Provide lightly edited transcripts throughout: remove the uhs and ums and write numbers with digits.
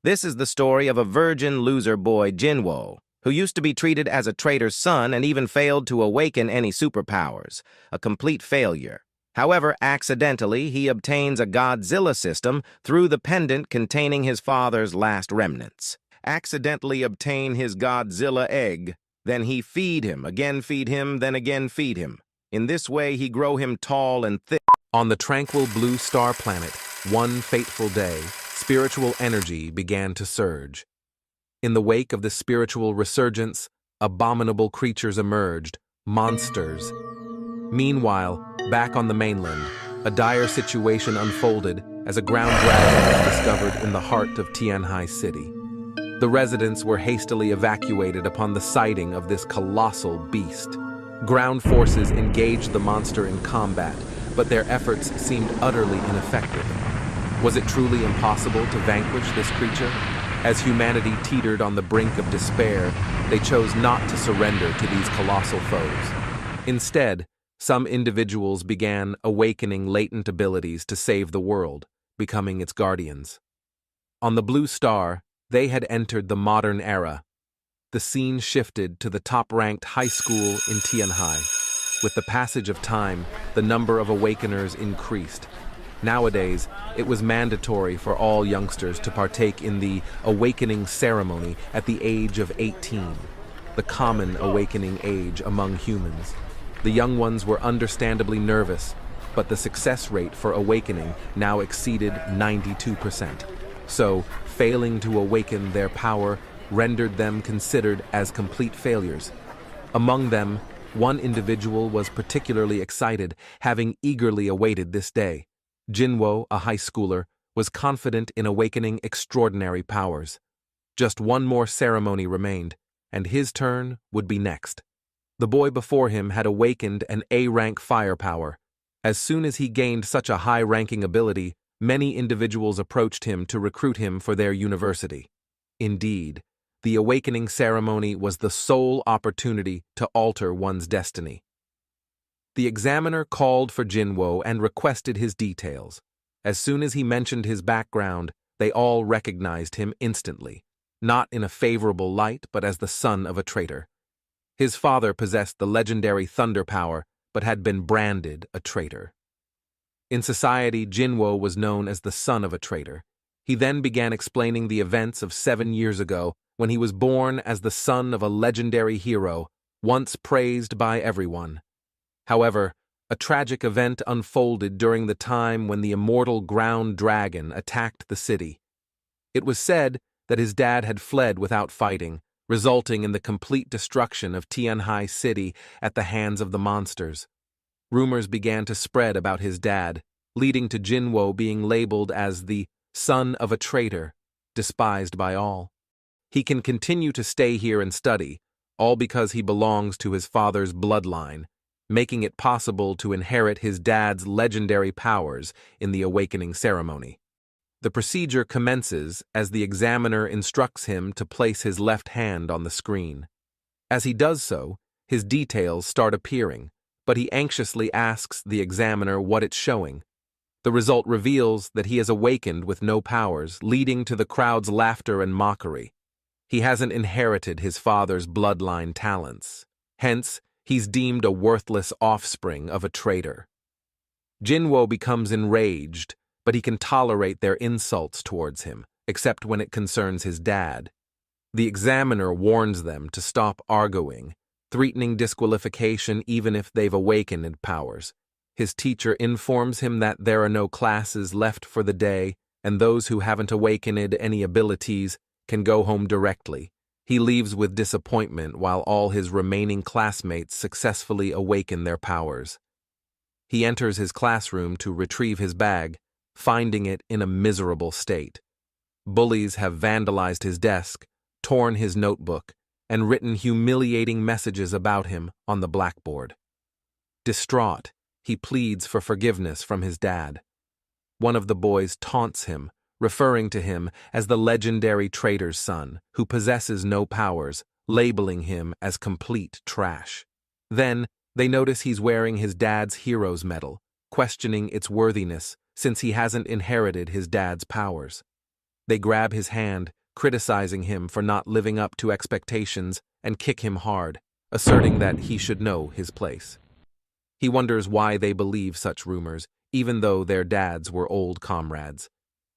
This is the story of a virgin loser boy, Jinwo, who used to be treated as a traitor's son and even failed to awaken any superpowers, a complete failure. However, accidentally, he obtains a Godzilla system through the pendant containing his father's last remnants. Accidentally obtain his Godzilla egg, then he feed him, then again feed him. In this way, he grow him tall and thick. On the tranquil blue star planet, one fateful day, spiritual energy began to surge. In the wake of the spiritual resurgence, abominable creatures emerged, monsters. Meanwhile, back on the mainland, a dire situation unfolded as a ground dragon was discovered in the heart of Tianhai City. The residents were hastily evacuated upon the sighting of this colossal beast. Ground forces engaged the monster in combat, but their efforts seemed utterly ineffective. Was it truly impossible to vanquish this creature? As humanity teetered on the brink of despair, they chose not to surrender to these colossal foes. Instead, some individuals began awakening latent abilities to save the world, becoming its guardians. On the Blue Star, they had entered the modern era. The scene shifted to the top-ranked high school in Tianhai. With the passage of time, the number of awakeners increased. Nowadays, it was mandatory for all youngsters to partake in the awakening ceremony at the age of 18, the common awakening age among humans. The young ones were understandably nervous, but the success rate for awakening now exceeded 92%. So, failing to awaken their power rendered them considered as complete failures. Among them, one individual was particularly excited, having eagerly awaited this day. Jinwo, a high schooler, was confident in awakening extraordinary powers. Just one more ceremony remained, and his turn would be next. The boy before him had awakened an A-rank firepower. As soon as he gained such a high-ranking ability, many individuals approached him to recruit him for their university. Indeed, the awakening ceremony was the sole opportunity to alter one's destiny. The examiner called for Jinwo and requested his details. As soon as he mentioned his background, they all recognized him instantly, not in a favorable light, but as the son of a traitor. His father possessed the legendary thunder power, but had been branded a traitor. In society, Jinwo was known as the son of a traitor. He then began explaining the events of 7 years ago, when he was born as the son of a legendary hero, once praised by everyone. However, a tragic event unfolded during the time when the immortal ground dragon attacked the city. It was said that his dad had fled without fighting, resulting in the complete destruction of Tianhai City at the hands of the monsters. Rumors began to spread about his dad, leading to Jinwo being labeled as the son of a traitor, despised by all. He can continue to stay here and study, all because he belongs to his father's bloodline, making it possible to inherit his dad's legendary powers in the awakening ceremony. The procedure commences as the examiner instructs him to place his left hand on the screen. As he does so, his details start appearing, but he anxiously asks the examiner what it's showing. The result reveals that he has awakened with no powers, leading to the crowd's laughter and mockery. He hasn't inherited his father's bloodline talents. Hence, he's deemed a worthless offspring of a traitor. Jinwo becomes enraged, but he can tolerate their insults towards him, except when it concerns his dad. The examiner warns them to stop arguing, threatening disqualification even if they've awakened powers. His teacher informs him that there are no classes left for the day, and those who haven't awakened any abilities can go home directly. He leaves with disappointment while all his remaining classmates successfully awaken their powers. He enters his classroom to retrieve his bag, finding it in a miserable state. Bullies have vandalized his desk, torn his notebook, and written humiliating messages about him on the blackboard. Distraught, he pleads for forgiveness from his dad. One of the boys taunts him, referring to him as the legendary traitor's son, who possesses no powers, labeling him as complete trash. Then, they notice he's wearing his dad's hero's medal, questioning its worthiness since he hasn't inherited his dad's powers. They grab his hand, criticizing him for not living up to expectations, and kick him hard, asserting that he should know his place. He wonders why they believe such rumors, even though their dads were old comrades.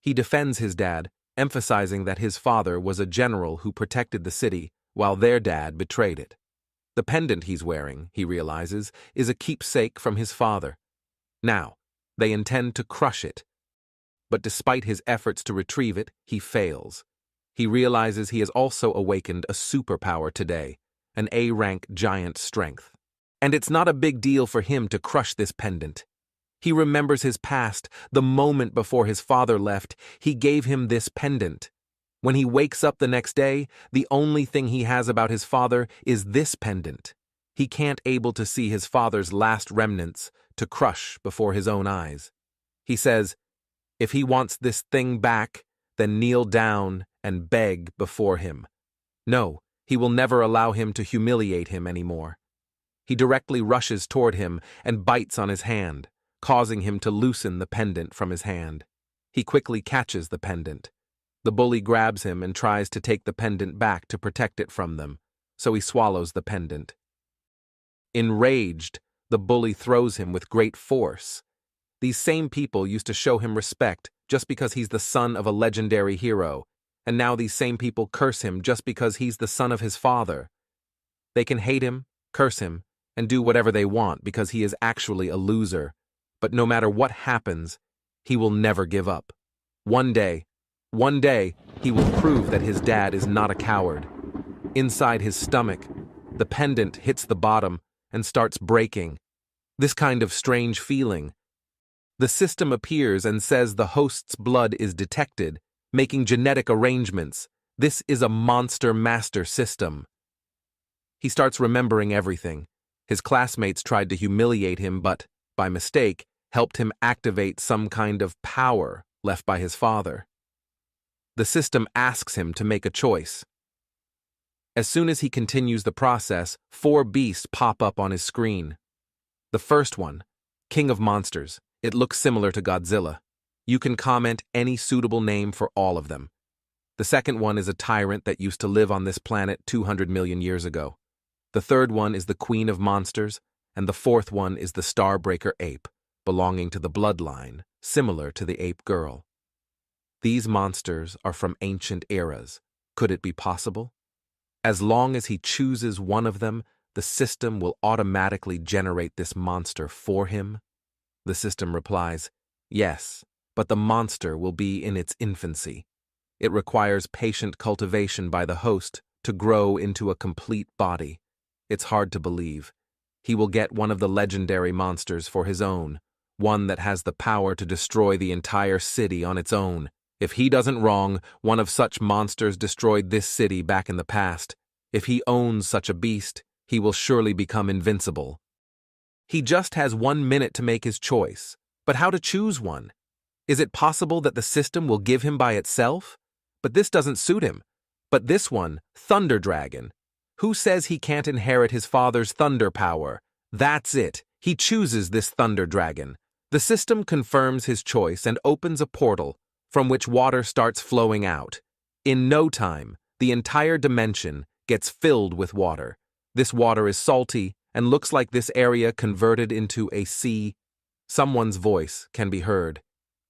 He defends his dad, emphasizing that his father was a general who protected the city, while their dad betrayed it. The pendant he's wearing, he realizes, is a keepsake from his father. Now, they intend to crush it. But despite his efforts to retrieve it, he fails. He realizes he has also awakened a superpower today, an A-rank giant strength. And it's not a big deal for him to crush this pendant. He remembers his past, the moment before his father left, he gave him this pendant. When he wakes up the next day, the only thing he has about his father is this pendant. He can't able to see his father's last remnants to crush before his own eyes. He says, if he wants this thing back, then kneel down and beg before him. No, he will never allow him to humiliate him anymore. He directly rushes toward him and bites on his hand, causing him to loosen the pendant from his hand. He quickly catches the pendant. The bully grabs him and tries to take the pendant back to protect it from them, so he swallows the pendant. Enraged, the bully throws him with great force. These same people used to show him respect just because he's the son of a legendary hero, and now these same people curse him just because he's the son of his father. They can hate him, curse him, and do whatever they want because he is actually a loser. But no matter what happens, he will never give up. One day, he will prove that his dad is not a coward. Inside his stomach, the pendant hits the bottom and starts breaking. This kind of strange feeling. The system appears and says the host's blood is detected, making genetic arrangements. This is a monster master system. He starts remembering everything. His classmates tried to humiliate him, but, by mistake, helped him activate some kind of power left by his father. The system asks him to make a choice. As soon as he continues the process, 4 beasts pop up on his screen. The first one, King of Monsters. It looks similar to Godzilla. You can comment any suitable name for all of them. The second one is a tyrant that used to live on this planet 200 million years ago. The third one is the Queen of Monsters, and the fourth one is the Starbreaker ape, belonging to the bloodline, similar to the ape girl. These monsters are from ancient eras. Could it be possible? As long as he chooses one of them, the system will automatically generate this monster for him. The system replies, yes, but the monster will be in its infancy. It requires patient cultivation by the host to grow into a complete body. It's hard to believe. He will get one of the legendary monsters for his own, one that has the power to destroy the entire city on its own. If he doesn't wrong, one of such monsters destroyed this city back in the past. If he owns such a beast, he will surely become invincible. He just has 1 minute to make his choice. But how to choose one? Is it possible that the system will give him by itself? But this doesn't suit him. But this one, Thunder Dragon. Who says he can't inherit his father's thunder power? That's it. He chooses this Thunder Dragon. The system confirms his choice and opens a portal from which water starts flowing out. In no time, the entire dimension gets filled with water. This water is salty and looks like this area converted into a sea. Someone's voice can be heard.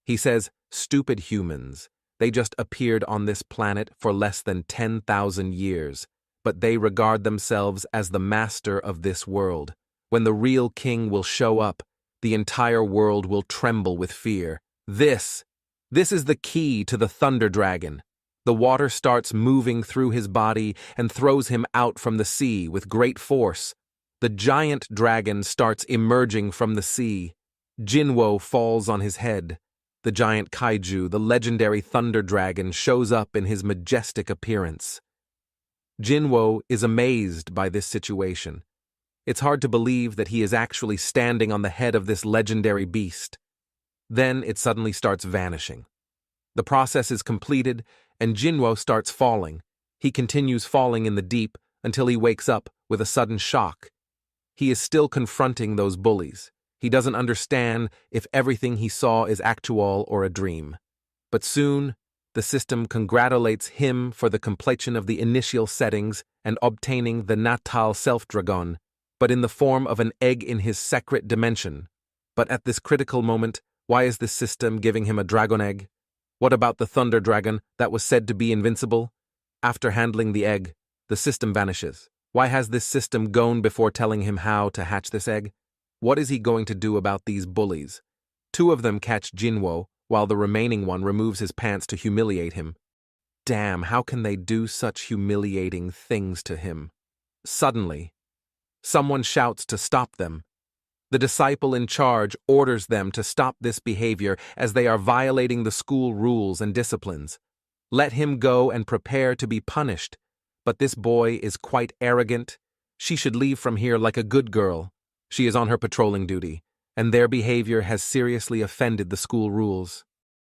He says, stupid humans. They just appeared on this planet for less than 10,000 years, but they regard themselves as the master of this world. When the real king will show up, the entire world will tremble with fear. This is the key to the Thunder Dragon. The water starts moving through his body and throws him out from the sea with great force. The giant dragon starts emerging from the sea. Jinwo falls on his head. The giant kaiju, the legendary Thunder Dragon, shows up in his majestic appearance. Jinwo is amazed by this situation. It's hard to believe that he is actually standing on the head of this legendary beast. Then it suddenly starts vanishing. The process is completed, and Jinwo starts falling. He continues falling in the deep until he wakes up with a sudden shock. He is still confronting those bullies. He doesn't understand if everything he saw is actual or a dream. But soon, The system congratulates him for the completion of the initial settings and obtaining the natal self-dragon, but in the form of an egg in his secret dimension. But at this critical moment, why is this system giving him a dragon egg? What about the thunder dragon that was said to be invincible? After handling the egg, the system vanishes. Why has this system gone before telling him how to hatch this egg? What is he going to do about these bullies? Two of them catch Jinwo, while the remaining one removes his pants to humiliate him. Damn, how can they do such humiliating things to him? Suddenly, someone shouts to stop them. The disciple in charge orders them to stop this behavior as they are violating the school rules and disciplines. Let him go and prepare to be punished. But this boy is quite arrogant. She should leave from here like a good girl. She is on her patrolling duty, and their behavior has seriously offended the school rules.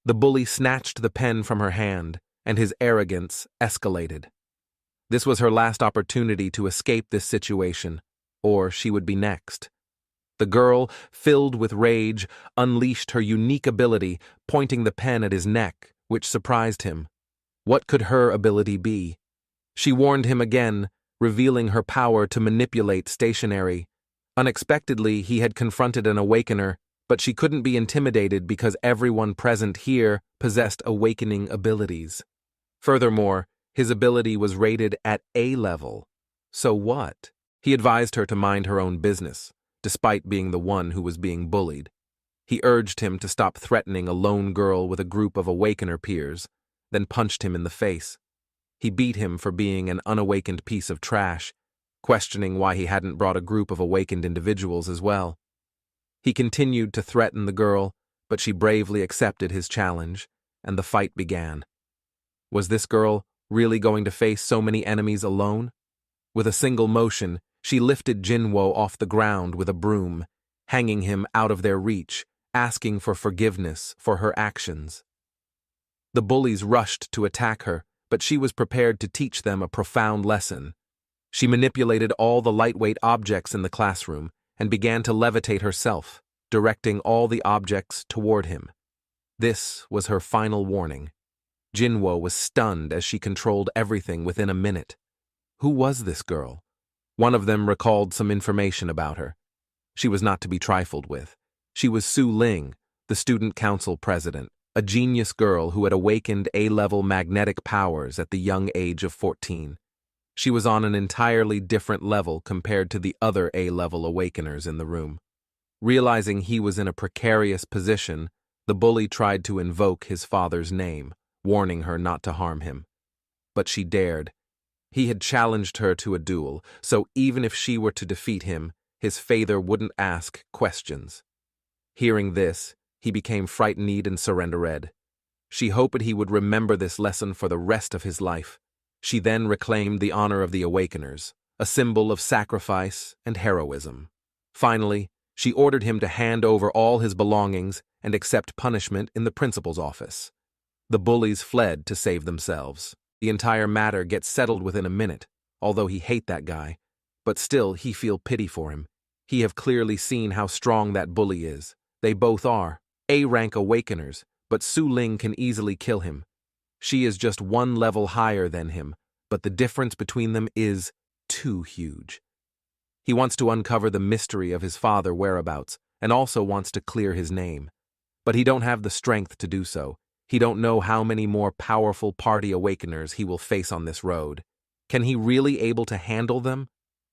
The bully snatched the pen from her hand, and his arrogance escalated. This was her last opportunity to escape this situation, or she would be next. The girl, filled with rage, unleashed her unique ability, pointing the pen at his neck, which surprised him. What could her ability be? She warned him again, revealing her power to manipulate stationery. Unexpectedly, he had confronted an awakener, but she couldn't be intimidated because everyone present here possessed awakening abilities. Furthermore, his ability was rated at A level. So what? He advised her to mind her own business, despite being the one who was being bullied. He urged him to stop threatening a lone girl with a group of awakener peers, then punched him in the face. He beat him for being an unawakened piece of trash, questioning why he hadn't brought a group of awakened individuals as well. He continued to threaten the girl, but she bravely accepted his challenge, and the fight began. Was this girl really going to face so many enemies alone? With a single motion, she lifted Jinwo off the ground with a broom, hanging him out of their reach, asking for forgiveness for her actions. The bullies rushed to attack her, but she was prepared to teach them a profound lesson. She manipulated all the lightweight objects in the classroom and began to levitate herself, directing all the objects toward him. This was her final warning. Jinwo was stunned as she controlled everything within a minute. Who was this girl? One of them recalled some information about her. She was not to be trifled with. She was Su Ling, the student council president, a genius girl who had awakened A-level magnetic powers at the young age of 14. She was on an entirely different level compared to the other A-level awakeners in the room. Realizing he was in a precarious position, the bully tried to invoke his father's name, warning her not to harm him. But she dared. He had challenged her to a duel, so even if she were to defeat him, his father wouldn't ask questions. Hearing this, he became frightened and surrendered. She hoped he would remember this lesson for the rest of his life. She then reclaimed the honor of the Awakeners, a symbol of sacrifice and heroism. Finally, she ordered him to hand over all his belongings and accept punishment in the principal's office. The bullies fled to save themselves. The entire matter gets settled within a minute, although he hate that guy. But still, he feel pity for him. He have clearly seen how strong that bully is. They both are A-rank Awakeners, but Su Ling can easily kill him. She is just one level higher than him, but the difference between them is too huge. He wants to uncover the mystery of his father's whereabouts and also wants to clear his name. But he don't have the strength to do so. He don't know how many more powerful party awakeners he will face on this road. Can he really able to handle them?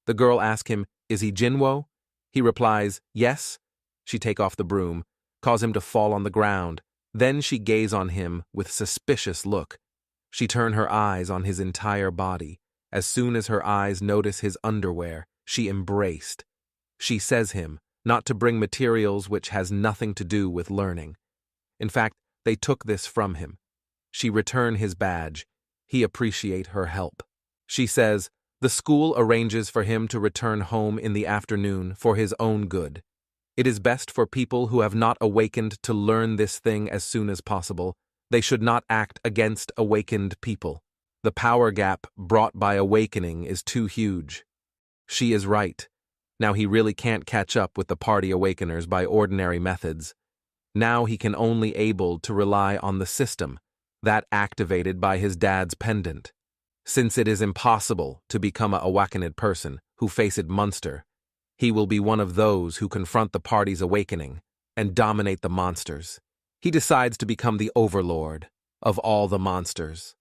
The girl asks him, is he Jinwo? He replies, yes. She take off the broom, cause him to fall on the ground. Then she gaze on him with suspicious look. She turn her eyes on his entire body. As soon as her eyes notice his underwear, she embraced. She says him not to bring materials which has nothing to do with learning. In fact, they took this from him. She return his badge. He appreciate her help. She says, the school arranges for him to return home in the afternoon for his own good. It is best for people who have not awakened to learn this thing as soon as possible. They should not act against awakened people. The power gap brought by awakening is too huge. She is right. Now he really can't catch up with the party awakeners by ordinary methods. Now he can only able to rely on the system. that activated by his dad's pendant. Since it is impossible to become a awakened person who faced monster, he will be one of those who confront the party's awakening and dominate the monsters. He decides to become the overlord of all the monsters.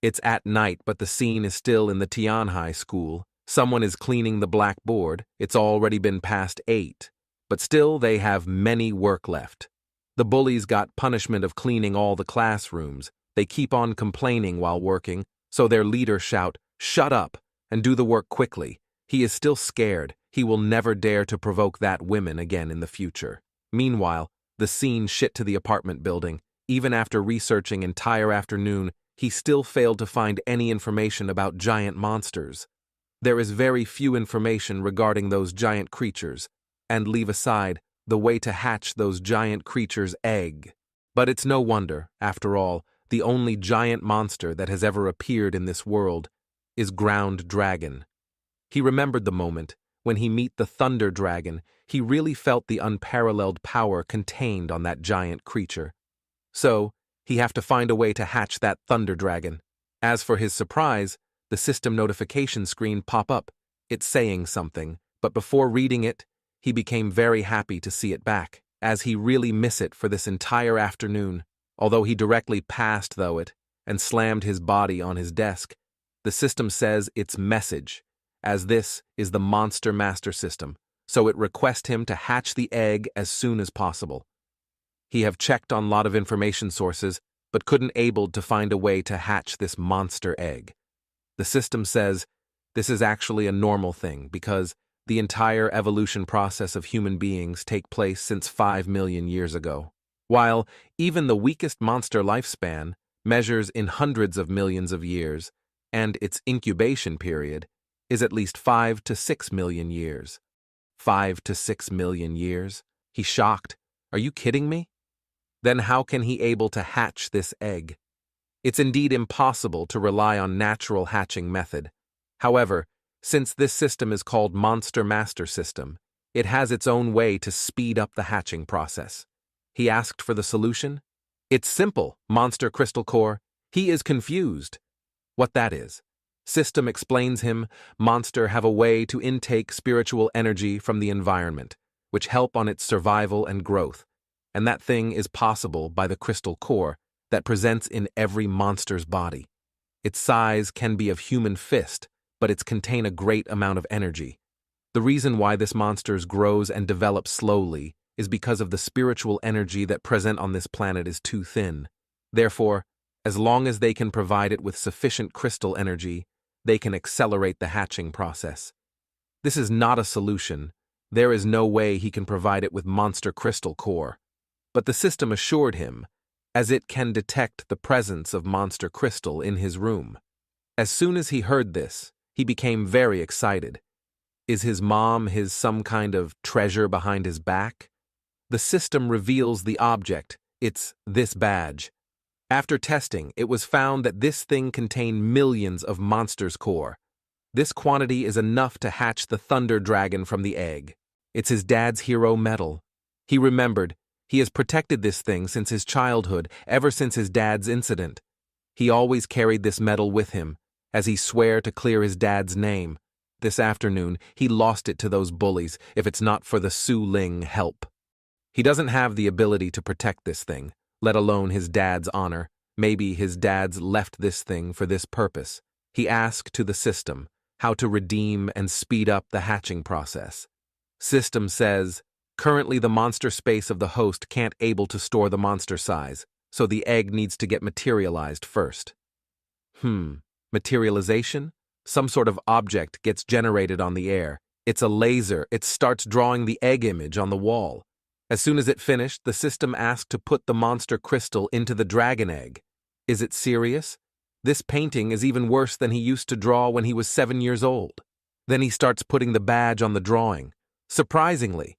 It's at night, but the scene is still in the Tianhai school. Someone is cleaning the blackboard. It's already been past 8, but still they have many work left. The bullies got punishment of cleaning all the classrooms. They keep on complaining while working, so their leader shout, "Shut up, and do the work quickly." He is still scared. He will never dare to provoke that woman again in the future. Meanwhile, the scene shit to the apartment building. Even after researching entire afternoon, he still failed to find any information about giant monsters. There is very few information regarding those giant creatures, and leave aside the way to hatch those giant creatures' egg. But it's no wonder, after all, the only giant monster that has ever appeared in this world is Ground Dragon. He remembered the moment when he met the Thunder Dragon. He really felt the unparalleled power contained on that giant creature. So, he have to find a way to hatch that Thunder Dragon. As for his surprise, the system notification screen pop up. It's saying something, but before reading it, he became very happy to see it back, as he really miss it for this entire afternoon. Although he directly passed though it, and slammed his body on his desk, the system says it's message, as this is the Monster Master system, so it requests him to hatch the egg as soon as possible. He have checked on lot of information sources, but couldn't able to find a way to hatch this monster egg. The system says this is actually a normal thing because the entire evolution process of human beings take place since 5 million years ago, while even the weakest monster lifespan measures in hundreds of millions of years, and its incubation period is at least 5 to 6 million years. 5 to 6 million years? He's shocked. Are you kidding me? Then how can he able to hatch this egg? It's indeed impossible to rely on natural hatching method. However, since this system is called Monster Master System, it has its own way to speed up the hatching process. He asked for the solution. It's simple, Monster Crystal Core. He is confused. What that is? System explains him, monster have a way to intake spiritual energy from the environment, which help on its survival and growth. And that thing is possible by the crystal core that presents in every monster's body. Its size can be of human fist, but it's contain a great amount of energy. The reason why this monsters grows and develops slowly is because of the spiritual energy that present on this planet is too thin. Therefore, as long as they can provide it with sufficient crystal energy, they can accelerate the hatching process. This is not a solution. There is no way he can provide it with monster crystal core. But the system assured him, as it can detect the presence of monster crystal in his room. As soon as he heard this, he became very excited. Is his mom his some kind of treasure behind his back? The system reveals the object. It's this badge. After testing, it was found that this thing contained millions of monsters' core. This quantity is enough to hatch the Thunder Dragon from the egg. It's his dad's hero medal. He remembered, he has protected this thing since his childhood, ever since his dad's incident. He always carried this medal with him, as he swore to clear his dad's name. This afternoon, he lost it to those bullies, if it's not for the Su Ling help. He doesn't have the ability to protect this thing, let alone his dad's honor. Maybe his dad's left this thing for this purpose. He asked to the system how to redeem and speed up the hatching process. System says, currently the monster space of the host can't able to store the monster size, so the egg needs to get materialized first. Materialization? Some sort of object gets generated on the air. It's a laser. It starts drawing the egg image on the wall. As soon as it finished, the system asked to put the monster crystal into the dragon egg. Is it serious? This painting is even worse than he used to draw when he was 7 years old. Then he starts putting the badge on the drawing. Surprisingly,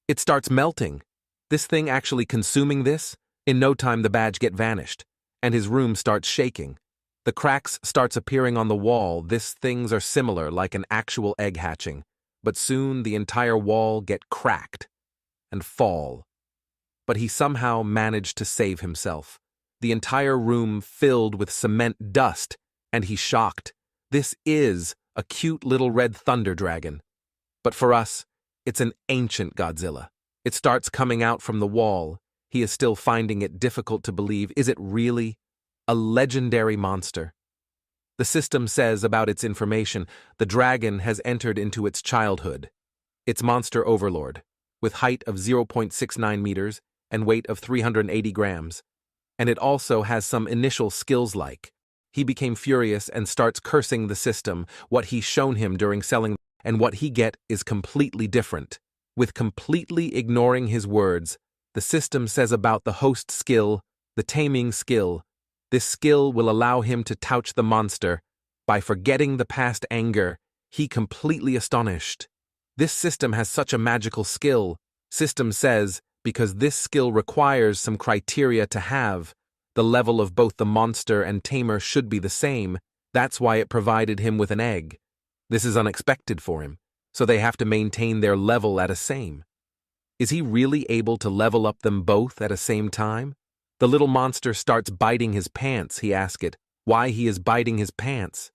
it starts melting. This thing actually consuming this? In no time the badge get vanished, and his room starts shaking. The cracks starts appearing on the wall. These things are similar like an actual egg hatching, but soon the entire wall get cracked and fall. But he somehow managed to save himself. the entire room filled with cement dust, and he's shocked. This is a cute little red thunder dragon. But for us, it's an ancient Godzilla. It starts coming out from the wall. He is still finding it difficult to believe. Is it really a legendary monster? The system says about its information, the dragon has entered into its childhood. It's monster overlord, with height of 0.69 meters and weight of 380 grams. And it also has some initial skills like. He became furious and starts cursing the system, what he's shown him during selling, and what he get is completely different. With completely ignoring his words, the system says about the host skill, the taming skill. This skill will allow him to touch the monster. By forgetting the past anger, he completely astonished. This system has such a magical skill. System says, because this skill requires some criteria to have. The level of both the monster and tamer should be the same. That's why it provided him with an egg. This is unexpected for him, so they have to maintain their level at a same. Is he really able to level up them both at a same time? The little monster starts biting his pants. He asks it why he is biting his pants.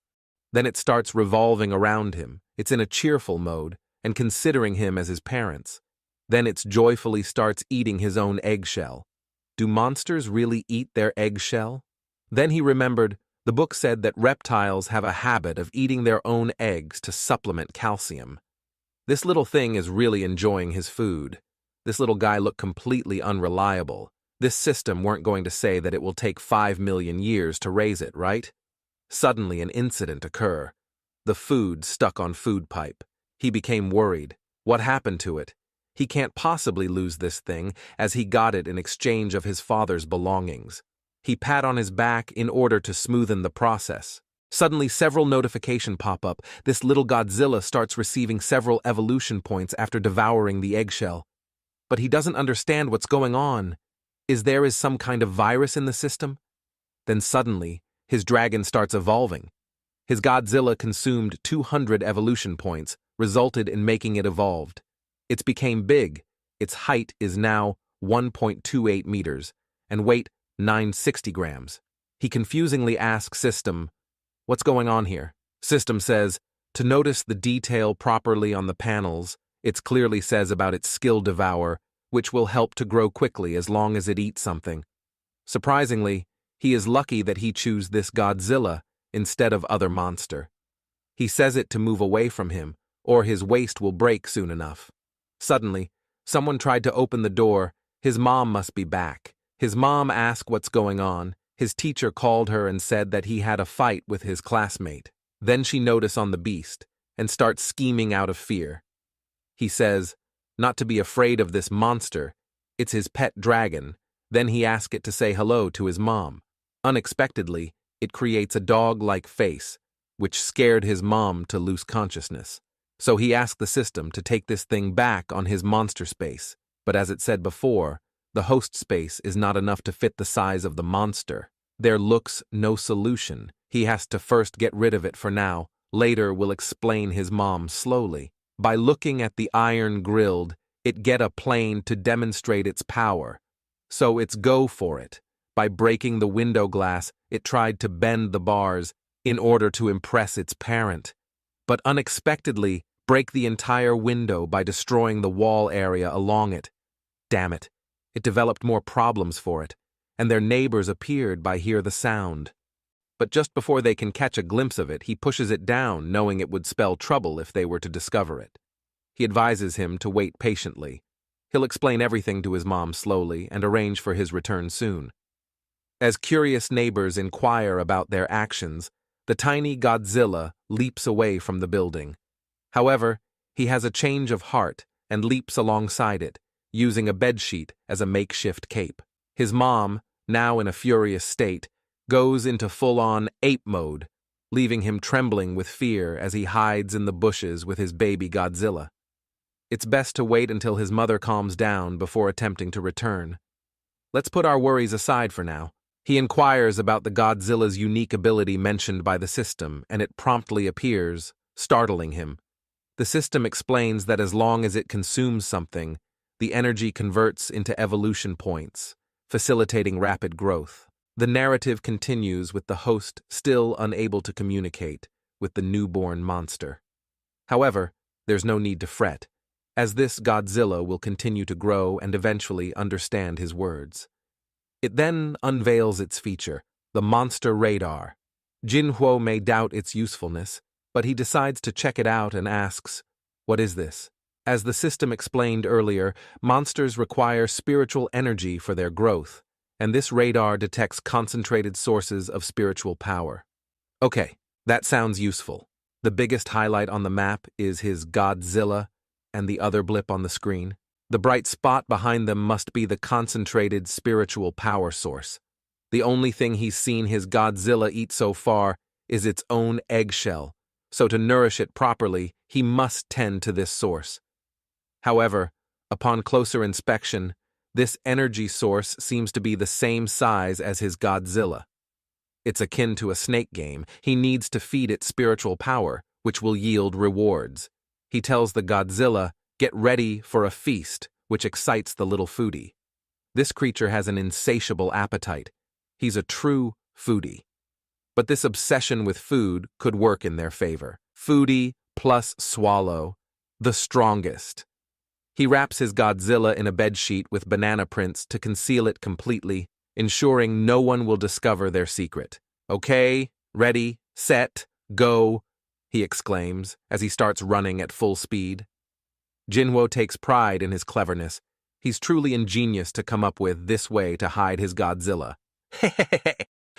Then it starts revolving around him. It's in a cheerful mode and considering him as his parents. Then it joyfully starts eating his own eggshell. Do monsters really eat their eggshell? Then he remembered the book said that reptiles have a habit of eating their own eggs to supplement calcium. This little thing is really enjoying his food. This little guy looked completely unreliable. This system weren't going to say that it will take 5 million years to raise it, right? Suddenly an incident occur. The food stuck on food pipe. He became worried. What happened to it? He can't possibly lose this thing, as he got it in exchange of his father's belongings. He pat on his back in order to smoothen the process. Suddenly several notifications pop up. This little Godzilla starts receiving several evolution points after devouring the eggshell. But he doesn't understand what's going on. Is there some kind of virus in the system? Then suddenly, his dragon starts evolving. His Godzilla consumed 200 evolution points, resulted in making it evolved. It became big. Its height is now 1.28 meters, and weight 960 grams. He confusingly asks System, "What's going on here?" System says, to notice the detail properly on the panels, it clearly says about its skill devour, which will help to grow quickly as long as it eats something. Surprisingly, he is lucky that he chose this Godzilla instead of other monster. He says it to move away from him, or his waist will break soon enough. Suddenly, someone tried to open the door. His mom must be back. His mom asked what's going on. His teacher called her and said that he had a fight with his classmate. Then she noticed on the beast and starts scheming out of fear. He says, not to be afraid of this monster. It's his pet dragon. Then he asks it to say hello to his mom. Unexpectedly, it creates a dog-like face, which scared his mom to lose consciousness. So he asked the system to take this thing back on his monster space, but as it said before, the host space is not enough to fit the size of the monster. There looks no solution. He has to first get rid of it for now. Later will explain his mom slowly. By looking at the iron grilled, it get a plane to demonstrate its power. So it's go for it. By breaking the window glass, it tried to bend the bars in order to impress its parent. But unexpectedly, break the entire window by destroying the wall area along it. Damn it. It developed more problems for it, and their neighbors appeared by hear the sound. But just before they can catch a glimpse of it, he pushes it down, knowing it would spell trouble if they were to discover it. He advises him to wait patiently. He'll explain everything to his mom slowly and arrange for his return soon. As curious neighbors inquire about their actions, the tiny Godzilla leaps away from the building. However, he has a change of heart and leaps alongside it, using a bedsheet as a makeshift cape. His mom, now in a furious state, goes into full-on ape mode, leaving him trembling with fear as he hides in the bushes with his baby Godzilla. It's best to wait until his mother calms down before attempting to return. Let's put our worries aside for now. He inquires about the Godzilla's unique ability mentioned by the system, and it promptly appears, startling him. The system explains that as long as it consumes something, the energy converts into evolution points, facilitating rapid growth. The narrative continues with the host still unable to communicate with the newborn monster. However, there's no need to fret, as this Godzilla will continue to grow and eventually understand his words. It then unveils its feature, the monster radar. Jinhuo may doubt its usefulness, but he decides to check it out and asks, "What is this?" As the system explained earlier, monsters require spiritual energy for their growth, and this radar detects concentrated sources of spiritual power. Okay, that sounds useful. The biggest highlight on the map is his Godzilla and the other blip on the screen. The bright spot behind them must be the concentrated spiritual power source. The only thing he's seen his Godzilla eat so far is its own eggshell, so to nourish it properly, he must tend to this source. However, upon closer inspection, this energy source seems to be the same size as his Godzilla. It's akin to a snake game. He needs to feed it spiritual power, which will yield rewards. He tells the Godzilla, "Get ready for a feast," which excites the little foodie. This creature has an insatiable appetite. He's a true foodie. But this obsession with food could work in their favor. Foodie plus swallow, the strongest. He wraps his Godzilla in a bedsheet with banana prints to conceal it completely, ensuring no one will discover their secret. "Okay, ready, set, go," he exclaims as he starts running at full speed. Jinhuo takes pride in his cleverness. He's truly ingenious to come up with this way to hide his Godzilla.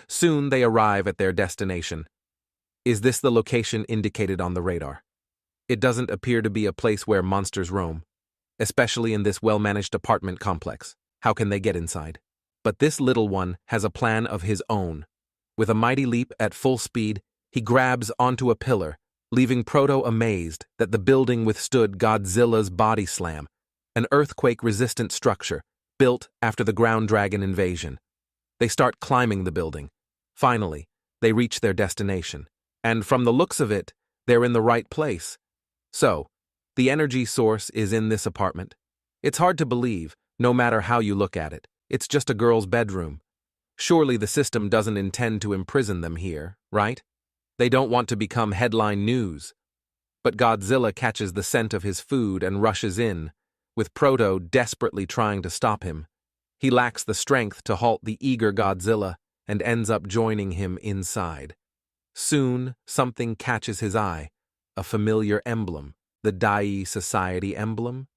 Soon they arrive at their destination. Is this the location indicated on the radar? It doesn't appear to be a place where monsters roam, especially in this well-managed apartment complex. How can they get inside? But this little one has a plan of his own. With a mighty leap at full speed, he grabs onto a pillar, leaving Proto amazed that the building withstood Godzilla's body slam, an earthquake-resistant structure built after the ground dragon invasion. They start climbing the building. Finally, they reach their destination, and from the looks of it, they're in the right place. So, the energy source is in this apartment. It's hard to believe, no matter how you look at it. It's just a girl's bedroom. Surely the system doesn't intend to imprison them here, right? They don't want to become headline news. But Godzilla catches the scent of his food and rushes in, with Proto desperately trying to stop him. He lacks the strength to halt the eager Godzilla and ends up joining him inside. Soon, something catches his eye, a familiar emblem, the Dai Society emblem.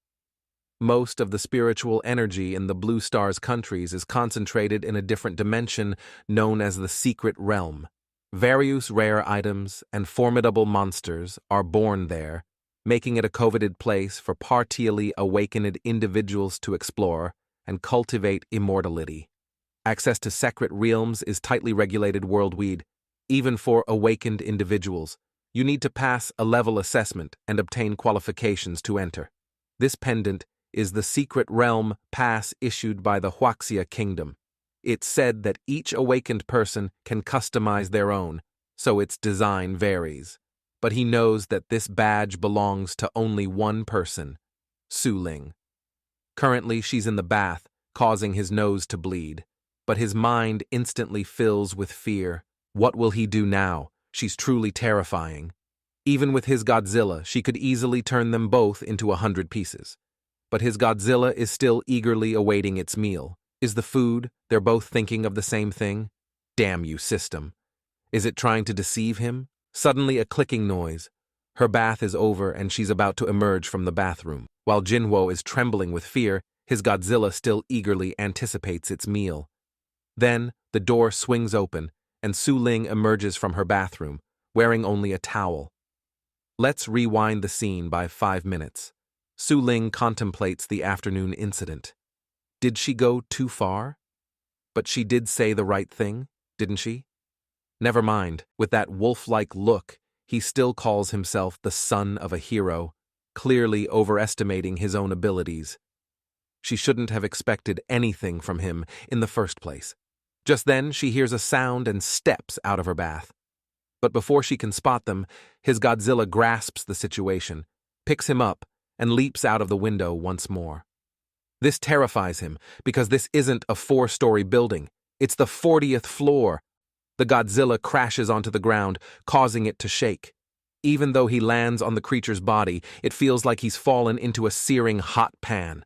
Most of the spiritual energy in the Blue Star's countries is concentrated in a different dimension known as the Secret Realm. Various rare items and formidable monsters are born there, making it a coveted place for partially awakened individuals to explore and cultivate immortality. Access to secret realms is tightly regulated worldwide, even for awakened individuals. You need to pass a level assessment and obtain qualifications to enter. This pendant is the Secret Realm pass issued by the Huaxia Kingdom. It's said that each awakened person can customize their own, so its design varies. But he knows that this badge belongs to only one person, Su Ling. Currently, she's in the bath, causing his nose to bleed. But his mind instantly fills with fear. What will he do now? She's truly terrifying. Even with his Godzilla, she could easily turn them both into 100 pieces. But his Godzilla is still eagerly awaiting its meal. Is the food they're both thinking of the same thing? Damn you, system. Is it trying to deceive him? Suddenly a clicking noise. Her bath is over and she's about to emerge from the bathroom. While Jinhuo is trembling with fear, his Godzilla still eagerly anticipates its meal. Then, the door swings open, and Su Ling emerges from her bathroom, wearing only a towel. Let's rewind the scene by 5 minutes. Su Ling contemplates the afternoon incident. Did she go too far? But she did say the right thing, didn't she? Never mind, with that wolf-like look, he still calls himself the son of a hero, clearly overestimating his own abilities. She shouldn't have expected anything from him in the first place. Just then, she hears a sound and steps out of her bath. But before she can spot them, his Godzilla grasps the situation, picks him up, and leaps out of the window once more. This terrifies him, because this isn't a 4-story building. It's the 40th floor. The Godzilla crashes onto the ground, causing it to shake. Even though he lands on the creature's body, it feels like he's fallen into a searing hot pan.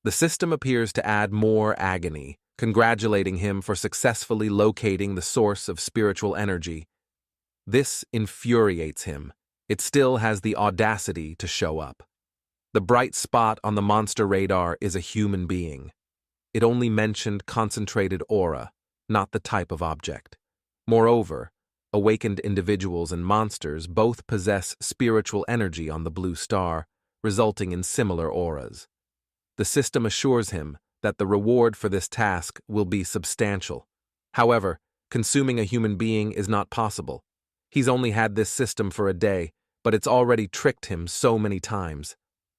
The system appears to add more agony, congratulating him for successfully locating the source of spiritual energy. This infuriates him. It still has the audacity to show up. The bright spot on the monster radar is a human being. It only mentioned concentrated aura, not the type of object. Moreover, awakened individuals and monsters both possess spiritual energy on the blue star, resulting in similar auras. The system assures him that the reward for this task will be substantial. However, consuming a human being is not possible. He's only had this system for a day, but it's already tricked him so many times.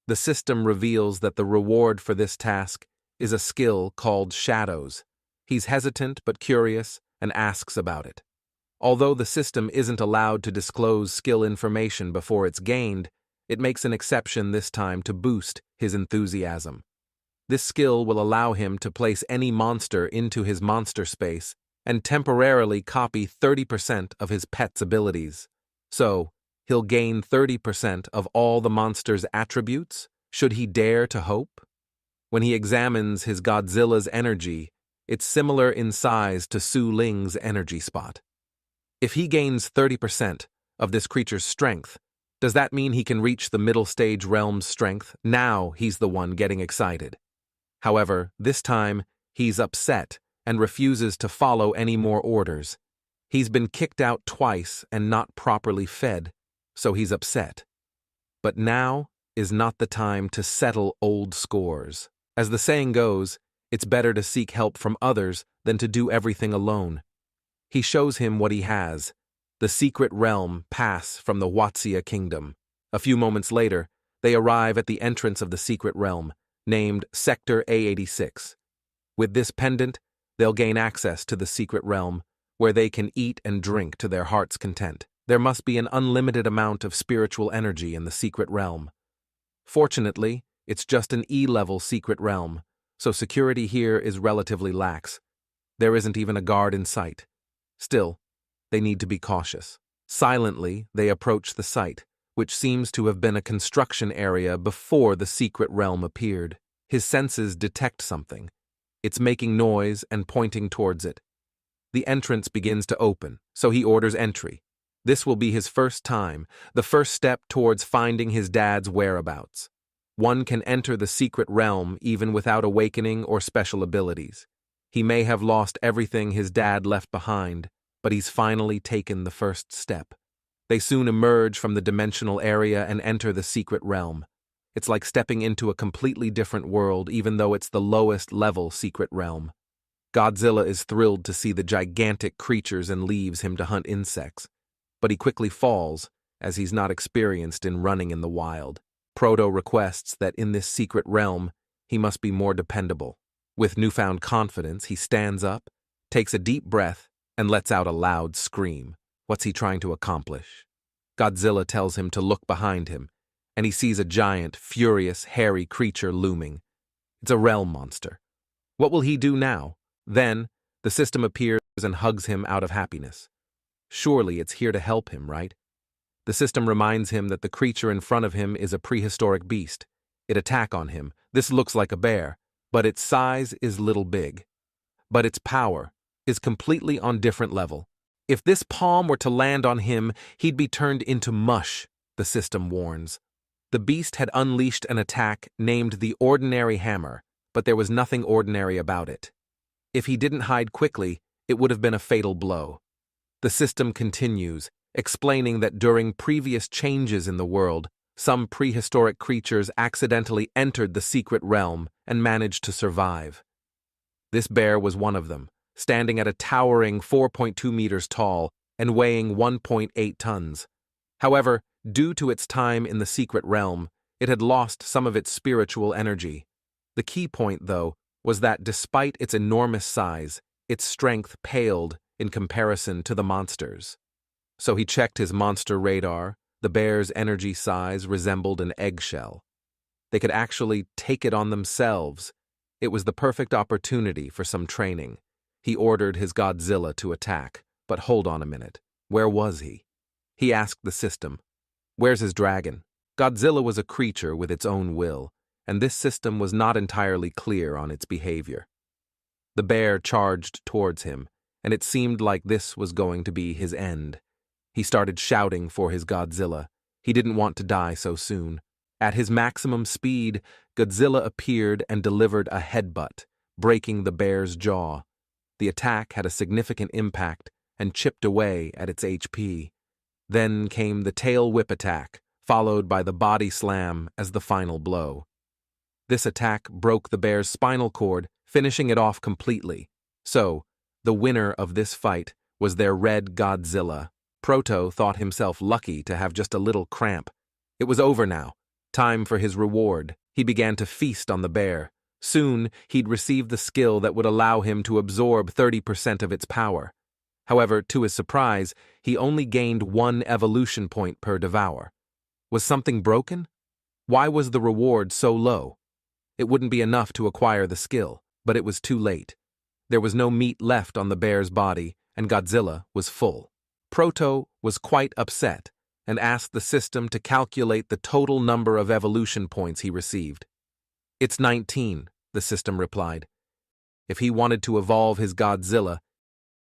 The system reveals that the reward for this task is a skill called shadows. He's hesitant but curious and asks about it. Although the system isn't allowed to disclose skill information before it's gained, it makes an exception this time to boost his enthusiasm. This skill will allow him to place any monster into his monster space and temporarily copy 30% of his pet's abilities. So, he'll gain 30% of all the monster's attributes, should he dare to hope? When he examines his Godzilla's energy, it's similar in size to Su Ling's energy spot. If he gains 30% of this creature's strength, does that mean he can reach the middle stage realm's strength? Now he's the one getting excited. However, this time, he's upset and refuses to follow any more orders. He's been kicked out twice and not properly fed, so he's upset. But now is not the time to settle old scores. As the saying goes, it's better to seek help from others than to do everything alone. He shows him what he has, the secret realm pass from the Watsia kingdom. A few moments later, they arrive at the entrance of the secret realm, named Sector A86. With this pendant, they'll gain access to the secret realm, where they can eat and drink to their heart's content. There must be an unlimited amount of spiritual energy in the secret realm. Fortunately, it's just an E-level secret realm, so security here is relatively lax. There isn't even a guard in sight. Still, they need to be cautious. Silently, they approach the site, which seems to have been a construction area before the secret realm appeared. His senses detect something. It's making noise and pointing towards it. The entrance begins to open, so he orders entry. This will be his first time, the first step towards finding his dad's whereabouts. One can enter the secret realm even without awakening or special abilities. He may have lost everything his dad left behind, but he's finally taken the first step. They soon emerge from the dimensional area and enter the secret realm. It's like stepping into a completely different world, even though it's the lowest level secret realm. Godzilla is thrilled to see the gigantic creatures and leaves him to hunt insects. But he quickly falls, as he's not experienced in running in the wild. Proto requests that in this secret realm, he must be more dependable. With newfound confidence, he stands up, takes a deep breath, and lets out a loud scream. What's he trying to accomplish? Godzilla tells him to look behind him, and he sees a giant, furious, hairy creature looming. It's a realm monster. What will he do now? Then, the system appears and hugs him out of happiness. Surely it's here to help him, right? The system reminds him that the creature in front of him is a prehistoric beast. It attack on him. This looks like a bear, but its size is little big. But its power is completely on different level. If this palm were to land on him, he'd be turned into mush, the system warns. The beast had unleashed an attack named the Ordinary Hammer, but there was nothing ordinary about it. If he didn't hide quickly, it would have been a fatal blow. The system continues, explaining that during previous changes in the world, some prehistoric creatures accidentally entered the secret realm and managed to survive. This bear was one of them, standing at a towering 4.2 meters tall and weighing 1.8 tons. However, due to its time in the secret realm, it had lost some of its spiritual energy. The key point, though, was that despite its enormous size, its strength paled in comparison to the monsters. So he checked his monster radar. The bear's energy size resembled an eggshell. They could actually take it on themselves. It was the perfect opportunity for some training. He ordered his Godzilla to attack. But hold on a minute. Where was he? He asked the system. Where's his dragon? Godzilla was a creature with its own will, and this system was not entirely clear on its behavior. The bear charged towards him, and it seemed like this was going to be his end. He started shouting for his Godzilla. He didn't want to die so soon. At his maximum speed, Godzilla appeared and delivered a headbutt, breaking the bear's jaw. The attack had a significant impact and chipped away at its HP. Then came the tail whip attack, followed by the body slam as the final blow. This attack broke the bear's spinal cord, finishing it off completely. So, the winner of this fight was their red Godzilla. Proto thought himself lucky to have just a little cramp. It was over now. Time for his reward. He began to feast on the bear. Soon, he'd receive the skill that would allow him to absorb 30% of its power. However, to his surprise, he only gained 1 evolution point per devour. Was something broken? Why was the reward so low? It wouldn't be enough to acquire the skill, but it was too late. There was no meat left on the bear's body, and Godzilla was full. Proto was quite upset and asked the system to calculate the total number of evolution points he received. It's 19, the system replied. If he wanted to evolve his Godzilla,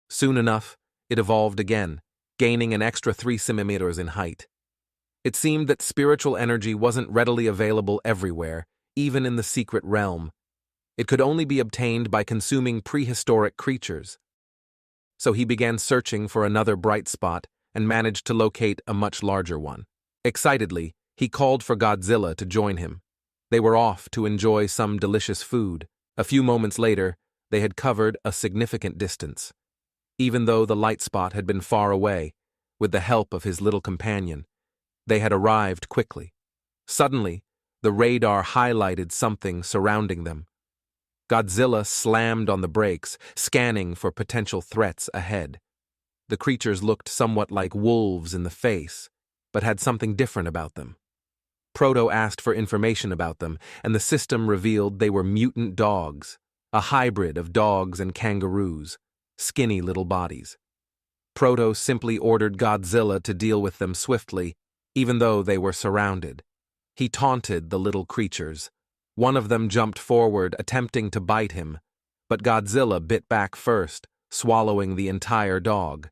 soon enough, it evolved again, gaining an extra 3 centimeters in height. It seemed that spiritual energy wasn't readily available everywhere, even in the secret realm. It could only be obtained by consuming prehistoric creatures. So he began searching for another bright spot and managed to locate a much larger one. Excitedly, he called for Godzilla to join him. They were off to enjoy some delicious food. A few moments later, they had covered a significant distance. Even though the light spot had been far away, with the help of his little companion, they had arrived quickly. Suddenly, the radar highlighted something surrounding them. Godzilla slammed on the brakes, scanning for potential threats ahead. The creatures looked somewhat like wolves in the face, but had something different about them. Proto asked for information about them, and the system revealed they were mutant dogs, a hybrid of dogs and kangaroos, skinny little bodies. Proto simply ordered Godzilla to deal with them swiftly, even though they were surrounded. He taunted the little creatures. One of them jumped forward, attempting to bite him, but Godzilla bit back first, swallowing the entire dog.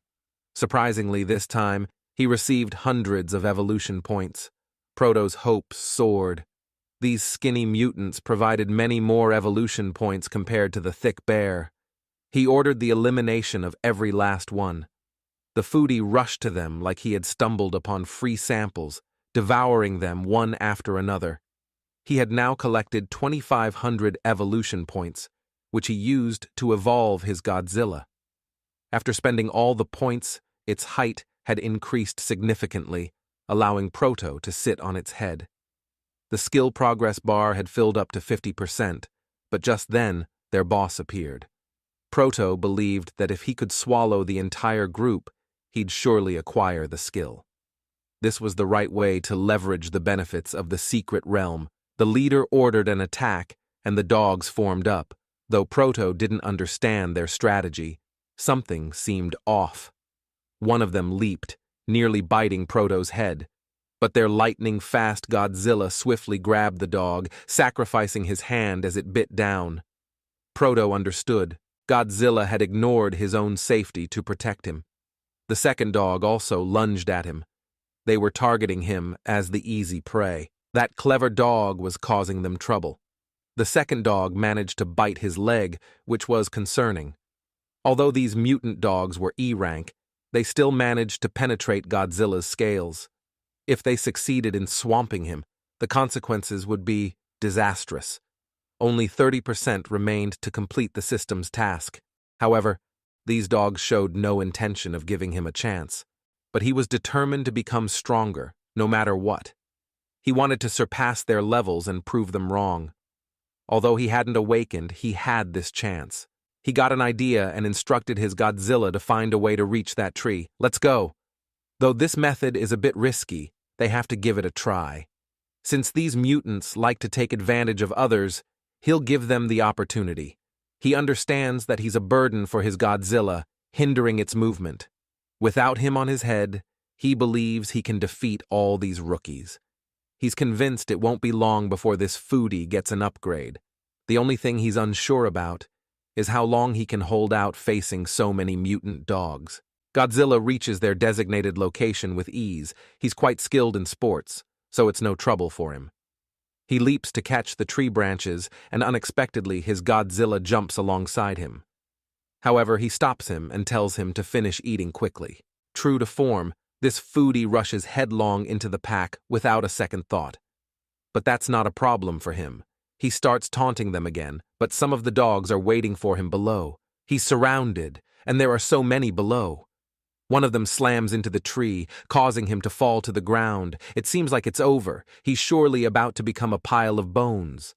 Surprisingly, this time, he received hundreds of evolution points. Proto's hopes soared. These skinny mutants provided many more evolution points compared to the thick bear. He ordered the elimination of every last one. The foodie rushed to them like he had stumbled upon free samples, devouring them one after another. He had now collected 2,500 evolution points, which he used to evolve his Godzilla. After spending all the points, its height had increased significantly, allowing Proto to sit on its head. The skill progress bar had filled up to 50%, but just then their boss appeared. Proto believed that if he could swallow the entire group, he'd surely acquire the skill. This was the right way to leverage the benefits of the secret realm. The leader ordered an attack, and the dogs formed up. Though Proto didn't understand their strategy, something seemed off. One of them leaped, nearly biting Proto's head. But their lightning-fast Godzilla swiftly grabbed the dog, sacrificing his hand as it bit down. Proto understood. Godzilla had ignored his own safety to protect him. The second dog also lunged at him. They were targeting him as the easy prey. That clever dog was causing them trouble. The second dog managed to bite his leg, which was concerning. Although these mutant dogs were E-rank, they still managed to penetrate Godzilla's scales. If they succeeded in swamping him, the consequences would be disastrous. Only 30% remained to complete the system's task. However, these dogs showed no intention of giving him a chance. But he was determined to become stronger, no matter what. He wanted to surpass their levels and prove them wrong. Although he hadn't awakened, he had this chance. He got an idea and instructed his Godzilla to find a way to reach that tree. Let's go. Though this method is a bit risky, they have to give it a try. Since these mutants like to take advantage of others, he'll give them the opportunity. He understands that he's a burden for his Godzilla, hindering its movement. Without him on his head, he believes he can defeat all these rookies. He's convinced it won't be long before this foodie gets an upgrade. The only thing he's unsure about is how long he can hold out facing so many mutant dogs. Godzilla reaches their designated location with ease. He's quite skilled in sports, so it's no trouble for him. He leaps to catch the tree branches, and unexpectedly his Godzilla jumps alongside him. However, he stops him and tells him to finish eating quickly. True to form, this foodie rushes headlong into the pack without a second thought. But that's not a problem for him. He starts taunting them again, but some of the dogs are waiting for him below. He's surrounded, and there are so many below. One of them slams into the tree, causing him to fall to the ground. It seems like it's over. He's surely about to become a pile of bones.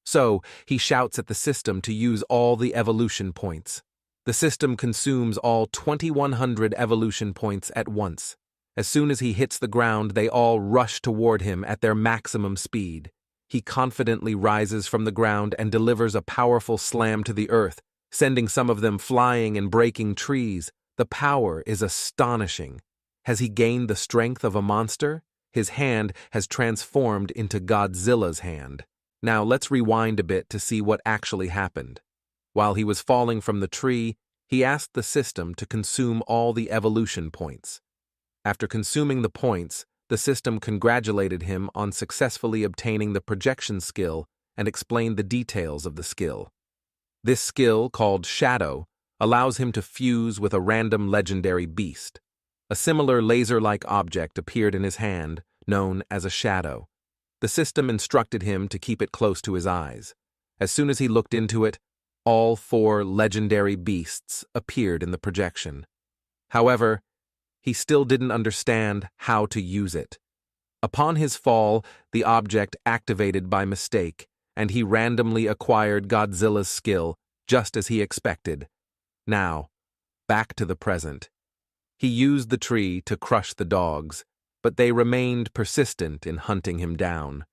So, he shouts at the system to use all the evolution points. The system consumes all 2,100 evolution points at once. As soon as he hits the ground, they all rush toward him at their maximum speed. He confidently rises from the ground and delivers a powerful slam to the earth, sending some of them flying and breaking trees. The power is astonishing. Has he gained the strength of a monster? His hand has transformed into Godzilla's hand. Now let's rewind a bit to see what actually happened. While he was falling from the tree, he asked the system to consume all the evolution points. After consuming the points, the system congratulated him on successfully obtaining the projection skill and explained the details of the skill. This skill, called Shadow, allows him to fuse with a random legendary beast. A similar laser-like object appeared in his hand, known as a shadow. The system instructed him to keep it close to his eyes. As soon as he looked into it, all 4 legendary beasts appeared in the projection. However, he still didn't understand how to use it. Upon his fall, the object activated by mistake, and he randomly acquired Godzilla's skill, just as he expected. Now, back to the present. He used the tree to crush the dogs, but they remained persistent in hunting him down.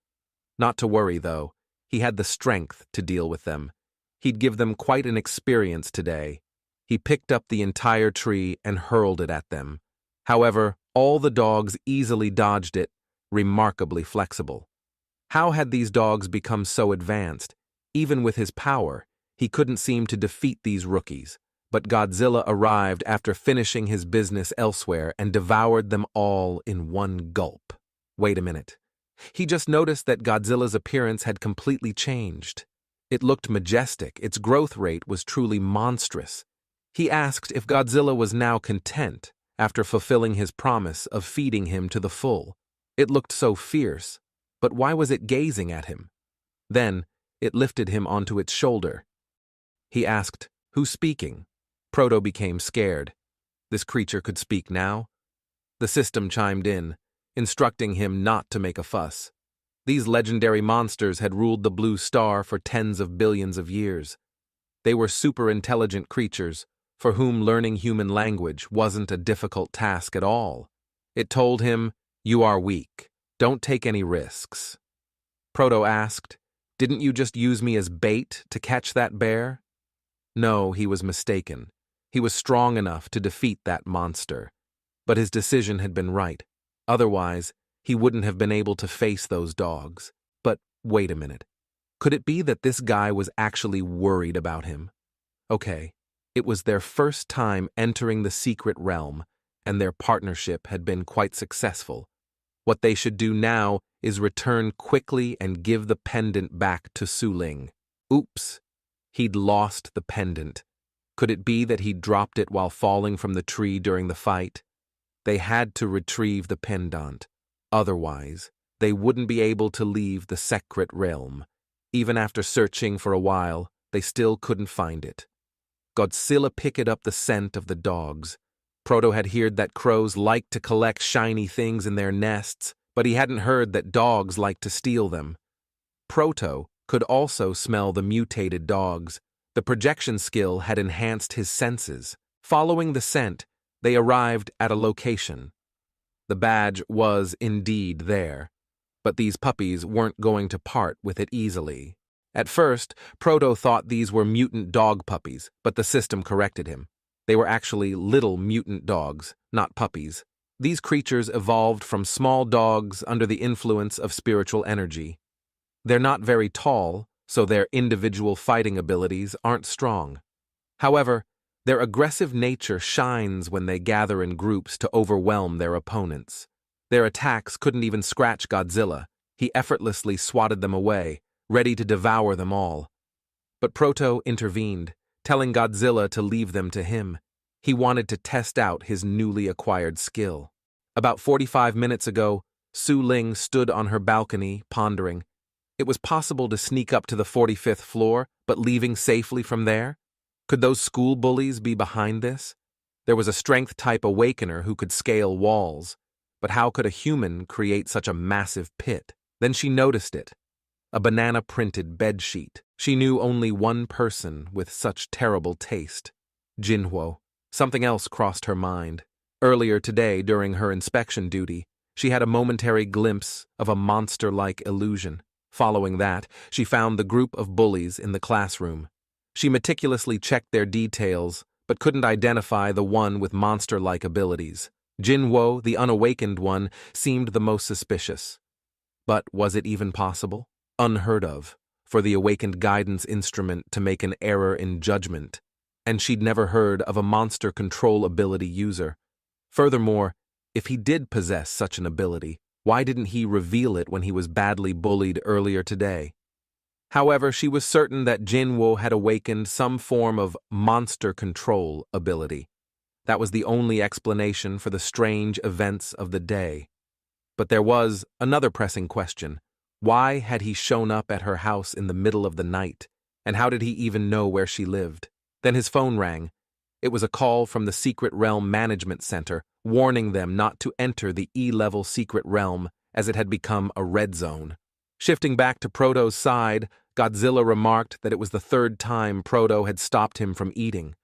Not to worry, though. He had the strength to deal with them. He'd give them quite an experience today. He picked up the entire tree and hurled it at them. However, all the dogs easily dodged it, remarkably flexible. How had these dogs become so advanced? Even with his power, he couldn't seem to defeat these rookies. But Godzilla arrived after finishing his business elsewhere and devoured them all in one gulp. Wait a minute. He just noticed that Godzilla's appearance had completely changed. It looked majestic. Its growth rate was truly monstrous. He asked if Godzilla was now content after fulfilling his promise of feeding him to the full. It looked so fierce, but why was it gazing at him? Then, it lifted him onto its shoulder. He asked, "Who's speaking?" Proto became scared. This creature could speak now? The system chimed in, instructing him not to make a fuss. These legendary monsters had ruled the blue star for tens of billions of years. They were super-intelligent creatures, for whom learning human language wasn't a difficult task at all. It told him, "You are weak. Don't take any risks." Proto asked, "Didn't you just use me as bait to catch that bear?" No, he was mistaken. He was strong enough to defeat that monster. But his decision had been right. Otherwise, he wouldn't have been able to face those dogs. But wait a minute. Could it be that this guy was actually worried about him? Okay, it was their first time entering the secret realm, and their partnership had been quite successful. What they should do now is return quickly and give the pendant back to Su Ling. Oops, he'd lost the pendant. Could it be that he dropped it while falling from the tree during the fight? They had to retrieve the pendant. Otherwise, they wouldn't be able to leave the secret realm. Even after searching for a while, they still couldn't find it. Godzilla picked up the scent of the dogs. Proto had heard that crows liked to collect shiny things in their nests, but he hadn't heard that dogs liked to steal them. Proto could also smell the mutated dogs. The projection skill had enhanced his senses. Following the scent, they arrived at a location. The badge was indeed there, but these puppies weren't going to part with it easily. At first, Proto thought these were mutant dog puppies, but the system corrected him. They were actually little mutant dogs, not puppies. These creatures evolved from small dogs under the influence of spiritual energy. They're not very tall, so their individual fighting abilities aren't strong. However, their aggressive nature shines when they gather in groups to overwhelm their opponents. Their attacks couldn't even scratch Godzilla. He effortlessly swatted them away, ready to devour them all. But Proto intervened, telling Godzilla to leave them to him. He wanted to test out his newly acquired skill. About 45 minutes ago, Su Ling stood on her balcony, pondering. It was possible to sneak up to the 45th floor, but leaving safely from there? Could those school bullies be behind this? There was a strength-type awakener who could scale walls, but how could a human create such a massive pit? Then she noticed it. A banana-printed bedsheet. She knew only one person with such terrible taste. Jinwo. Something else crossed her mind. Earlier today, during her inspection duty, she had a momentary glimpse of a monster-like illusion. Following that, she found the group of bullies in the classroom. She meticulously checked their details, but couldn't identify the one with monster-like abilities. Jinwo, the unawakened one, seemed the most suspicious. But was it even possible? Unheard of, for the awakened guidance instrument to make an error in judgment. And she'd never heard of a monster control ability user. Furthermore, if he did possess such an ability, why didn't he reveal it when he was badly bullied earlier today? However, she was certain that Jinwo had awakened some form of monster control ability. That was the only explanation for the strange events of the day. But there was another pressing question. Why had he shown up at her house in the middle of the night? And how did he even know where she lived? Then his phone rang. It was a call from the Secret Realm Management Center, warning them not to enter the E-level Secret Realm as it had become a red zone. Shifting back to Proto's side, Godzilla remarked that it was the third time Proto had stopped him from eating.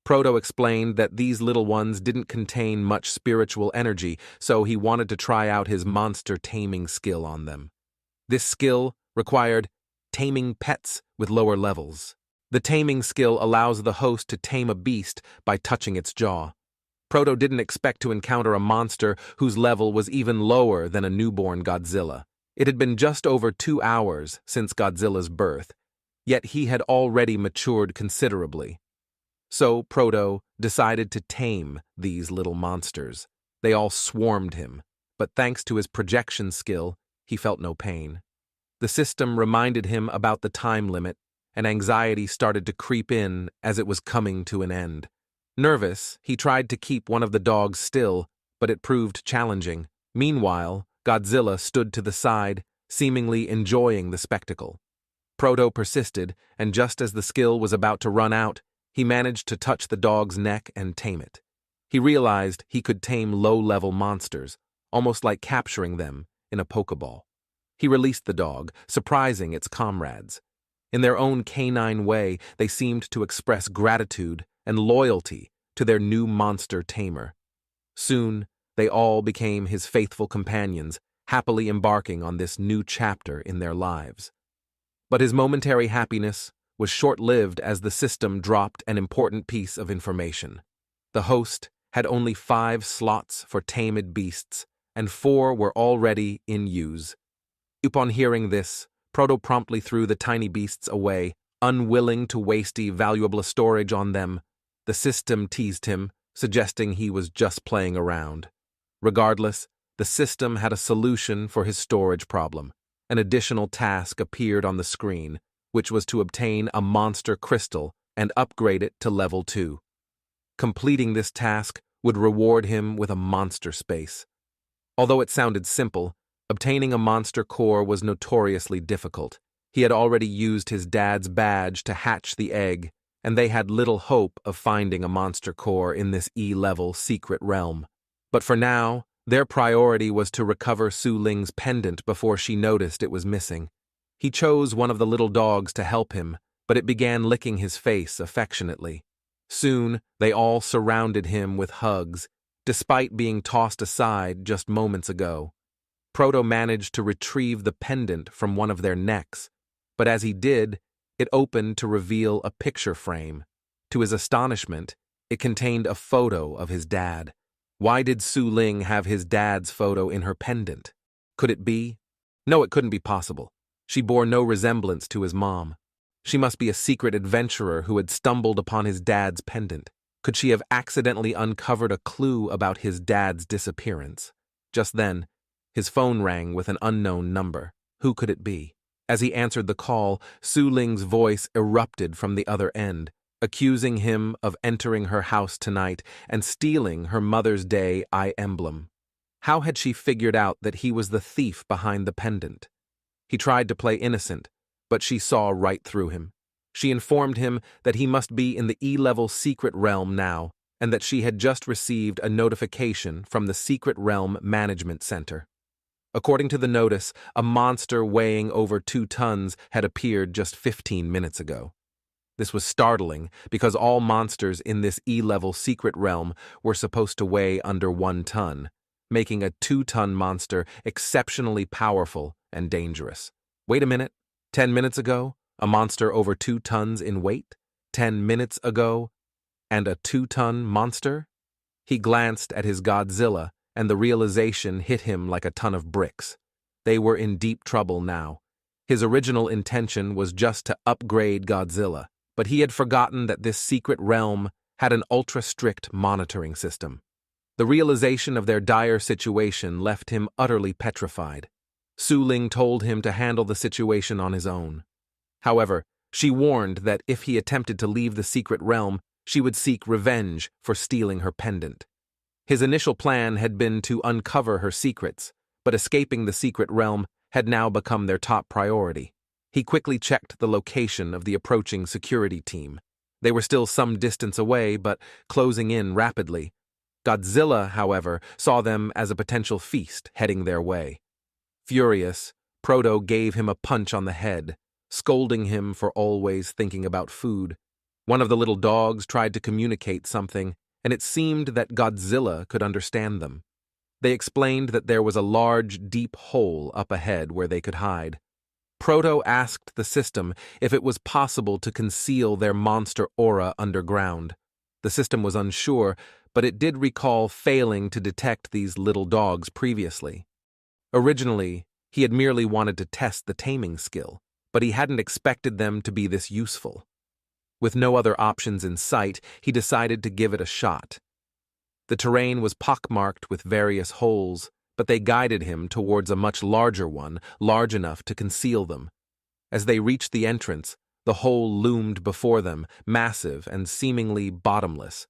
Proto explained that these little ones didn't contain much spiritual energy, so he wanted to try out his monster taming skill on them. This skill required taming pets with lower levels. The taming skill allows the host to tame a beast by touching its jaw. Proto didn't expect to encounter a monster whose level was even lower than a newborn Godzilla. It had been just over 2 hours since Godzilla's birth, yet he had already matured considerably. So Proto decided to tame these little monsters. They all swarmed him, but thanks to his projection skill, he felt no pain. The system reminded him about the time limit, and anxiety started to creep in as it was coming to an end. Nervous, he tried to keep one of the dogs still, but it proved challenging. Meanwhile, Godzilla stood to the side, seemingly enjoying the spectacle. Proto persisted, and just as the skill was about to run out, he managed to touch the dog's neck and tame it. He realized he could tame low-level monsters, almost like capturing them in a Pokeball. He released the dog, surprising its comrades. In their own canine way, they seemed to express gratitude and loyalty to their new monster tamer. Soon, they all became his faithful companions, happily embarking on this new chapter in their lives. But his momentary happiness was short-lived as the system dropped an important piece of information. The host had only 5 slots for tamed beasts, and 4 were already in use. Upon hearing this, Proto promptly threw the tiny beasts away, unwilling to waste valuable storage on them. The system teased him, suggesting he was just playing around. Regardless, the system had a solution for his storage problem. An additional task appeared on the screen, which was to obtain a monster crystal and upgrade it to level 2. Completing this task would reward him with a monster space. Although it sounded simple, obtaining a monster core was notoriously difficult. He had already used his dad's badge to hatch the egg, and they had little hope of finding a monster core in this E-level secret realm. But for now, their priority was to recover Su Ling's pendant before she noticed it was missing. He chose one of the little dogs to help him, but it began licking his face affectionately. Soon, they all surrounded him with hugs, despite being tossed aside just moments ago. Proto managed to retrieve the pendant from one of their necks, But as he did, it opened to reveal a picture frame. To his astonishment, it contained a photo of his dad. Why did Su Ling have his dad's photo in her pendant? Could it be? No, it couldn't be possible. She bore no resemblance to his mom. She must be a secret adventurer who had stumbled upon his dad's pendant. Could she have accidentally uncovered a clue about his dad's disappearance? Just then, his phone rang with an unknown number. Who could it be? As he answered the call, Su Ling's voice erupted from the other end, accusing him of entering her house tonight and stealing her Mother's Day eye emblem. How had she figured out that he was the thief behind the pendant? He tried to play innocent, but she saw right through him. She informed him that he must be in the E-level secret realm now, and that she had just received a notification from the Secret Realm Management Center. According to the notice, a monster weighing over 2 tons had appeared just 15 minutes ago. This was startling because all monsters in this E-level secret realm were supposed to weigh under 1 ton, making a 2-ton monster exceptionally powerful and dangerous. Wait a minute. 10 minutes ago, a monster over 2 tons in weight? 10 minutes ago, and a 2-ton monster? He glanced at his Godzilla, and the realization hit him like a ton of bricks. They were in deep trouble now. His original intention was just to upgrade Godzilla, but he had forgotten that this secret realm had an ultra-strict monitoring system. The realization of their dire situation left him utterly petrified. Su Ling told him to handle the situation on his own. However, she warned that if he attempted to leave the secret realm, she would seek revenge for stealing her pendant. His initial plan had been to uncover her secrets, but escaping the secret realm had now become their top priority. He quickly checked the location of the approaching security team. They were still some distance away, but closing in rapidly. Godzilla, however, saw them as a potential feast heading their way. Furious, Proto gave him a punch on the head, scolding him for always thinking about food. One of the little dogs tried to communicate something, and it seemed that Godzilla could understand them. They explained that there was a large, deep hole up ahead where they could hide. Proto asked the system if it was possible to conceal their monster aura underground. The system was unsure, but it did recall failing to detect these little dogs previously. Originally, he had merely wanted to test the taming skill, but he hadn't expected them to be this useful. With no other options in sight, he decided to give it a shot. The terrain was pockmarked with various holes, but they guided him towards a much larger one, large enough to conceal them. As they reached the entrance, the hole loomed before them, massive and seemingly bottomless.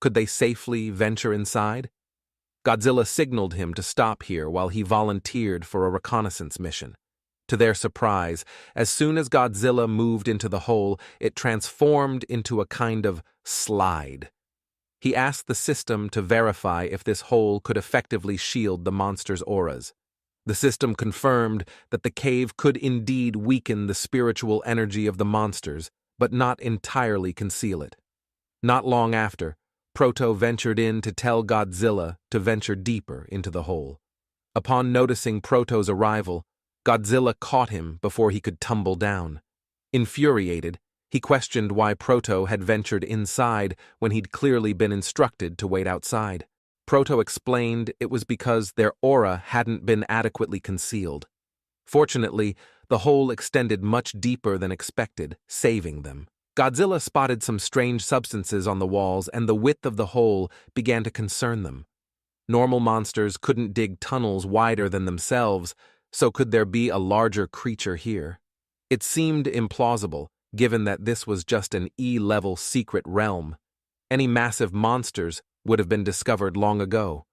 Could they safely venture inside? Godzilla signaled him to stop here while he volunteered for a reconnaissance mission. To their surprise, as soon as Godzilla moved into the hole, it transformed into a kind of slide. He asked the system to verify if this hole could effectively shield the monster's auras. The system confirmed that the cave could indeed weaken the spiritual energy of the monsters, but not entirely conceal it. Not long after, Proto ventured in to tell Godzilla to venture deeper into the hole. Upon noticing Proto's arrival, Godzilla caught him before he could tumble down. Infuriated, he questioned why Proto had ventured inside when he'd clearly been instructed to wait outside. Proto explained it was because their aura hadn't been adequately concealed. Fortunately, the hole extended much deeper than expected, saving them. Godzilla spotted some strange substances on the walls, and the width of the hole began to concern them. Normal monsters couldn't dig tunnels wider than themselves, so could there be a larger creature here? It seemed implausible, given that this was just an E-level secret realm. Any massive monsters would have been discovered long ago.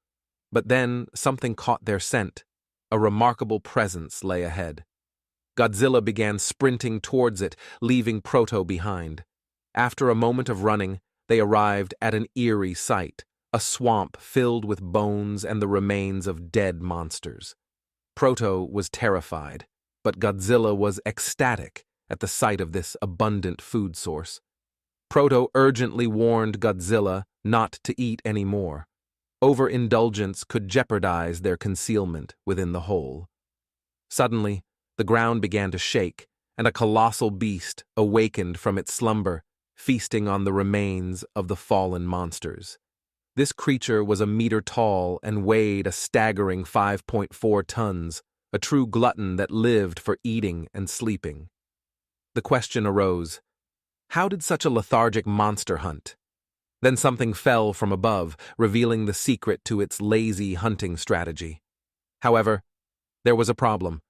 But then something caught their scent. A remarkable presence lay ahead. Godzilla began sprinting towards it, leaving Proto behind. After a moment of running, they arrived at an eerie sight, a swamp filled with bones and the remains of dead monsters. Proto was terrified, but Godzilla was ecstatic at the sight of this abundant food source. Proto urgently warned Godzilla not to eat any more. Overindulgence could jeopardize their concealment within the hole. Suddenly, the ground began to shake, and a colossal beast awakened from its slumber, feasting on the remains of the fallen monsters. This creature was a meter tall and weighed a staggering 5.4 tons, a true glutton that lived for eating and sleeping. The question arose, how did such a lethargic monster hunt? Then something fell from above, revealing the secret to its lazy hunting strategy. However, there was a problem.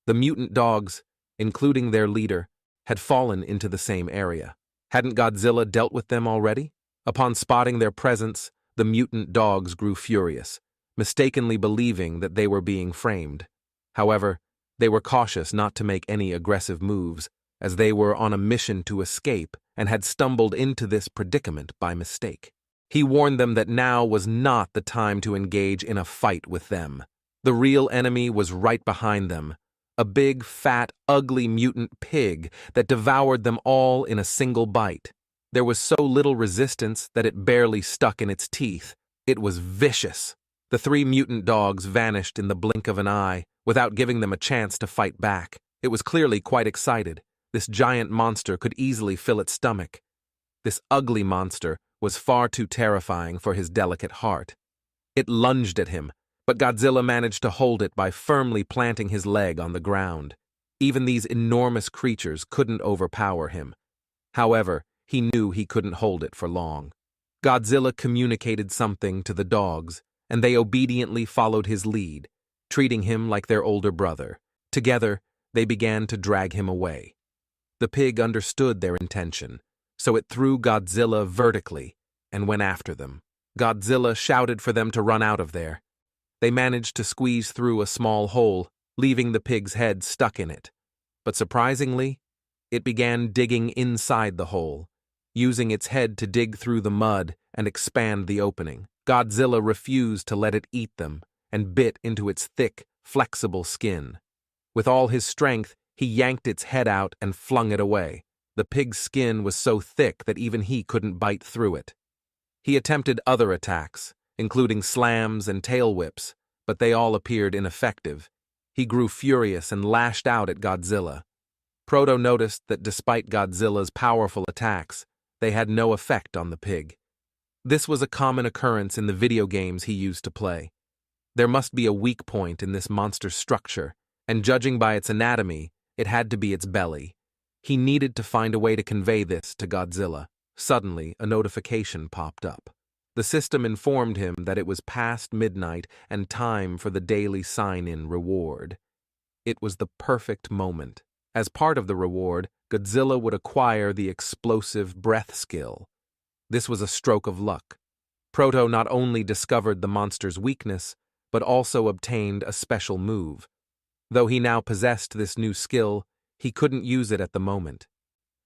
The mutant dogs, including their leader, had fallen into the same area. Hadn't Godzilla dealt with them already? Upon spotting their presence, the mutant dogs grew furious, mistakenly believing that they were being framed. However, they were cautious not to make any aggressive moves, as they were on a mission to escape and had stumbled into this predicament by mistake. He warned them that now was not the time to engage in a fight with them. The real enemy was right behind them, a big, fat, ugly mutant pig that devoured them all in a single bite. There was so little resistance that it barely stuck in its teeth. It was vicious. The three mutant dogs vanished in the blink of an eye, without giving them a chance to fight back. It was clearly quite excited. This giant monster could easily fill its stomach. This ugly monster was far too terrifying for his delicate heart. It lunged at him, but Godzilla managed to hold it by firmly planting his leg on the ground. Even these enormous creatures couldn't overpower him. However, he knew he couldn't hold it for long. Godzilla communicated something to the dogs, and they obediently followed his lead, treating him like their older brother. Together, they began to drag him away. The pig understood their intention, so it threw Godzilla vertically and went after them. Godzilla shouted for them to run out of there. They managed to squeeze through a small hole, leaving the pig's head stuck in it. But surprisingly, it began digging inside the hole, using its head to dig through the mud and expand the opening. Godzilla refused to let it eat them and bit into its thick, flexible skin. With all his strength, he yanked its head out and flung it away. The pig's skin was so thick that even he couldn't bite through it. He attempted other attacks, including slams and tail whips, but they all appeared ineffective. He grew furious and lashed out at Godzilla. Proto noticed that despite Godzilla's powerful attacks, they had no effect on the pig. This was a common occurrence in the video games he used to play. There must be a weak point in this monster's structure, and judging by its anatomy, it had to be its belly. He needed to find a way to convey this to Godzilla. Suddenly, a notification popped up. The system informed him that it was past midnight and time for the daily sign-in reward. It was the perfect moment. As part of the reward, Godzilla would acquire the explosive breath skill. This was a stroke of luck. Proto not only discovered the monster's weakness, but also obtained a special move. Though he now possessed this new skill, he couldn't use it at the moment.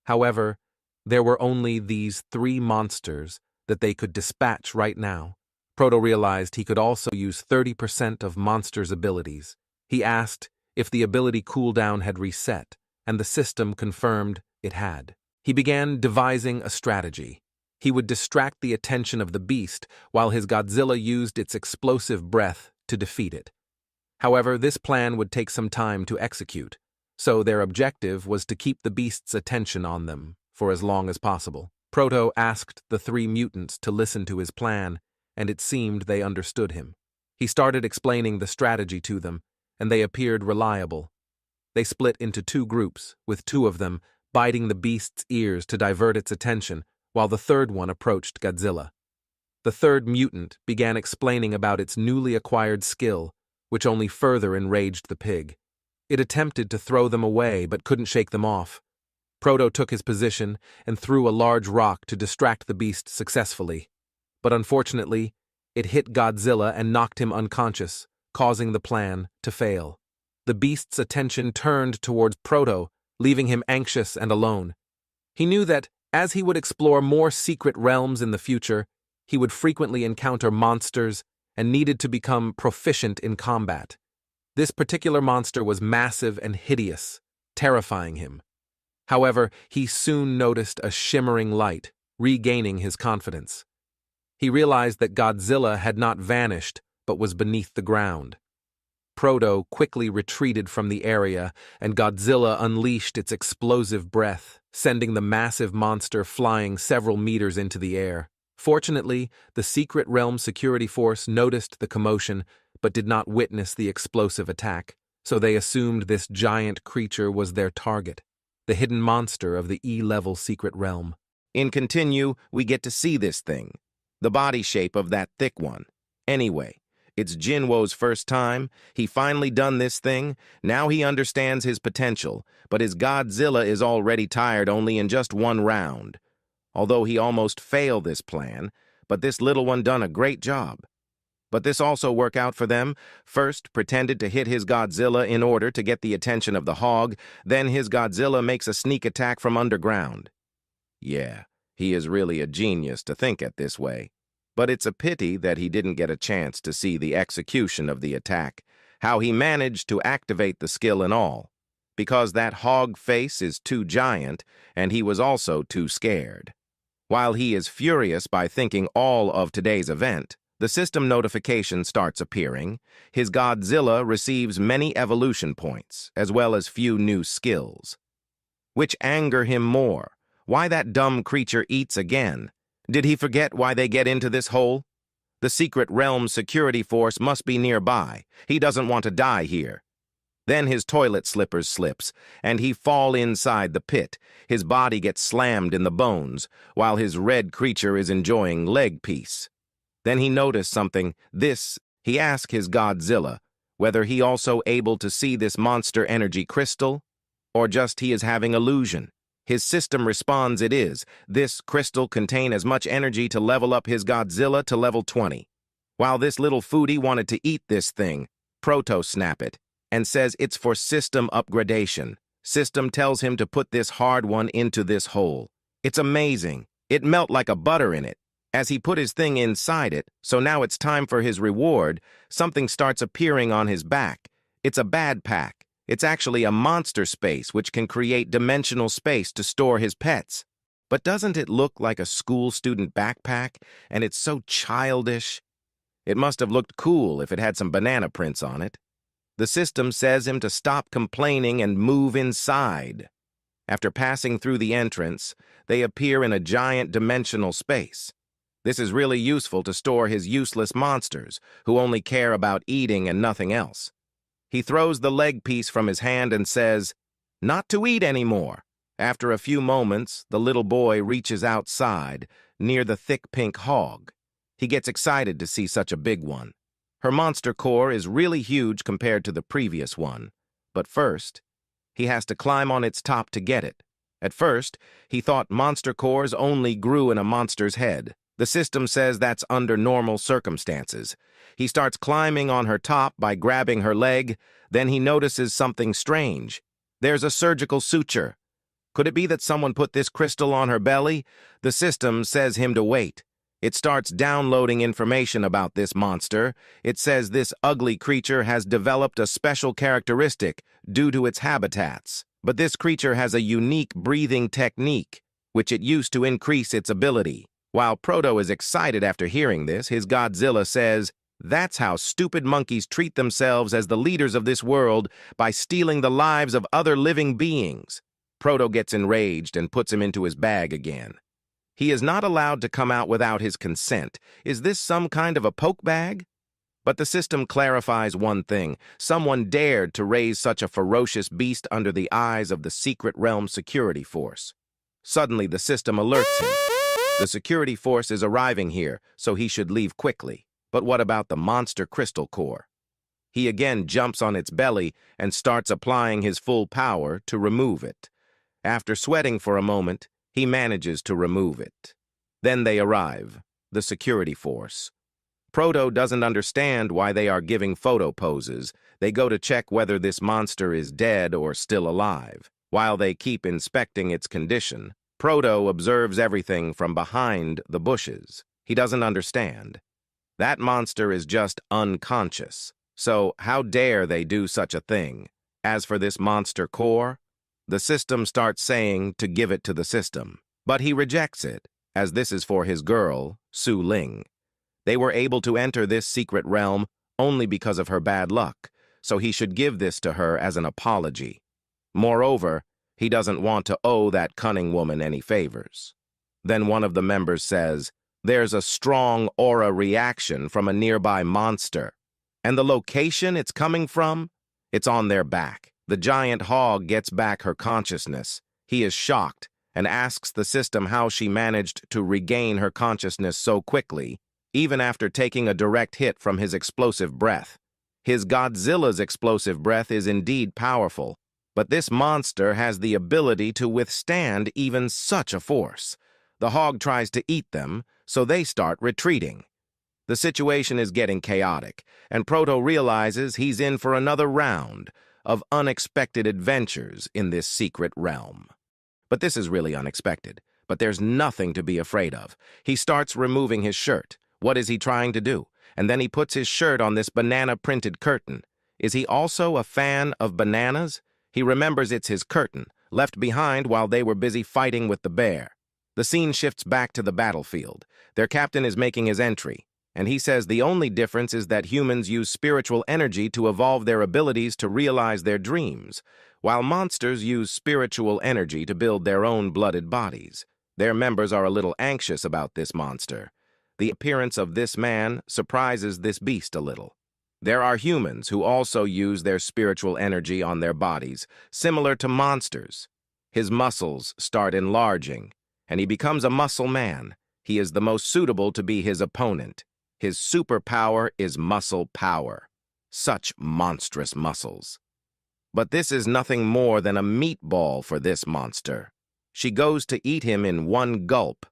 However, there were only these 3 monsters that they could dispatch right now. Proto realized he could also use 30% of monsters' abilities. He asked if the ability cooldown had reset, and the system confirmed it had. He began devising a strategy. He would distract the attention of the beast while his Godzilla used its explosive breath to defeat it. However, this plan would take some time to execute, so their objective was to keep the beast's attention on them for as long as possible. Proto asked the 3 mutants to listen to his plan, and it seemed they understood him. He started explaining the strategy to them, and they appeared reliable. They split into 2 groups, with 2 of them biting the beast's ears to divert its attention, while the third one approached Godzilla. The third mutant began explaining about its newly acquired skill, which only further enraged the pig. It attempted to throw them away but couldn't shake them off. Proto took his position and threw a large rock to distract the beast successfully. But unfortunately, it hit Godzilla and knocked him unconscious, causing the plan to fail. The beast's attention turned towards Proto, leaving him anxious and alone. He knew that, as he would explore more secret realms in the future, he would frequently encounter monsters and needed to become proficient in combat. This particular monster was massive and hideous, terrifying him. However, he soon noticed a shimmering light, regaining his confidence. He realized that Godzilla had not vanished, but was beneath the ground. Proto quickly retreated from the area, and Godzilla unleashed its explosive breath, sending the massive monster flying several meters into the air. Fortunately, the Secret Realm Security Force noticed the commotion, but did not witness the explosive attack, so they assumed this giant creature was their target, the hidden monster of the E-level Secret Realm. In Continue, we get to see this thing, the body shape of that thick one. Anyway, it's Jinwo's first time. He finally done this thing. Now he understands his potential, but his Godzilla is already tired only in just one round. Although he almost failed this plan, but this little one done a great job. But this also worked out for them. First, pretended to hit his Godzilla in order to get the attention of the hog, then his Godzilla makes a sneak attack from underground. Yeah, he is really a genius to think it this way. But it's a pity that he didn't get a chance to see the execution of the attack, how he managed to activate the skill and all, because that hog face is too giant, and he was also too scared. While he is furious by thinking all of today's event, the system notification starts appearing. His Godzilla receives many evolution points, as well as few new skills. Which anger him more? Why that dumb creature eats again? Did he forget why they get into this hole? The Secret Realm Security Force must be nearby. He doesn't want to die here. Then his toilet slippers slips, and he fall inside the pit. His body gets slammed in the bones, while his red creature is enjoying leg piece. Then he noticed something. He asked his Godzilla whether he also able to see this monster energy crystal, or just he is having illusion. His system responds it is. This crystal contain as much energy to level up his Godzilla to level 20. While this little foodie wanted to eat this thing, Proto snap it, and says it's for system upgradation. System tells him to put this hard one into this hole. It's amazing. It melt like a butter in it. As he put his thing inside it, so now it's time for his reward, something starts appearing on his back. It's a bad pack. It's actually a monster space which can create dimensional space to store his pets. But doesn't it look like a school student backpack? And it's so childish. It must have looked cool if it had some banana prints on it. The system says him to stop complaining and move inside. After passing through the entrance, they appear in a giant dimensional space. This is really useful to store his useless monsters, who only care about eating and nothing else. He throws the leg piece from his hand and says, "Not to eat anymore." After a few moments, the little boy reaches outside, near the thick pink hog. He gets excited to see such a big one. Her monster core is really huge compared to the previous one. But first, he has to climb on its top to get it. At first, he thought monster cores only grew in a monster's head. The system says that's under normal circumstances. He starts climbing on her top by grabbing her leg. Then he notices something strange. There's a surgical suture. Could it be that someone put this crystal on her belly? The system says him to wait. It starts downloading information about this monster. It says this ugly creature has developed a special characteristic due to its habitats. But this creature has a unique breathing technique, which it used to increase its ability. While Proto is excited after hearing this, his Godzilla says, "That's how stupid monkeys treat themselves as the leaders of this world, by stealing the lives of other living beings." Proto gets enraged and puts him into his bag again. He is not allowed to come out without his consent. Is this some kind of a poke bag? But the system clarifies one thing. Someone dared to raise such a ferocious beast under the eyes of the Secret Realm Security Force. Suddenly, the system alerts him. The security force is arriving here, so he should leave quickly. But what about the monster crystal core? He again jumps on its belly and starts applying his full power to remove it. After sweating for a moment, he manages to remove it. Then they arrive, the security force. Proto doesn't understand why they are giving photo poses. They go to check whether this monster is dead or still alive. While they keep inspecting its condition, Proto observes everything from behind the bushes. He doesn't understand. That monster is just unconscious. So how dare they do such a thing? As for this monster core, the system starts saying to give it to the system. But he rejects it, as this is for his girl, Su Ling. They were able to enter this secret realm only because of her bad luck. so he should give this to her as an apology. Moreover, he doesn't want to owe that cunning woman any favors. Then one of the members says, "There's a strong aura reaction from a nearby monster. And the location it's coming from? It's on their back." The giant hog gets back her consciousness. He is shocked and asks the system how she managed to regain her consciousness so quickly, even after taking a direct hit from his explosive breath. His Godzilla's explosive breath is indeed powerful, but this monster has the ability to withstand even such a force. The hog tries to eat them, so they start retreating. The situation is getting chaotic, and Proto realizes he's in for another round of unexpected adventures in this secret realm. But this is really unexpected, but there's nothing to be afraid of. He starts removing his shirt. What is he trying to do? And then he puts his shirt on this banana-printed curtain. Is he also a fan of bananas? He remembers it's his curtain, left behind while they were busy fighting with the bear. The scene shifts back to the battlefield. Their captain is making his entry, and he says the only difference is that humans use spiritual energy to evolve their abilities to realize their dreams, while monsters use spiritual energy to build their own blooded bodies. Their members are a little anxious about this monster. The appearance of this man surprises this beast a little. There are humans who also use their spiritual energy on their bodies, similar to monsters. His muscles start enlarging, and he becomes a muscle man. He is the most suitable to be his opponent. His superpower is muscle power. Such monstrous muscles. But this is nothing more than a meatball for this monster. She goes to eat him in one gulp.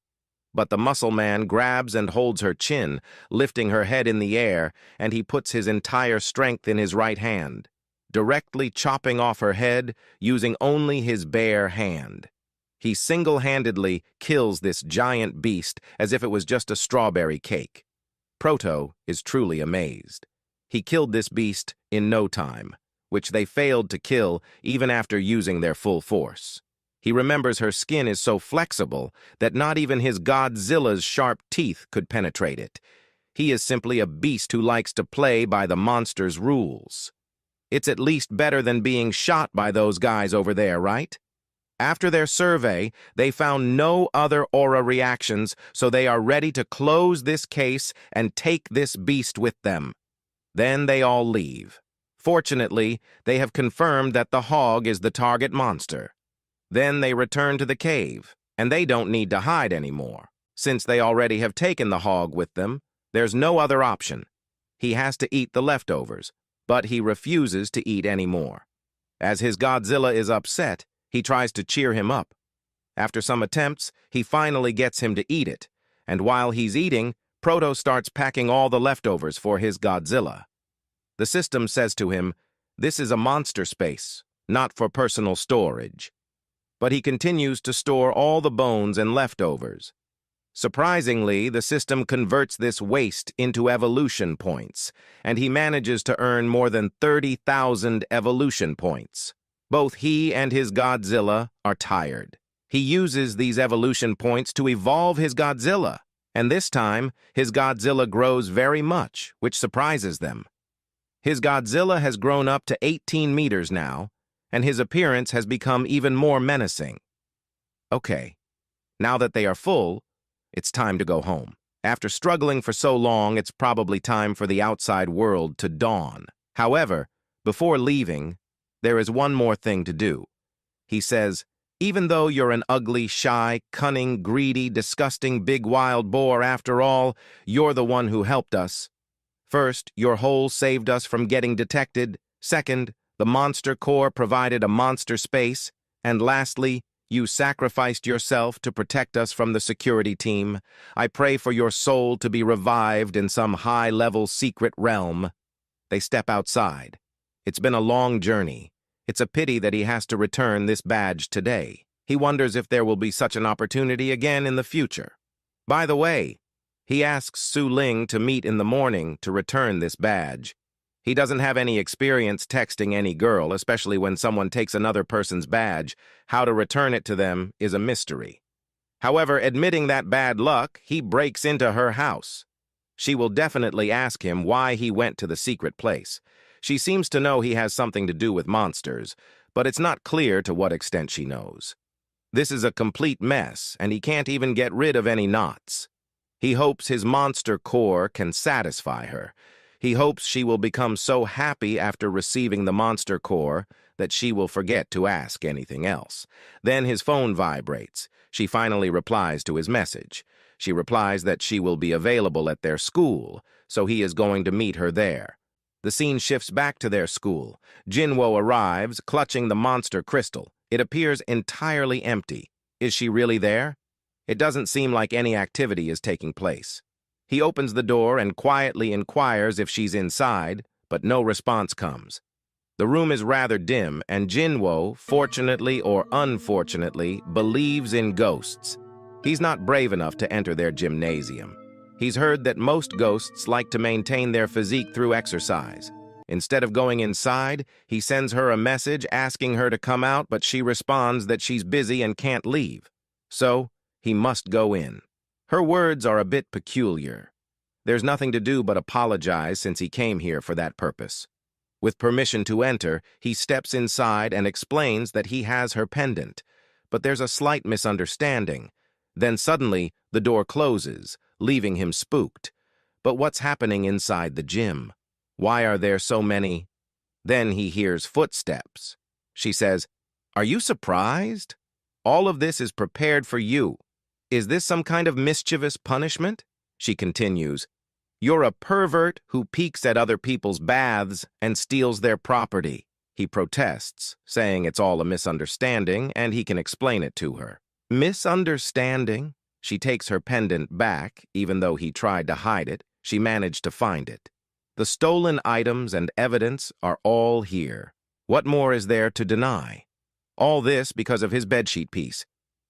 But the muscle man grabs and holds her chin, lifting her head in the air, and he puts his entire strength in his right hand, directly chopping off her head using only his bare hand. He single-handedly kills this giant beast as if it was just a strawberry cake. Proto is truly amazed. He killed this beast in no time, which they failed to kill even after using their full force. He remembers her skin is so flexible that not even his Godzilla's sharp teeth could penetrate it. He is simply a beast who likes to play by the monster's rules. It's at least better than being shot by those guys over there, right? After their survey, they found no other aura reactions, so they are ready to close this case and take this beast with them. Then they all leave. Fortunately, they have confirmed that the hog is the target monster. Then they return to the cave, and they don't need to hide anymore. Since they already have taken the hog with them, there's no other option. He has to eat the leftovers, but he refuses to eat any more. As his Godzilla is upset, he tries to cheer him up. After some attempts, he finally gets him to eat it, and while he's eating, Proto starts packing all the leftovers for his Godzilla. The system says to him, "This is a monster space, not for personal storage." But he continues to store all the bones and leftovers. Surprisingly, the system converts this waste into evolution points, and he manages to earn more than 30,000 evolution points. Both he and his Godzilla are tired. He uses these evolution points to evolve his Godzilla, and this time, his Godzilla grows very much, which surprises them. His Godzilla has grown up to 18 meters now, and his appearance has become even more menacing. Okay, now that they are full, it's time to go home. After struggling for so long, it's probably time for the outside world to dawn. However, before leaving, there is one more thing to do. He says, "Even though you're an ugly, shy, cunning, greedy, disgusting big wild boar, after all, you're the one who helped us. First, your hole saved us from getting detected. Second, the monster core provided a monster space. And lastly, you sacrificed yourself to protect us from the security team. I pray for your soul to be revived in some high-level secret realm." They step outside. It's been a long journey. It's a pity that he has to return this badge today. He wonders if there will be such an opportunity again in the future. By the way, he asks Su Ling to meet in the morning to return this badge. He doesn't have any experience texting any girl, especially when someone takes another person's badge. How to return it to them is a mystery. However, admitting that bad luck, he breaks into her house. She will definitely ask him why he went to the secret place. She seems to know he has something to do with monsters, but it's not clear to what extent she knows. This is a complete mess, and he can't even get rid of any knots. He hopes his monster core can satisfy her. He hopes she will become so happy after receiving the monster core that she will forget to ask anything else. Then his phone vibrates. She finally replies to his message. She replies that she will be available at their school, so he is going to meet her there. The scene shifts back to their school. Jinwoo arrives, clutching the monster crystal. It appears entirely empty. Is she really there? It doesn't seem like any activity is taking place. He opens the door and quietly inquires if she's inside, but no response comes. The room is rather dim, and Jinwoo, fortunately or unfortunately, believes in ghosts. He's not brave enough to enter their gymnasium. He's heard that most ghosts like to maintain their physique through exercise. Instead of going inside, he sends her a message asking her to come out, but she responds that she's busy and can't leave. So, he must go in. Her words are a bit peculiar. There's nothing to do but apologize since he came here for that purpose. With permission to enter, he steps inside and explains that he has her pendant. But there's a slight misunderstanding. Then suddenly, the door closes, leaving him spooked. But what's happening inside the gym? Why are there so many? Then he hears footsteps. She says, "Are you surprised? All of this is prepared for you. Is this some kind of mischievous punishment?" She continues, "You're a pervert who peeks at other people's baths and steals their property." He protests, saying it's all a misunderstanding and he can explain it to her. Misunderstanding? She takes her pendant back, even though he tried to hide it. She managed to find it. The stolen items and evidence are all here. What more is there to deny? All this because of his bedsheet piece.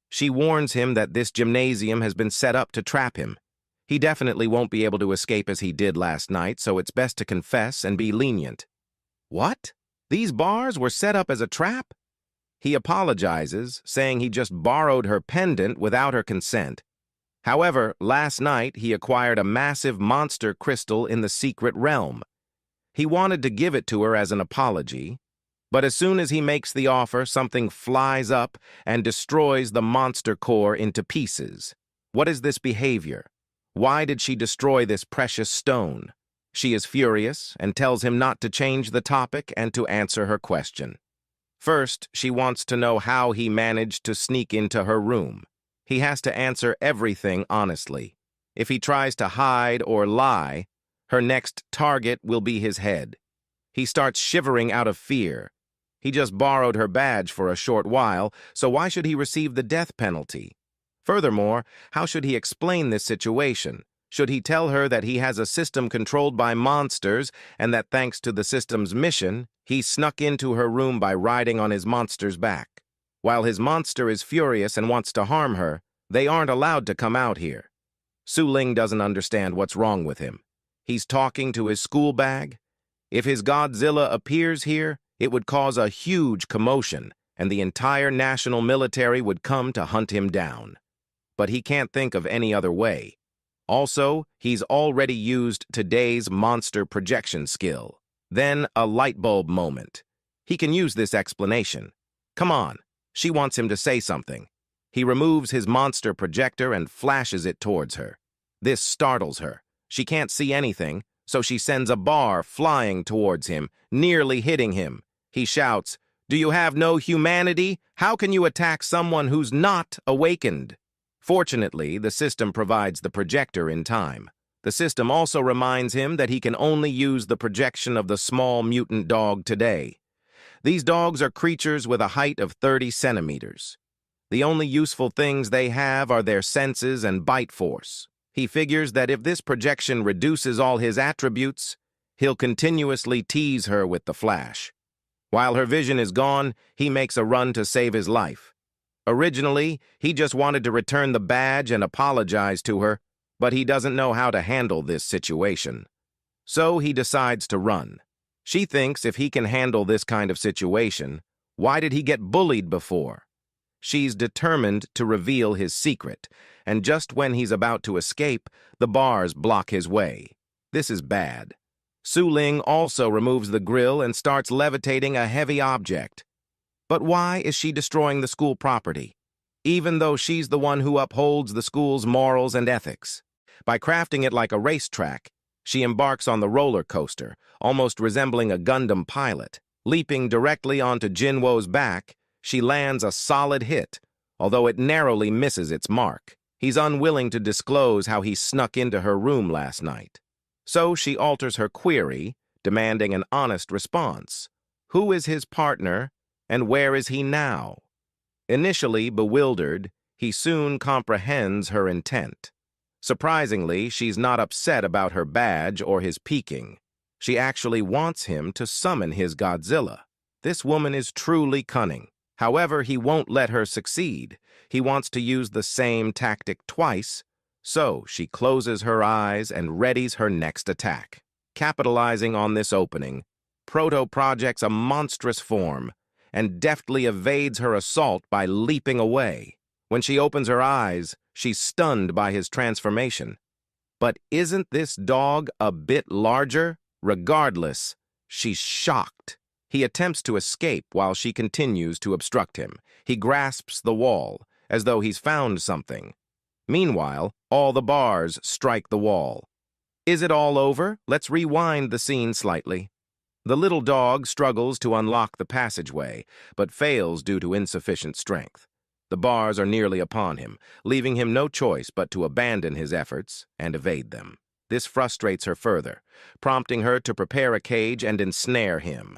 She warns him that this gymnasium has been set up to trap him. He definitely won't be able to escape as he did last night, so it's best to confess and be lenient. What? These bars were set up as a trap? He apologizes, saying he just borrowed her pendant without her consent. However, last night he acquired a massive monster crystal in the secret realm. He wanted to give it to her as an apology, but as soon as he makes the offer, something flies up and destroys the monster core into pieces. What is this behavior? Why did she destroy this precious stone? She is furious and tells him not to change the topic and to answer her question. First, she wants to know how he managed to sneak into her room. He has to answer everything honestly. If he tries to hide or lie, her next target will be his head. He starts shivering out of fear. He just borrowed her badge for a short while, so why should he receive the death penalty? Furthermore, how should he explain this situation? Should he tell her that he has a system controlled by monsters and that thanks to the system's mission, he snuck into her room by riding on his monster's back? While his monster is furious and wants to harm her, they aren't allowed to come out here. Su Ling doesn't understand what's wrong with him. He's talking to his school bag. If his Godzilla appears here, it would cause a huge commotion, and the entire national military would come to hunt him down. But he can't think of any other way. Also, he's already used today's monster projection skill. Then a light bulb moment. He can use this explanation. Come on, she wants him to say something. He removes his monster projector and flashes it towards her. This startles her. She can't see anything, so she sends a bar flying towards him, nearly hitting him. He shouts, "Do you have no humanity? How can you attack someone who's not awakened?" Fortunately, the system provides the projector in time. The system also reminds him that he can only use the projection of the small mutant dog today. These dogs are creatures with a height of 30 centimeters. The only useful things they have are their senses and bite force. He figures that if this projection reduces all his attributes, he'll continuously tease her with the flash. While her vision is gone, he makes a run to save his life. Originally, he just wanted to return the badge and apologize to her, but he doesn't know how to handle this situation. So he decides to run. She thinks if he can handle this kind of situation, why did he get bullied before? She's determined to reveal his secret, and just when he's about to escape, the bars block his way. This is bad. Su Ling also removes the grill and starts levitating a heavy object. But why is she destroying the school property, even though she's the one who upholds the school's morals and ethics? By crafting it like a racetrack, she embarks on the roller coaster, almost resembling a Gundam pilot. Leaping directly onto Jinwo's back, she lands a solid hit, although it narrowly misses its mark. He's unwilling to disclose how he snuck into her room last night. So she alters her query, demanding an honest response. Who is his partner, and where is he now? Initially bewildered, he soon comprehends her intent. Surprisingly, she's not upset about her badge or his peeking. She actually wants him to summon his Godzilla. This woman is truly cunning. However, he won't let her succeed. He wants to use the same tactic twice, so she closes her eyes and readies her next attack. Capitalizing on this opening, Proto projects a monstrous form and deftly evades her assault by leaping away. When she opens her eyes, she's stunned by his transformation. But isn't this dog a bit larger? Regardless, she's shocked. He attempts to escape while she continues to obstruct him. He grasps the wall, as though he's found something. Meanwhile, all the bars strike the wall. Is it all over? Let's rewind the scene slightly. The little dog struggles to unlock the passageway, but fails due to insufficient strength. The bars are nearly upon him, leaving him no choice but to abandon his efforts and evade them. This frustrates her further, prompting her to prepare a cage and ensnare him.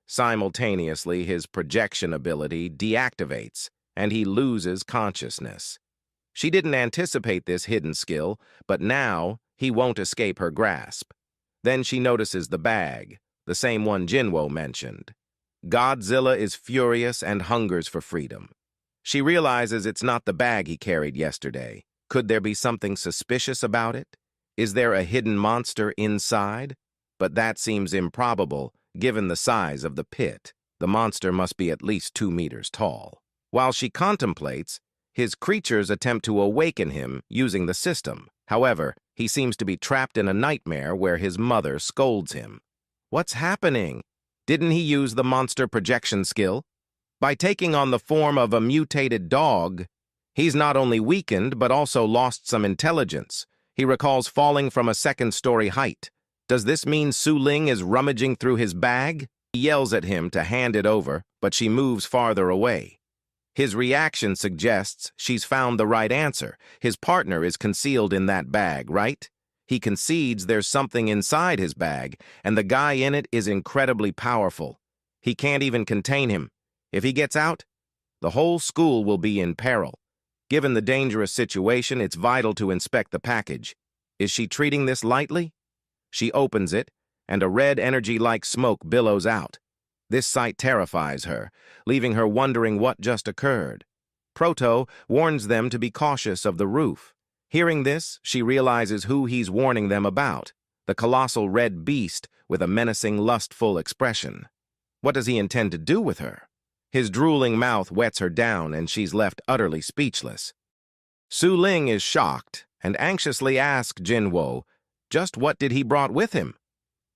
Simultaneously, his projection ability deactivates, and he loses consciousness. She didn't anticipate this hidden skill, but now he won't escape her grasp. Then she notices the bag, the same one Jinwo mentioned. Godzilla is furious and hungers for freedom. She realizes it's not the bag he carried yesterday. Could there be something suspicious about it? Is there a hidden monster inside? But that seems improbable, given the size of the pit. The monster must be at least 2 meters tall. While she contemplates, his creatures attempt to awaken him using the system. However, he seems to be trapped in a nightmare where his mother scolds him. What's happening? Didn't he use the monster projection skill? By taking on the form of a mutated dog, he's not only weakened but also lost some intelligence. He recalls falling from a second-story height. Does this mean Su Ling is rummaging through his bag? He yells at him to hand it over, but she moves farther away. His reaction suggests she's found the right answer. His partner is concealed in that bag, right? He concedes there's something inside his bag, and the guy in it is incredibly powerful. He can't even contain him. If he gets out, the whole school will be in peril. Given the dangerous situation, it's vital to inspect the package. Is she treating this lightly? She opens it, and a red energy-like smoke billows out. This sight terrifies her, leaving her wondering what just occurred. Proto warns them to be cautious of the roof. Hearing this, she realizes who he's warning them about, the colossal red beast with a menacing, lustful expression. What does he intend to do with her? His drooling mouth wets her down, and she's left utterly speechless. Su Ling is shocked and anxiously asks Jinwo, just what did he brought with him?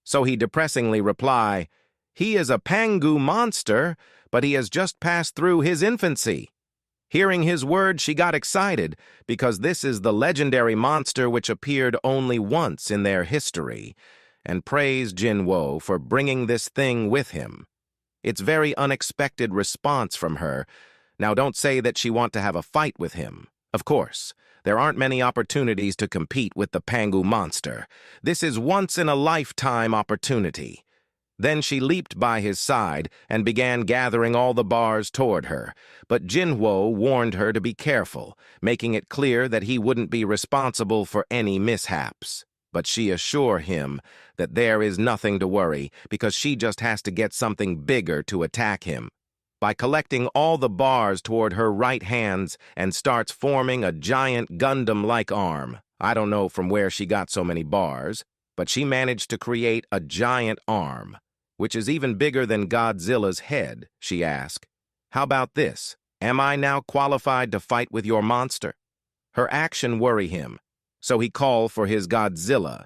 So he depressingly reply, he is a Pangu monster, but he has just passed through his infancy. Hearing his words, she got excited, because this is the legendary monster which appeared only once in their history, and praised Jinwo for bringing this thing with him. It's very unexpected response from her. Now don't say that she want to have a fight with him. Of course, there aren't many opportunities to compete with the Pangu monster. This is once-in-a-lifetime opportunity. Then she leaped by his side and began gathering all the bars toward her, but Jinwo warned her to be careful, making it clear that he wouldn't be responsible for any mishaps. But she assured him that there is nothing to worry because she just has to get something bigger to attack him. By collecting all the bars toward her right hands and starts forming a giant Gundam-like arm. I don't know from where she got so many bars, but she managed to create a giant arm, which is even bigger than Godzilla's head, she asked. How about this? Am I now qualified to fight with your monster? Her action worried him, so he called for his Godzilla,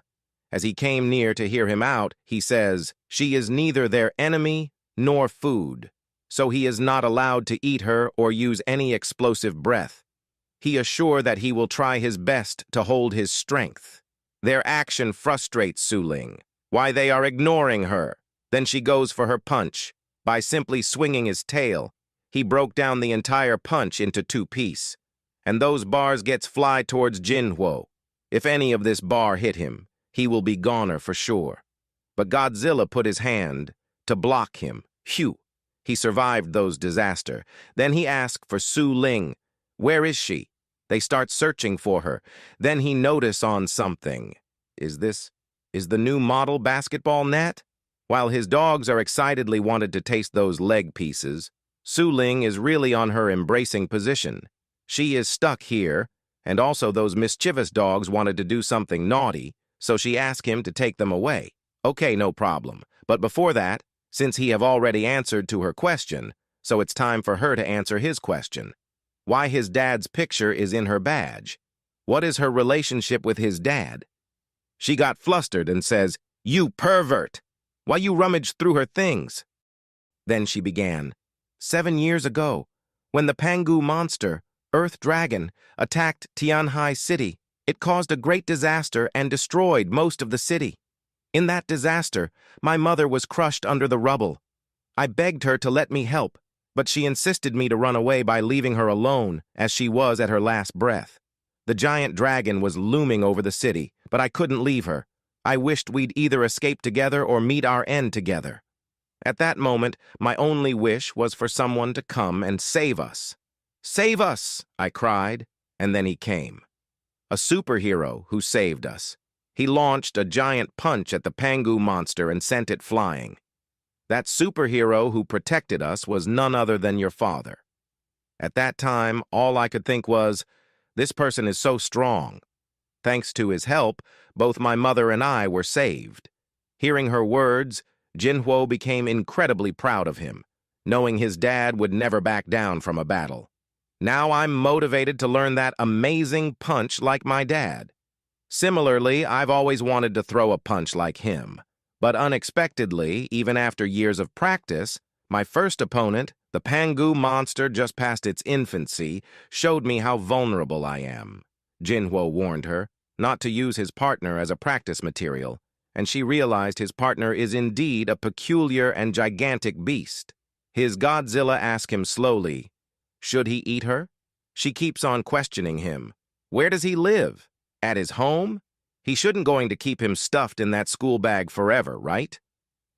As he came near to hear him out, he says, "She is neither their enemy nor food, so he is not allowed to eat her or use any explosive breath. He assures that he will try his best to hold his strength." Their action frustrates Su Ling. Why they are ignoring her. Then she goes for her punch. By simply swinging his tail, he broke down the entire punch into 2 pieces. And those bars gets fly towards Jinwo. If any of this bar hit him, he will be goner for sure. But Godzilla put his hand to block him. Phew! He survived those disaster. Then he asked for Su Ling. Where is she? They start searching for her. Then he notice on something. Is the new model basketball net? While his dogs are excitedly wanted to taste those leg pieces, Su Ling is really on her embracing position. She is stuck here, and also those mischievous dogs wanted to do something naughty, so she asked him to take them away. Okay, no problem. But before that, since he have already answered to her question, so it's time for her to answer his question. Why his dad's picture is in her badge? What is her relationship with his dad? She got flustered and says, "You pervert! Why you rummaged through her things?" Then she began, 7 years ago, when the Pangu monster, Earth Dragon, attacked Tianhai City, it caused a great disaster and destroyed most of the city. In that disaster, my mother was crushed under the rubble. I begged her to let me help, but she insisted me to run away by leaving her alone, as she was at her last breath. The giant dragon was looming over the city, but I couldn't leave her. I wished we'd either escape together or meet our end together. At that moment, my only wish was for someone to come and save us. "Save us!" I cried, and then he came. A superhero who saved us. He launched a giant punch at the Pangu monster and sent it flying. That superhero who protected us was none other than your father. At that time, all I could think was, this person is so strong. Thanks to his help, both my mother and I were saved. Hearing her words, Jinwo became incredibly proud of him, knowing his dad would never back down from a battle. Now I'm motivated to learn that amazing punch like my dad. Similarly, I've always wanted to throw a punch like him. But unexpectedly, even after years of practice, my first opponent, the Pangu monster just past its infancy, showed me how vulnerable I am. Jinwo warned her not to use his partner as a practice material, and she realized his partner is indeed a peculiar and gigantic beast. His Godzilla asked him slowly, should he eat her? She keeps on questioning him. Where does he live? At his home? He shouldn't going to keep him stuffed in that school bag forever, right?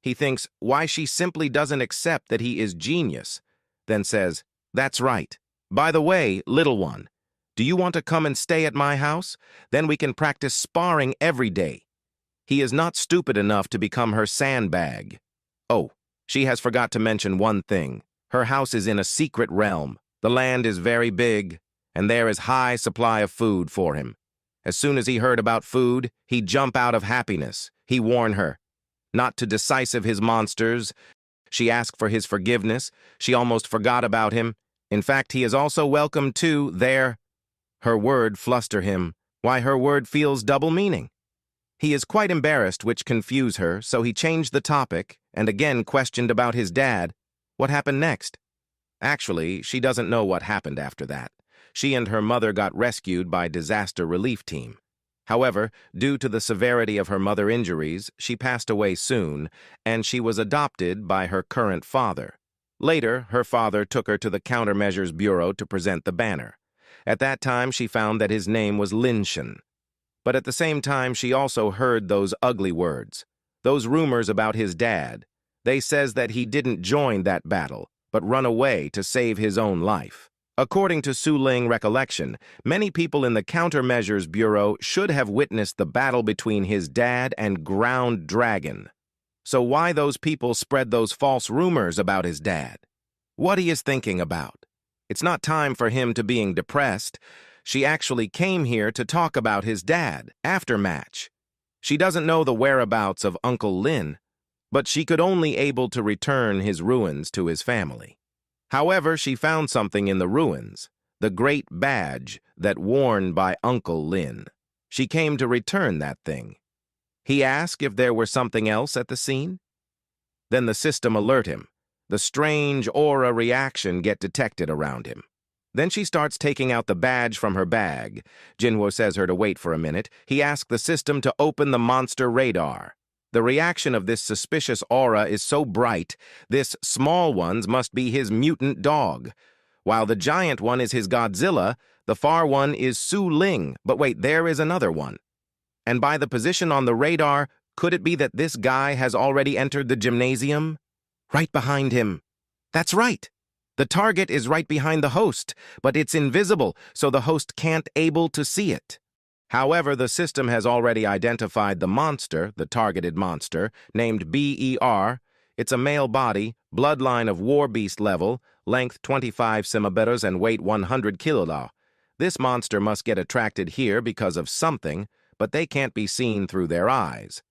He thinks why she simply doesn't accept that he is genius, then says, that's right. By the way, little one, do you want to come and stay at my house? Then we can practice sparring every day. He is not stupid enough to become her sandbag. Oh, she has forgot to mention one thing. Her house is in a secret realm. The land is very big, and there is high supply of food for him. As soon as he heard about food, he'd jump out of happiness. He warned her not to decisive his monsters. She asked for his forgiveness. She almost forgot about him. In fact, he is also welcome too there. Her word fluster him. Why her word feels double meaning. He is quite embarrassed, which confused her, so he changed the topic and again questioned about his dad. What happened next? Actually, she doesn't know what happened after that. She and her mother got rescued by disaster relief team. However, due to the severity of her mother injuries, she passed away soon, and she was adopted by her current father. Later, her father took her to the Countermeasures Bureau to present the banner. At that time, she found that his name was Linshin. But at the same time, she also heard those ugly words, those rumors about his dad. They says that he didn't join that battle, but run away to save his own life. According to Su Ling recollection, many people in the Countermeasures Bureau should have witnessed the battle between his dad and Ground Dragon. So why those people spread those false rumors about his dad? What he is thinking about? It's not time for him to being depressed. She actually came here to talk about his dad, after match. She doesn't know the whereabouts of Uncle Lin, but she could only able to return his ruins to his family. However, she found something in the ruins, the great badge that worn by Uncle Lin. She came to return that thing. He asks if there were something else at the scene. Then the system alert him. The strange aura reaction get detected around him. Then she starts taking out the badge from her bag. Jinwoo says her to wait for a minute. He asks the system to open the monster radar. The reaction of this suspicious aura is so bright, this small one's must be his mutant dog. While the giant one is his Godzilla, the far one is Su Ling. But wait, there is another one. And by the position on the radar, could it be that this guy has already entered the gymnasium? Right behind him. That's right. The target is right behind the host, but it's invisible, so the host can't able to see it. However, the system has already identified the monster, the targeted monster, named BER. It's a male body, bloodline of war beast level, length 25 centimeters and weight 100 kilo. This monster must get attracted here because of something, but they can't be seen through their eyes.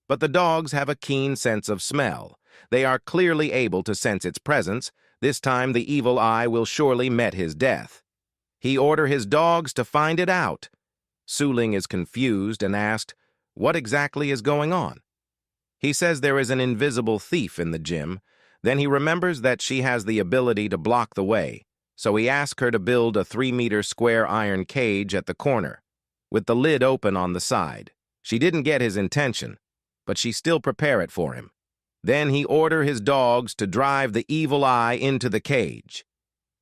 But the dogs have a keen sense of smell. They are clearly able to sense its presence. This time the evil eye will surely met his death. He order his dogs to find it out. Su Ling is confused and asked, what exactly is going on? He says there is an invisible thief in the gym. Then he remembers that she has the ability to block the way, so he asks her to build a 3-meter square iron cage at the corner, with the lid open on the side. She didn't get his intention, but she still prepare it for him. Then he order his dogs to drive the evil eye into the cage.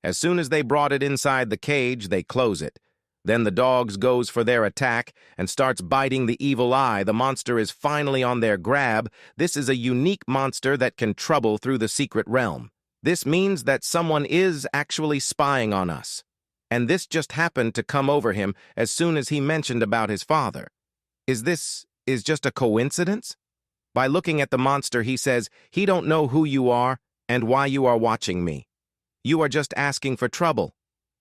As soon as they brought it inside the cage, they close it. Then the dogs goes for their attack and starts biting the evil eye. The monster is finally on their grab. This is a unique monster that can trouble through the secret realm. This means that someone is actually spying on us. And this just happened to come over him as soon as he mentioned about his father. Is this just a coincidence? By looking at the monster, he says, he don't know who you are and why you are watching me. You are just asking for trouble.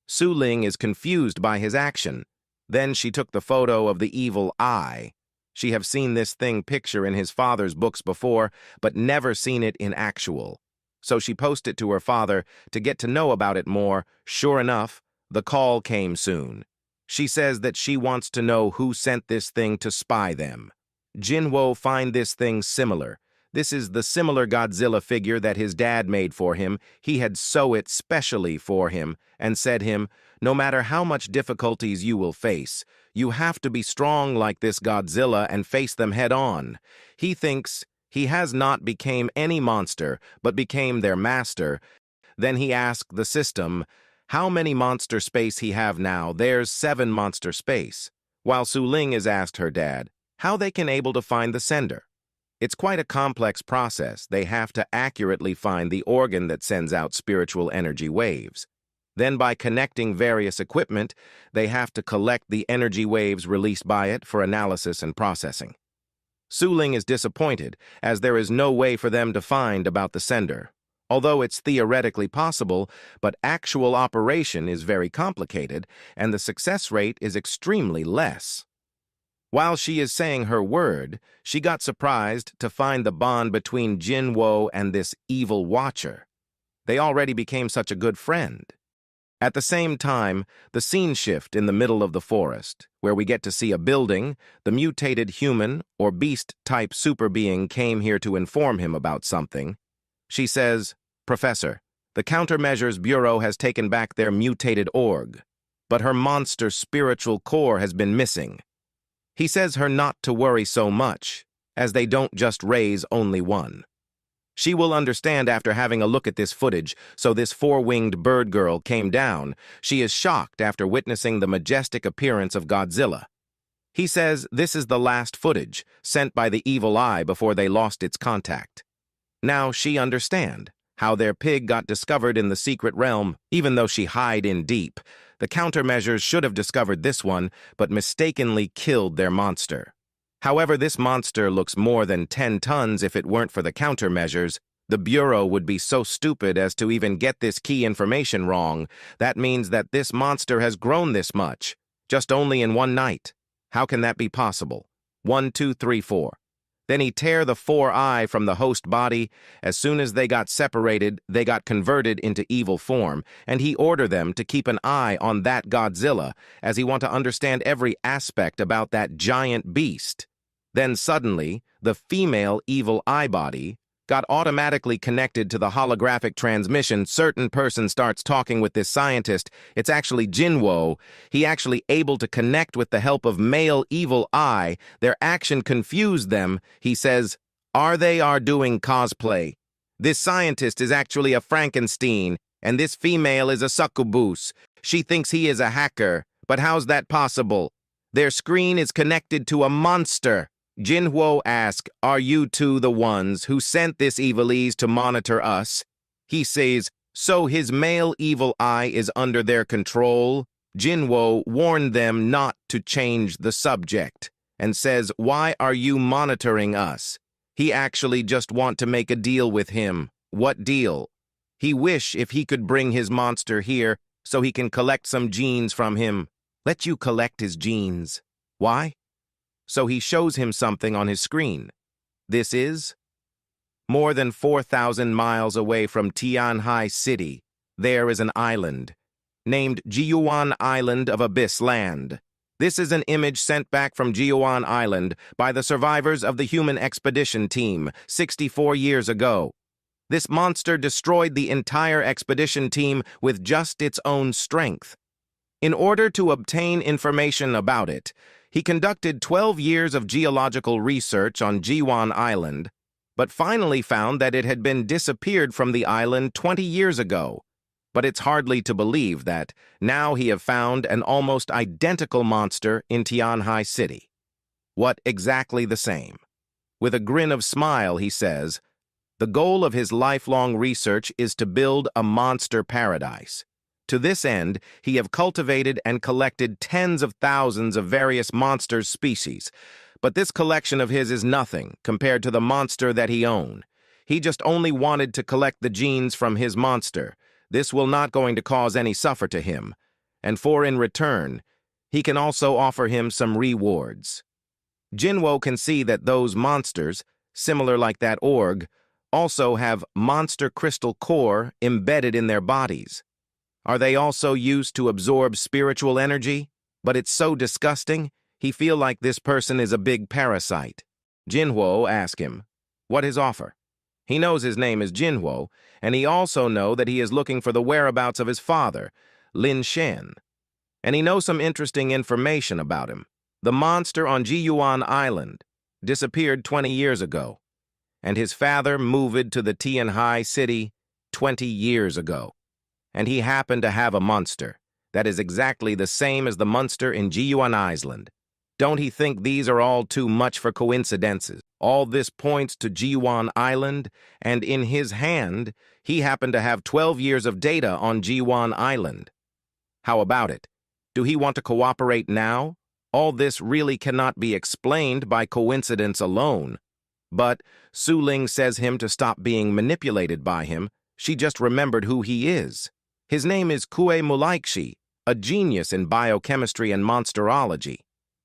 Su Ling is confused by his action. Then she took the photo of the evil eye. She have seen this thing picture in his father's books before, but never seen it in actual. So she posted it to her father to get to know about it more. Sure enough, the call came soon. She says that she wants to know who sent this thing to spy them. Jinwoo find this thing similar. This is the similar Godzilla figure that his dad made for him. He had sew it specially for him and said him, no matter how much difficulties you will face, you have to be strong like this Godzilla and face them head on. He thinks he has not became any monster, but became their master. Then he asked the system, how many monster space he have now? There's 7 monster space. While Su Ling is asked her dad, how they can able to find the sender. It's quite a complex process. They have to accurately find the organ that sends out spiritual energy waves. Then by connecting various equipment, they have to collect the energy waves released by it for analysis and processing. Su Ling is disappointed, as there is no way for them to find about the sender. Although it's theoretically possible, but actual operation is very complicated, and the success rate is extremely less. While she is saying her word, she got surprised to find the bond between Jinwoo and this evil watcher. They already became such a good friend. At the same time, the scene shift in the middle of the forest, where we get to see a building. The mutated human or beast-type super being came here to inform him about something. She says, Professor, the Countermeasures Bureau has taken back their mutated org, but her monster spiritual core has been missing. He says her not to worry so much, as they don't just raise only one. She will understand after having a look at this footage, so this 4-winged bird girl came down. She is shocked after witnessing the majestic appearance of Godzilla. He says this is the last footage, sent by the evil eye before they lost its contact. Now she understand how their pig got discovered in the secret realm, even though she hide in deep. The countermeasures should have discovered this one, but mistakenly killed their monster. However, this monster looks more than 10 tons. If it weren't for the countermeasures, the Bureau would be so stupid as to even get this key information wrong. That means that this monster has grown this much, just only in one night. How can that be possible? 1, 2, 3, 4. Then he tear the 4 eye from the host body. As soon as they got separated, they got converted into evil form, and he order them to keep an eye on that Godzilla, as he want to understand every aspect about that giant beast. Then suddenly, the female evil eye body got automatically connected to the holographic transmission. Certain person starts talking with this scientist. It's actually Jinwo. He actually able to connect with the help of male evil eye. Their action confused them. He says, are doing cosplay? This scientist is actually a Frankenstein, and this female is a succubus. She thinks he is a hacker, but how's that possible? Their screen is connected to a monster. Jinwo asks, are you two the ones who sent this evilese to monitor us? He says, so his male evil eye is under their control? Jinwo warned them not to change the subject and says, why are you monitoring us? He actually just want to make a deal with him. What deal? He wish if he could bring his monster here so he can collect some genes from him. Let you collect his genes. Why? So he shows him something on his screen. This is more than 4,000 miles away from Tianhai City. There is an island named Jiuan Island of Abyss Land. This is an image sent back from Jiuan Island by the survivors of the human expedition team 64 years ago. This monster destroyed the entire expedition team with just its own strength. In order to obtain information about it, he conducted 12 years of geological research on Jiuan Island, but finally found that it had been disappeared from the island 20 years ago. But it's hardly to believe that now he have found an almost identical monster in Tianhai City. What exactly the same? With a grin of smile, he says, the goal of his lifelong research is to build a monster paradise. To this end, he have cultivated and collected tens of thousands of various monster species. But this collection of his is nothing compared to the monster that he owned. He just only wanted to collect the genes from his monster. This will not going to cause any suffer to him. And for in return, he can also offer him some rewards. Jinwo can see that those monsters, similar like that org, also have monster crystal core embedded in their bodies. Are they also used to absorb spiritual energy? But it's so disgusting, he feel like this person is a big parasite. Jinwo asks him, what his offer? He knows his name is Jinwo, and he also know that he is looking for the whereabouts of his father, Lin Shen. And he knows some interesting information about him. The monster on Jiuan Island disappeared 20 years ago, and his father moved to the Tianhai City 20 years ago. And he happened to have a monster that is exactly the same as the monster in Jiuan Island. Don't he think these are all too much for coincidences? All this points to Jiuan Island, and in his hand, he happened to have 12 years of data on Jiuan Island. How about it? Do he want to cooperate now? All this really cannot be explained by coincidence alone. But Su Ling says him to stop being manipulated by him. She just remembered who he is. His name is Kue Mulaikshi, a genius in biochemistry and monsterology.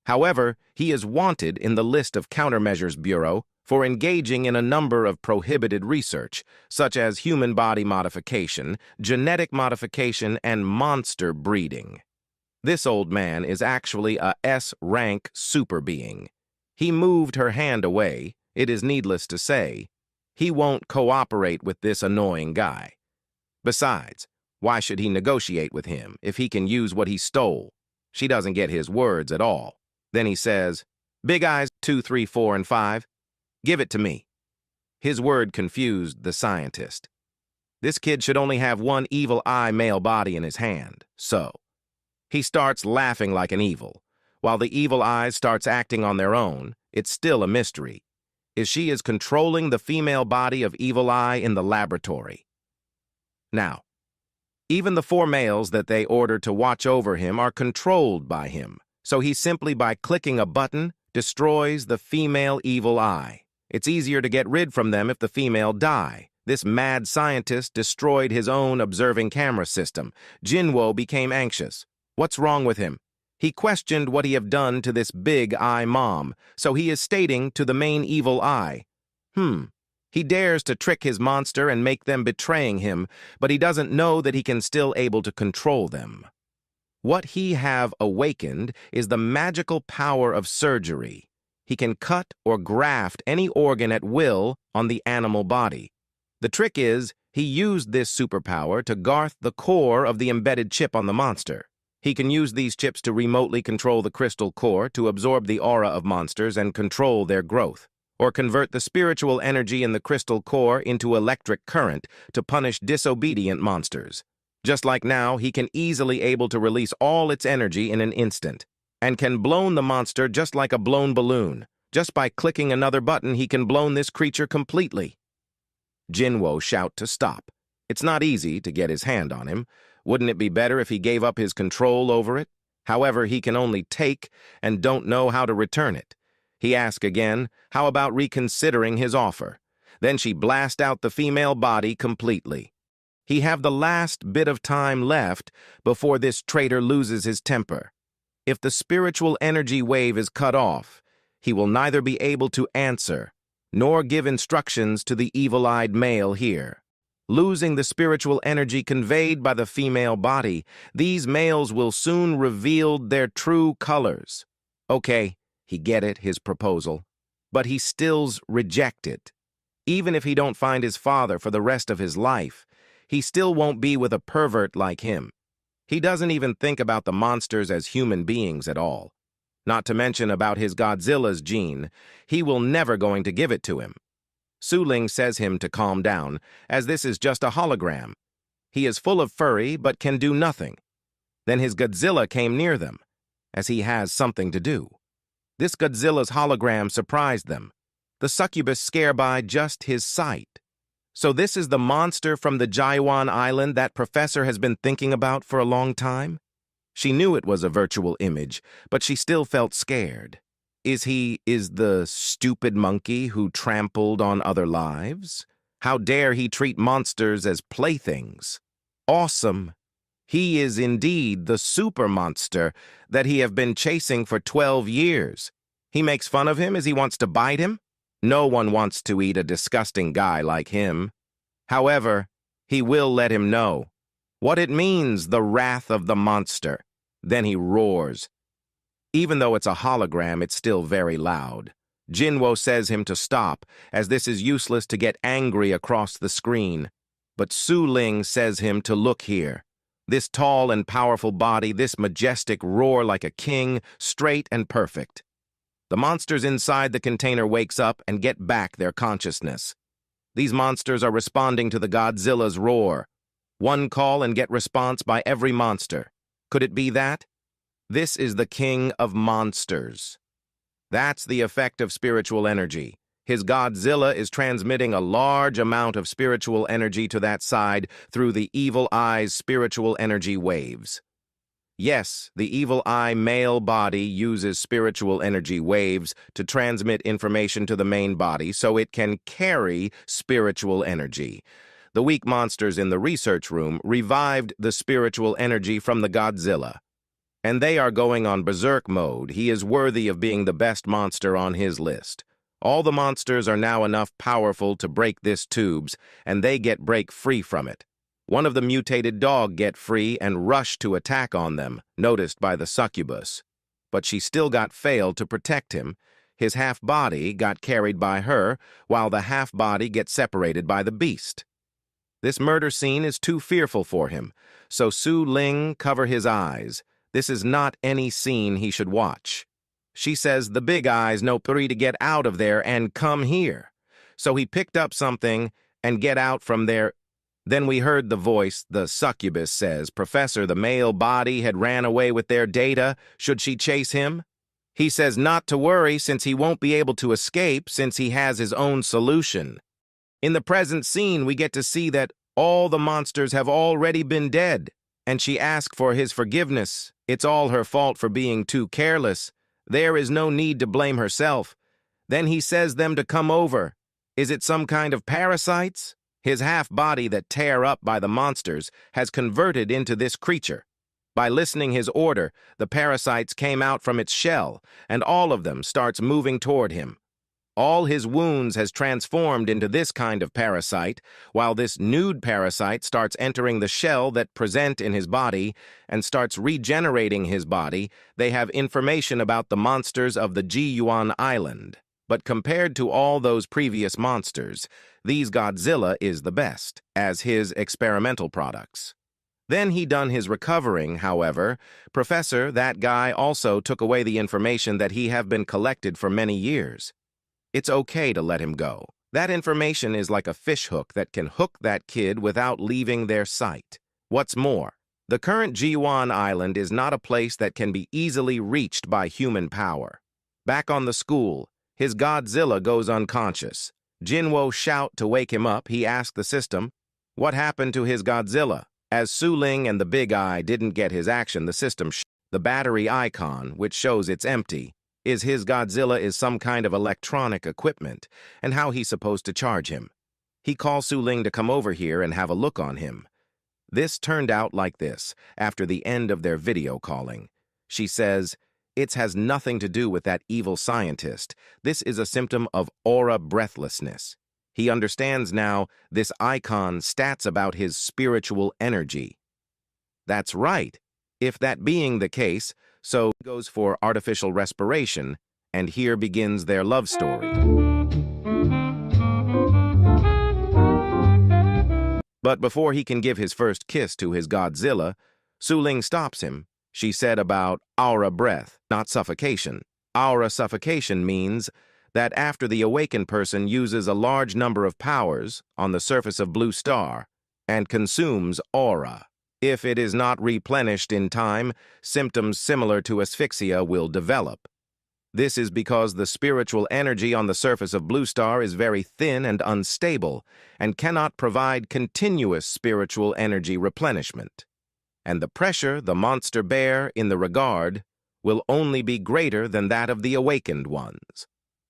However, he is wanted in the list of Countermeasures Bureau for engaging in a number of prohibited research, such as human body modification, genetic modification, and monster breeding. This old man is actually a S-rank super being. He moved her hand away, it is needless to say. He won't cooperate with this annoying guy. Besides, why should he negotiate with him if he can use what he stole? She doesn't get his words at all. Then he says, Big Eyes 2, 3, 4, and 5, give it to me. His word confused the scientist. This kid should only have one evil eye male body in his hand, so. He starts laughing like an evil. While the evil eyes starts acting on their own, it's still a mystery. She is controlling the female body of Evil Eye in the laboratory. Now, even the 4 males that they ordered to watch over him are controlled by him, so he simply by clicking a button destroys the female Evil Eye. It's easier to get rid from them if the female die. This mad scientist destroyed his own observing camera system. Jinwo became anxious. What's wrong with him? He questioned what he have done to this big eye mom, so he is stating to the main Evil Eye, He dares to trick his monster and make them betraying him, but he doesn't know that he can still able to control them. What he have awakened is the magical power of surgery. He can cut or graft any organ at will on the animal body. The trick is, he used this superpower to garth the core of the embedded chip on the monster. He can use these chips to remotely control the crystal core to absorb the aura of monsters and control their growth, or convert the spiritual energy in the crystal core into electric current to punish disobedient monsters. Just like now, he can easily able to release all its energy in an instant, and can blown the monster just like a blown balloon. Just by clicking another button, he can blown this creature completely. Jinwo shout to stop. It's not easy to get his hand on him. Wouldn't it be better if he gave up his control over it? However, he can only take and don't know how to return it. He asked again, how about reconsidering his offer? Then she blast out the female body completely. He have the last bit of time left before this traitor loses his temper. If the spiritual energy wave is cut off, he will neither be able to answer nor give instructions to the evil-eyed male here. Losing the spiritual energy conveyed by the female body, these males will soon reveal their true colors. Okay, he get it, his proposal, but he stills reject it. Even if he don't find his father for the rest of his life, he still won't be with a pervert like him. He doesn't even think about the monsters as human beings at all. Not to mention about his Godzilla's gene, he will never going to give it to him. Su Ling says him to calm down, as this is just a hologram. He is full of fury, but can do nothing. Then his Godzilla came near them, as he has something to do. This Godzilla's hologram surprised them. The succubus scare by just his sight. So this is the monster from the Jaiwan Island that Professor has been thinking about for a long time? She knew it was a virtual image, but she still felt scared. Is the stupid monkey who trampled on other lives? How dare he treat monsters as playthings? Awesome! He is indeed the super monster that he have been chasing for 12 years. He makes fun of him as he wants to bite him? No one wants to eat a disgusting guy like him. However, he will let him know what it means, the wrath of the monster. Then he roars. Even though it's a hologram, it's still very loud. Jinwo says him to stop, as this is useless to get angry across the screen. But Su Ling says him to look here. This tall and powerful body, this majestic roar like a king, straight and perfect. The monsters inside the container wakes up and get back their consciousness. These monsters are responding to the Godzilla's roar. One call and get response by every monster. Could it be that? This is the king of monsters. That's the effect of spiritual energy. His Godzilla is transmitting a large amount of spiritual energy to that side through the evil eye's spiritual energy waves. Yes, the evil eye male body uses spiritual energy waves to transmit information to the main body so it can carry spiritual energy. The weak monsters in the research room revived the spiritual energy from the Godzilla. And they are going on berserk mode. He is worthy of being the best monster on his list. All the monsters are now enough powerful to break this tubes, and they break free from it. One of the mutated dog get free and rush to attack on them, noticed by the succubus. But she still failed to protect him. His half-body got carried by her, while the half-body gets separated by the beast. This murder scene is too fearful for him, so Su Ling cover his eyes. This is not any scene he should watch. She says the big eyes know free to get out of there and come here. So he picked up something and get out from there. Then we heard the voice, the succubus says, Professor, the male body had ran away with their data. Should she chase him? He says not to worry since he won't be able to escape since he has his own solution. In the present scene, we get to see that all the monsters have already been dead, and she asks for his forgiveness. It's all her fault for being too careless. There is no need to blame herself. Then he says them to come over. Is it some kind of parasites? His half-body that tear up by the monsters has converted into this creature. By listening his order, the parasites came out from its shell, and all of them starts moving toward him. All his wounds has transformed into this kind of parasite, while this nude parasite starts entering the shell that present in his body and starts regenerating his body. They have information about the monsters of the Ji-Yuan Island. But compared to all those previous monsters, these Godzilla is the best, as his experimental products. Then he done his recovering, however. Professor, that guy also took away the information that he have been collected for many years. It's okay to let him go. That information is like a fishhook that can hook that kid without leaving their sight. What's more, the current Ji-Yuan Island is not a place that can be easily reached by human power. Back on the school, his Godzilla goes unconscious. Jinwo shout to wake him up. He asked the system, what happened to his Godzilla? As Su Ling and the Big Eye didn't get his action, the system the battery icon, which shows it's empty, is his Godzilla is some kind of electronic equipment, and how he's supposed to charge him. He calls Su Ling to come over here and have a look on him. This turned out like this, after the end of their video calling. She says, it has nothing to do with that evil scientist. This is a symptom of aura breathlessness. He understands now this icon stats about his spiritual energy. That's right. If that being the case, so goes for artificial respiration, and here begins their love story. But before he can give his first kiss to his Godzilla, Su Ling stops him. She said about aura breath, not suffocation. Aura suffocation means that after the awakened person uses a large number of powers on the surface of Blue Star and consumes aura. If it is not replenished in time, symptoms similar to asphyxia will develop. This is because the spiritual energy on the surface of Blue Star is very thin and unstable and cannot provide continuous spiritual energy replenishment. And the pressure the monster bear in the regard will only be greater than that of the awakened ones.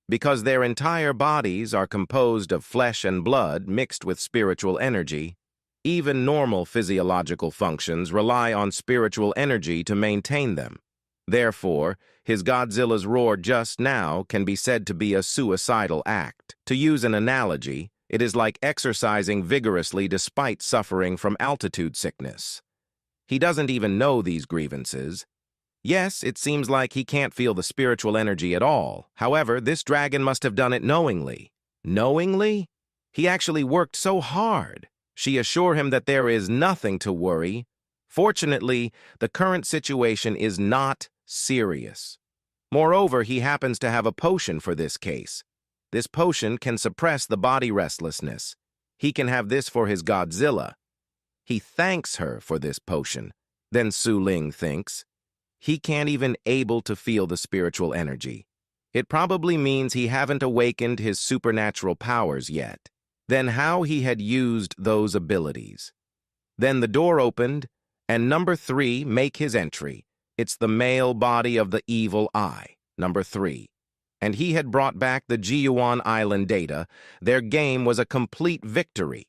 Because their entire bodies are composed of flesh and blood mixed with spiritual energy, even normal physiological functions rely on spiritual energy to maintain them. Therefore, his Godzilla's roar just now can be said to be a suicidal act. To use an analogy, it is like exercising vigorously despite suffering from altitude sickness. He doesn't even know these grievances. Yes, it seems like he can't feel the spiritual energy at all. However, this dragon must have done it knowingly. Knowingly? He actually worked so hard. She assured him that there is nothing to worry. Fortunately, the current situation is not serious. Moreover, he happens to have a potion for this case. This potion can suppress the body restlessness. He can have this for his Godzilla. He thanks her for this potion. Then Su Ling thinks, he can't even able to feel the spiritual energy. It probably means he haven't awakened his supernatural powers yet. Then how he had used those abilities. Then the door opened, and number 3 make his entry. It's the male body of the evil eye, number 3. And he had brought back the Ji-Yuan Island data. Their game was a complete victory.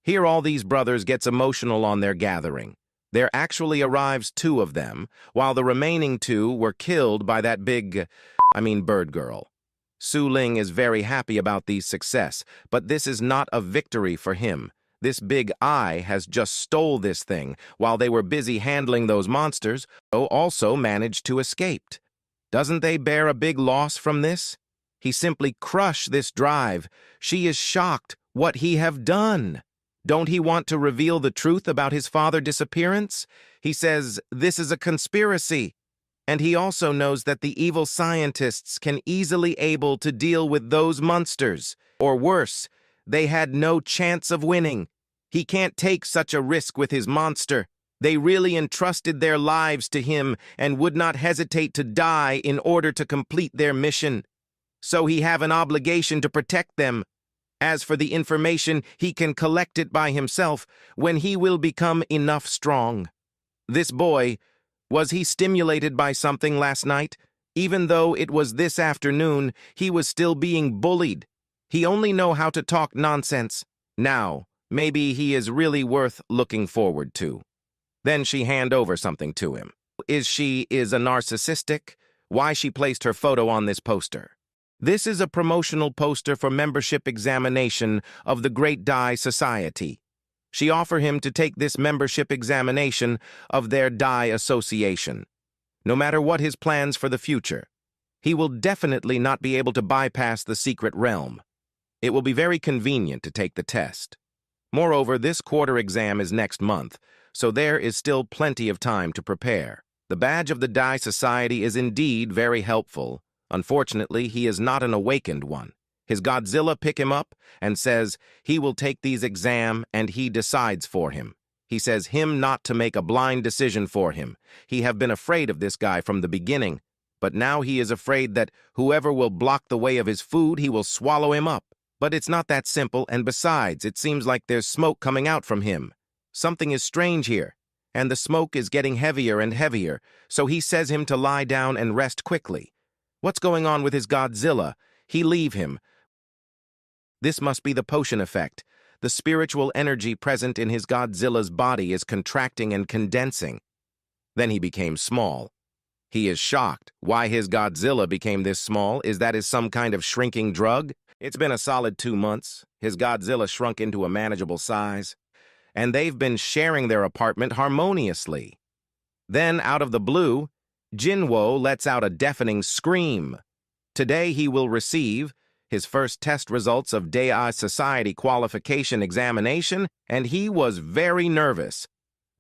Here all these brothers gets emotional on their gathering. There actually arrives 2 of them, while the remaining 2 were killed by that bird girl. Su Ling is very happy about these success, but this is not a victory for him. This big eye has just stole this thing, while they were busy handling those monsters, also managed to escape. Doesn't they bear a big loss from this? He simply crushed this drive. She is shocked what he have done. Don't he want to reveal the truth about his father's disappearance? He says this is a conspiracy. And he also knows that the evil scientists can easily able to deal with those monsters. Or worse, they had no chance of winning. He can't take such a risk with his monster. They really entrusted their lives to him and would not hesitate to die in order to complete their mission. So he have an obligation to protect them. As for the information, he can collect it by himself when he will become enough strong. This boy, was he stimulated by something last night? Even though it was this afternoon, he was still being bullied. He only know how to talk nonsense. Now, maybe he is really worth looking forward to. Then she hand over something to him. Is a narcissistic? Why she placed her photo on this poster? This is a promotional poster for membership examination of the Great Dai Society. She offered him to take this membership examination of their Dai Association. No matter what his plans for the future, he will definitely not be able to bypass the secret realm. It will be very convenient to take the test. Moreover, this quarter exam is next month, so there is still plenty of time to prepare. The badge of the Dai Society is indeed very helpful. Unfortunately, he is not an awakened one. His Godzilla pick him up and says he will take these exam and he decides for him. He says him not to make a blind decision for him. He have been afraid of this guy from the beginning, but now he is afraid that whoever will block the way of his food, he will swallow him up. But it's not that simple, and besides, it seems like there's smoke coming out from him. Something is strange here, and the smoke is getting heavier and heavier, so he says him to lie down and rest quickly. What's going on with his Godzilla? He leave him. This must be the potion effect. The spiritual energy present in his Godzilla's body is contracting and condensing. Then he became small. He is shocked. Why his Godzilla became this small? Is that some kind of shrinking drug? It's been a solid 2 months. His Godzilla shrunk into a manageable size, and they've been sharing their apartment harmoniously. Then, out of the blue, Jinwo lets out a deafening scream. Today he will receive his first test results of Dai Society qualification examination, and he was very nervous.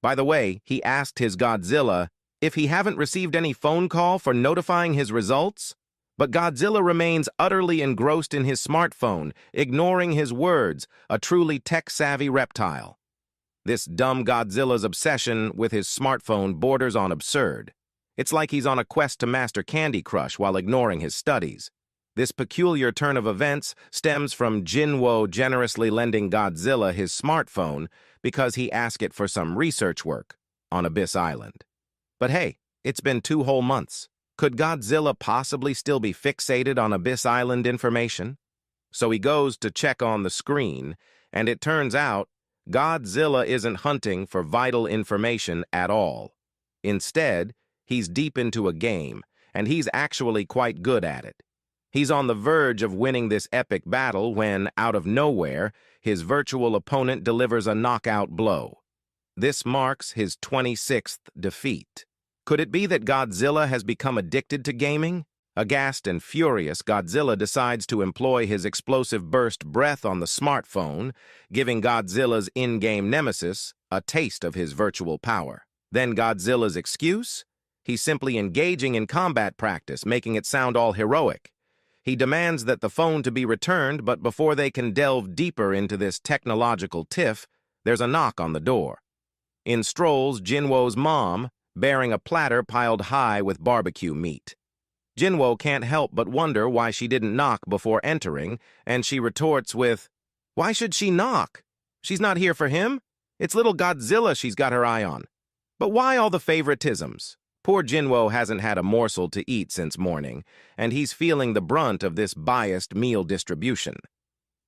By the way, he asked his Godzilla if he haven't received any phone call for notifying his results. But Godzilla remains utterly engrossed in his smartphone, ignoring his words, a truly tech-savvy reptile. This dumb Godzilla's obsession with his smartphone borders on absurd. It's like he's on a quest to master Candy Crush while ignoring his studies. This peculiar turn of events stems from Jinwo generously lending Godzilla his smartphone because he asked it for some research work on Abyss Island. But hey, it's been 2 whole months. Could Godzilla possibly still be fixated on Abyss Island information? So he goes to check on the screen, and it turns out Godzilla isn't hunting for vital information at all. Instead, he's deep into a game, and he's actually quite good at it. He's on the verge of winning this epic battle when, out of nowhere, his virtual opponent delivers a knockout blow. This marks his 26th defeat. Could it be that Godzilla has become addicted to gaming? Aghast and furious, Godzilla decides to employ his explosive burst breath on the smartphone, giving Godzilla's in-game nemesis a taste of his virtual power. Then Godzilla's excuse? He's simply engaging in combat practice, making it sound all heroic. He demands that the phone to be returned, but before they can delve deeper into this technological tiff, there's a knock on the door. In strolls Jinwo's mom, bearing a platter piled high with barbecue meat. Jinwo can't help but wonder why she didn't knock before entering, and she retorts with, "Why should she knock? She's not here for him. It's little Godzilla she's got her eye on. But why all the favoritisms?" Poor Jinwo hasn't had a morsel to eat since morning, and he's feeling the brunt of this biased meal distribution.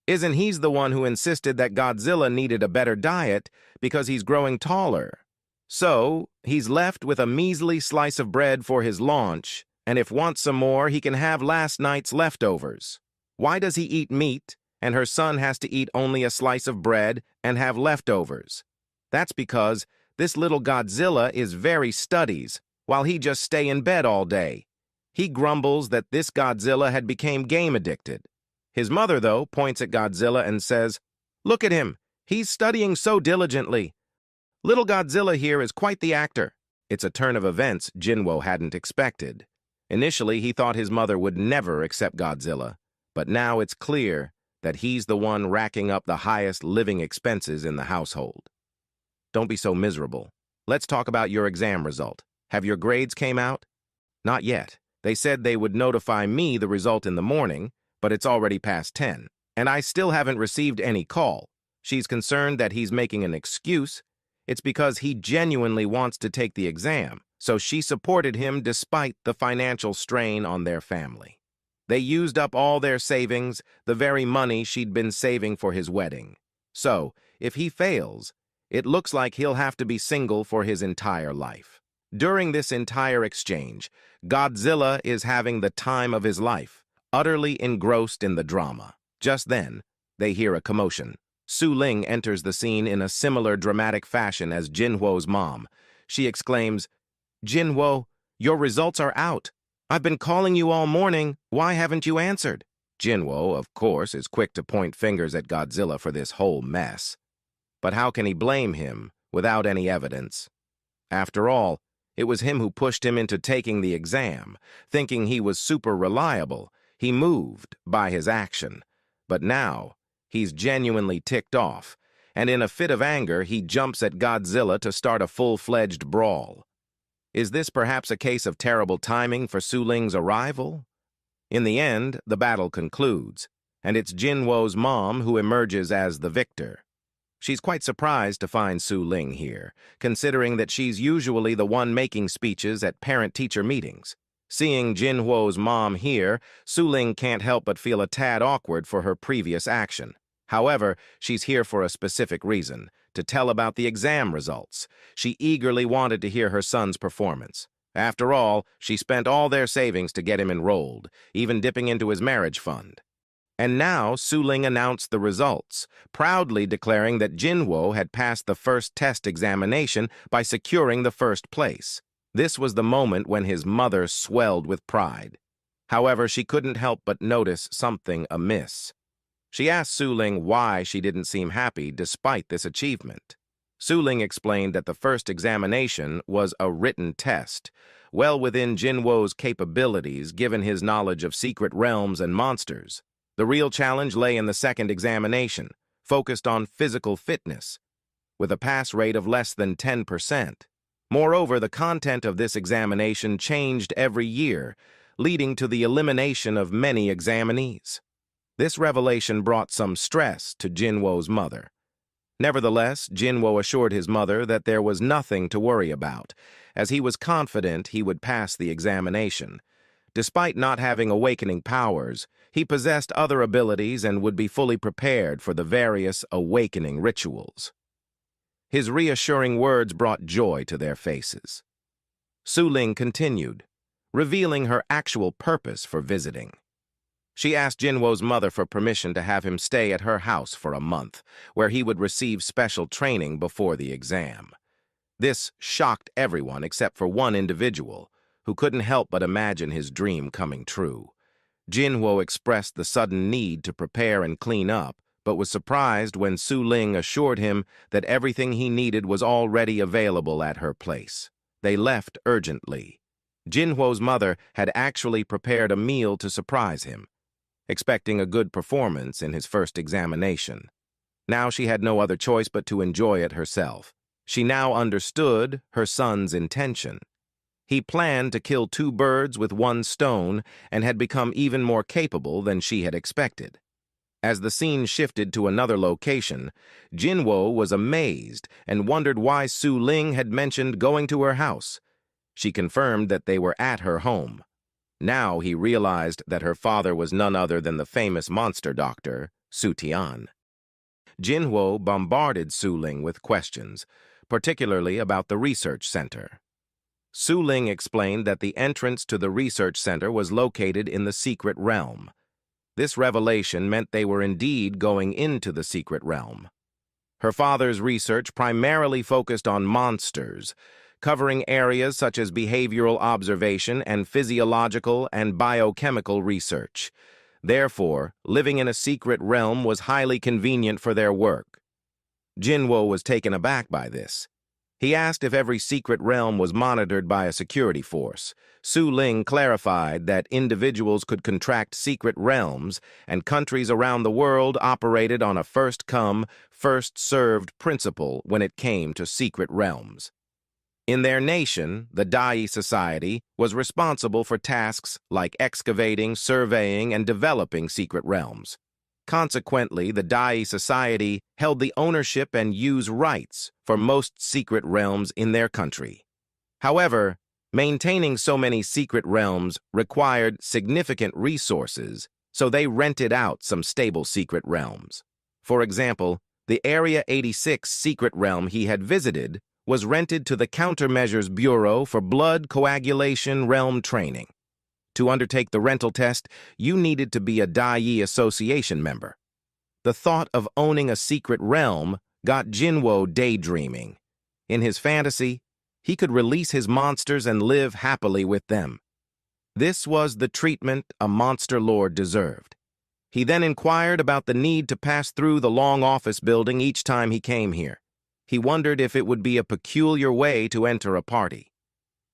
Isn't he the one who insisted that Godzilla needed a better diet because he's growing taller? So, he's left with a measly slice of bread for his lunch, and if wants some more, he can have last night's leftovers. Why does he eat meat, and her son has to eat only a slice of bread and have leftovers? That's because this little Godzilla is very studies, while he just stay in bed all day. He grumbles that this Godzilla had become game addicted. His mother, though, points at Godzilla and says, "Look at him, he's studying so diligently. Little Godzilla here is quite the actor." It's a turn of events Jinwo hadn't expected. Initially, he thought his mother would never accept Godzilla, but now it's clear that he's the one racking up the highest living expenses in the household. Don't be so miserable. Let's talk about your exam result. Have your grades came out? Not yet. They said they would notify me the result in the morning, but it's already past 10, and I still haven't received any call. She's concerned that he's making an excuse. It's because he genuinely wants to take the exam, so she supported him despite the financial strain on their family. They used up all their savings, the very money she'd been saving for his wedding. So, if he fails, it looks like he'll have to be single for his entire life. During this entire exchange, Godzilla is having the time of his life. utterly engrossed in the drama. Just then, they hear a commotion. Su Ling enters the scene in a similar dramatic fashion as Jinwo's mom. She exclaims, "Jinwo, your results are out. I've been calling you all morning. Why haven't you answered?" Jinwo, of course, is quick to point fingers at Godzilla for this whole mess. But how can he blame him without any evidence? After all, it was him who pushed him into taking the exam. Thinking he was super reliable, he moved by his action. But now, he's genuinely ticked off, and in a fit of anger, he jumps at Godzilla to start a full-fledged brawl. Is this perhaps a case of terrible timing for Su Ling's arrival? In the end, the battle concludes, and it's Jinwo's mom who emerges as the victor. She's quite surprised to find Su Ling here, considering that she's usually the one making speeches at parent-teacher meetings. Seeing Jinwo's mom here, Su Ling can't help but feel a tad awkward for her previous action. However, she's here for a specific reason, to tell about the exam results. She eagerly wanted to hear her son's performance. After all, she spent all their savings to get him enrolled, even dipping into his marriage fund. And now Su Ling announced the results, proudly declaring that Jinwo had passed the first test examination by securing the first place. This was the moment when his mother swelled with pride. However, she couldn't help but notice something amiss. She asked Su Ling why she didn't seem happy despite this achievement. Su Ling explained that the first examination was a written test, well within Jinwo's capabilities given his knowledge of secret realms and monsters. The real challenge lay in the second examination, focused on physical fitness, with a pass rate of less than 10%. Moreover, the content of this examination changed every year, leading to the elimination of many examinees. This revelation brought some stress to Jinwo's mother. Nevertheless, Jinwo assured his mother that there was nothing to worry about, as he was confident he would pass the examination. Despite not having awakening powers, he possessed other abilities and would be fully prepared for the various awakening rituals. His reassuring words brought joy to their faces. Su Ling continued, revealing her actual purpose for visiting. She asked Jinwo's mother for permission to have him stay at her house for a month, where he would receive special training before the exam. This shocked everyone except for one individual, who couldn't help but imagine his dream coming true. Jinwo expressed the sudden need to prepare and clean up, but was surprised when Su Ling assured him that everything he needed was already available at her place. They left urgently. Jinwo's mother had actually prepared a meal to surprise him, expecting a good performance in his first examination. Now she had no other choice but to enjoy it herself. She now understood her son's intention. He planned to kill 2 birds with 1 stone and had become even more capable than she had expected. As the scene shifted to another location, Jinwo was amazed and wondered why Su Ling had mentioned going to her house. She confirmed that they were at her home. Now he realized that her father was none other than the famous monster doctor, Su Tian. Jinwo bombarded Su Ling with questions, particularly about the research center. Su Ling explained that the entrance to the research center was located in the secret realm. This revelation meant they were indeed going into the secret realm. Her father's research primarily focused on monsters, covering areas such as behavioral observation and physiological and biochemical research. Therefore, living in a secret realm was highly convenient for their work. Jinwo was taken aback by this. He asked if every secret realm was monitored by a security force. Su Ling clarified that individuals could contract secret realms, and countries around the world operated on a first-come, first-served principle when it came to secret realms. In their nation, the Dai Society was responsible for tasks like excavating, surveying, and developing secret realms. Consequently, the Dai Society held the ownership and use rights for most secret realms in their country. However, maintaining so many secret realms required significant resources, so they rented out some stable secret realms. For example, the Area 86 secret realm he had visited was rented to the Countermeasures Bureau for Blood Coagulation Realm Training. To undertake the rental test, you needed to be a Dai Association member. The thought of owning a secret realm got Jinwo daydreaming. In his fantasy, he could release his monsters and live happily with them. This was the treatment a monster lord deserved. He then inquired about the need to pass through the long office building each time he came here. He wondered if it would be a peculiar way to enter a party.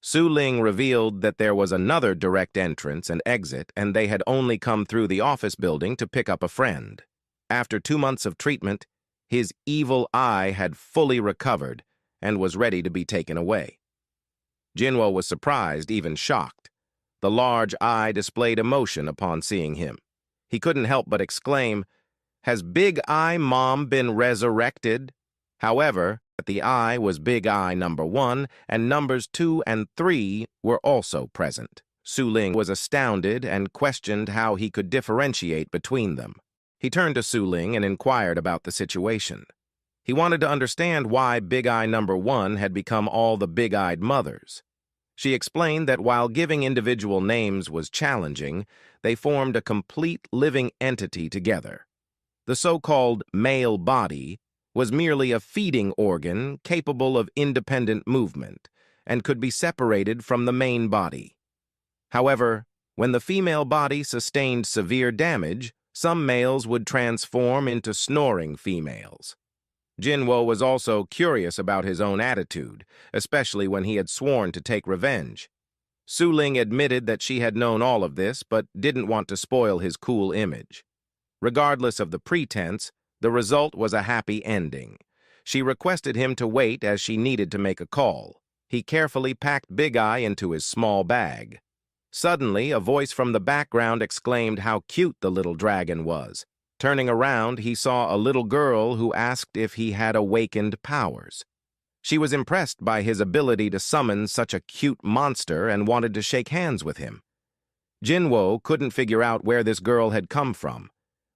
Su Ling revealed that there was another direct entrance and exit, and they had only come through the office building to pick up a friend. After 2 months of treatment, his evil eye had fully recovered and was ready to be taken away. Jinwo was surprised, even shocked. The large eye displayed emotion upon seeing him. He couldn't help but exclaim, "Has Big Eye Mom been resurrected?" However, the eye was Big Eye number 1, and numbers 2 and 3 were also present. Su Ling was astounded and questioned how he could differentiate between them. He turned to Su Ling and inquired about the situation. He wanted to understand why Big Eye number 1 had become all the big-eyed mothers. She explained that while giving individual names was challenging, they formed a complete living entity together. The so-called male body was merely a feeding organ capable of independent movement and could be separated from the main body. However, when the female body sustained severe damage, some males would transform into snoring females. Jinwo was also curious about his own attitude, especially when he had sworn to take revenge. Su Ling admitted that she had known all of this, but didn't want to spoil his cool image. Regardless of the pretense, the result was a happy ending. She requested him to wait as she needed to make a call. He carefully packed Big Eye into his small bag. Suddenly, a voice from the background exclaimed how cute the little dragon was. Turning around, he saw a little girl who asked if he had awakened powers. She was impressed by his ability to summon such a cute monster and wanted to shake hands with him. Jinwo couldn't figure out where this girl had come from,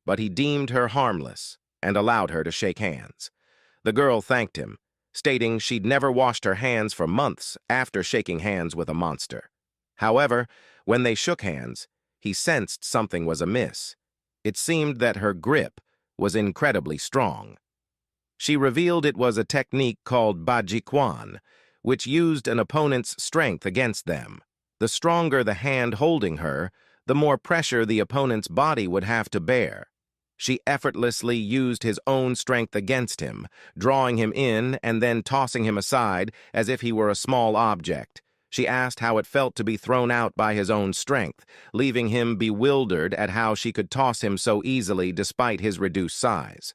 but he deemed her harmless and allowed her to shake hands. The girl thanked him, stating she'd never washed her hands for months after shaking hands with a monster. However, when they shook hands, he sensed something was amiss. It seemed that her grip was incredibly strong. She revealed it was a technique called Bajikwan, which used an opponent's strength against them. The stronger the hand holding her, the more pressure the opponent's body would have to bear. She effortlessly used his own strength against him, drawing him in and then tossing him aside as if he were a small object. She asked how it felt to be thrown out by his own strength, leaving him bewildered at how she could toss him so easily despite his reduced size.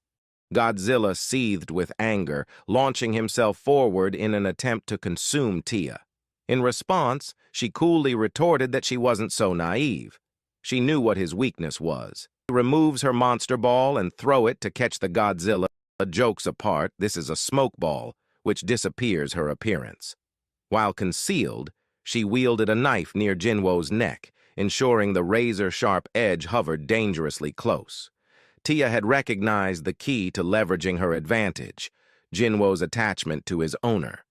Godzilla seethed with anger, launching himself forward in an attempt to consume Tia. In response, she coolly retorted that she wasn't so naive. She knew what his weakness was. She removes her monster ball and throw it to catch the Godzilla. Jokes apart, this is a smoke ball, which disappears her appearance. While concealed, she wielded a knife near Jinwo's neck, ensuring the razor-sharp edge hovered dangerously close. Tia had recognized the key to leveraging her advantage, Jinwo's attachment to his owner.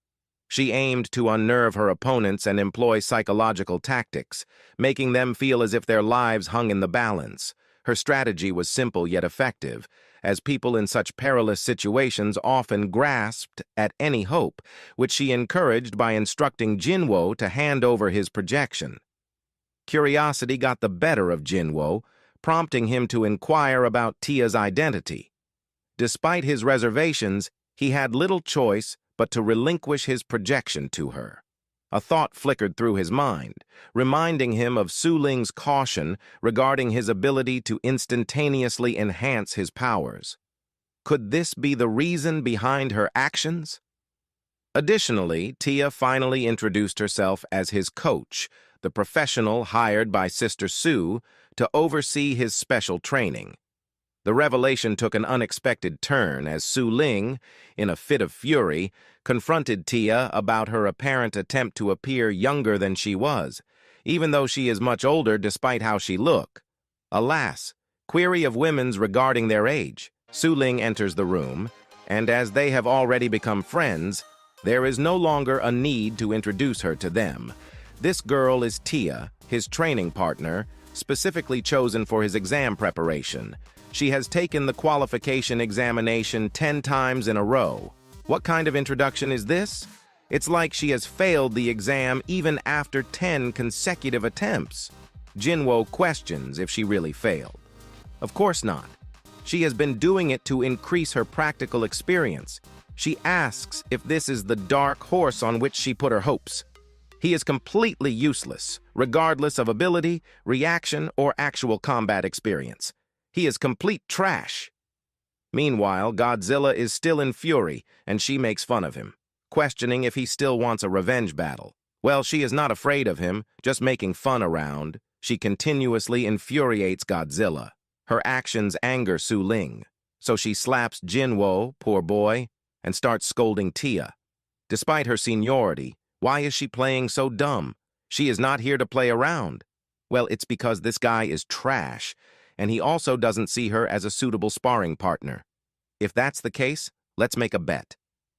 She aimed to unnerve her opponents and employ psychological tactics, making them feel as if their lives hung in the balance. Her strategy was simple yet effective, as people in such perilous situations often grasped at any hope, which she encouraged by instructing Jinwo to hand over his projection. Curiosity got the better of Jinwo, prompting him to inquire about Tia's identity. Despite his reservations, he had little choice but to relinquish his projection to her. A thought flickered through his mind, reminding him of Su Ling's caution regarding his ability to instantaneously enhance his powers. Could this be the reason behind her actions? Additionally, Tia finally introduced herself as his coach, the professional hired by Sister Su to oversee his special training. The revelation took an unexpected turn as Su Ling, in a fit of fury, confronted Tia about her apparent attempt to appear younger than she was, even though she is much older despite how she look. Alas, query of women's regarding their age. Su Ling enters the room, and as they have already become friends, there is no longer a need to introduce her to them. This girl is Tia, his training partner, specifically chosen for his exam preparation. She has taken the qualification examination 10 times in a row. What kind of introduction is this? It's like she has failed the exam even after 10 consecutive attempts. Jinwoo questions if she really failed. Of course not. She has been doing it to increase her practical experience. She asks if this is the dark horse on which she put her hopes. He is completely useless, regardless of ability, reaction, or actual combat experience. He is complete trash. Meanwhile, Godzilla is still in fury, and she makes fun of him, questioning if he still wants a revenge battle. Well, she is not afraid of him, just making fun around. She continuously infuriates Godzilla. Her actions anger Su Ling, so she slaps Jinwoo, poor boy, and starts scolding Tia. Despite her seniority, why is she playing so dumb? She is not here to play around. Well, it's because this guy is trash, and he also doesn't see her as a suitable sparring partner. If that's the case, let's make a bet.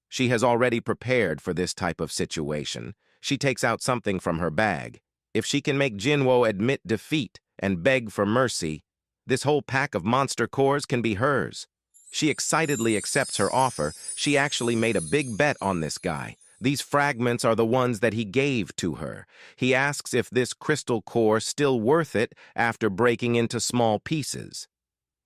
She has already prepared for this type of situation. She takes out something from her bag. If she can make Jinwoo admit defeat and beg for mercy, this whole pack of monster cores can be hers. She excitedly accepts her offer. She actually made a big bet on this guy. These fragments are the ones that he gave to her. He asks if this crystal core still worth it after breaking into small pieces.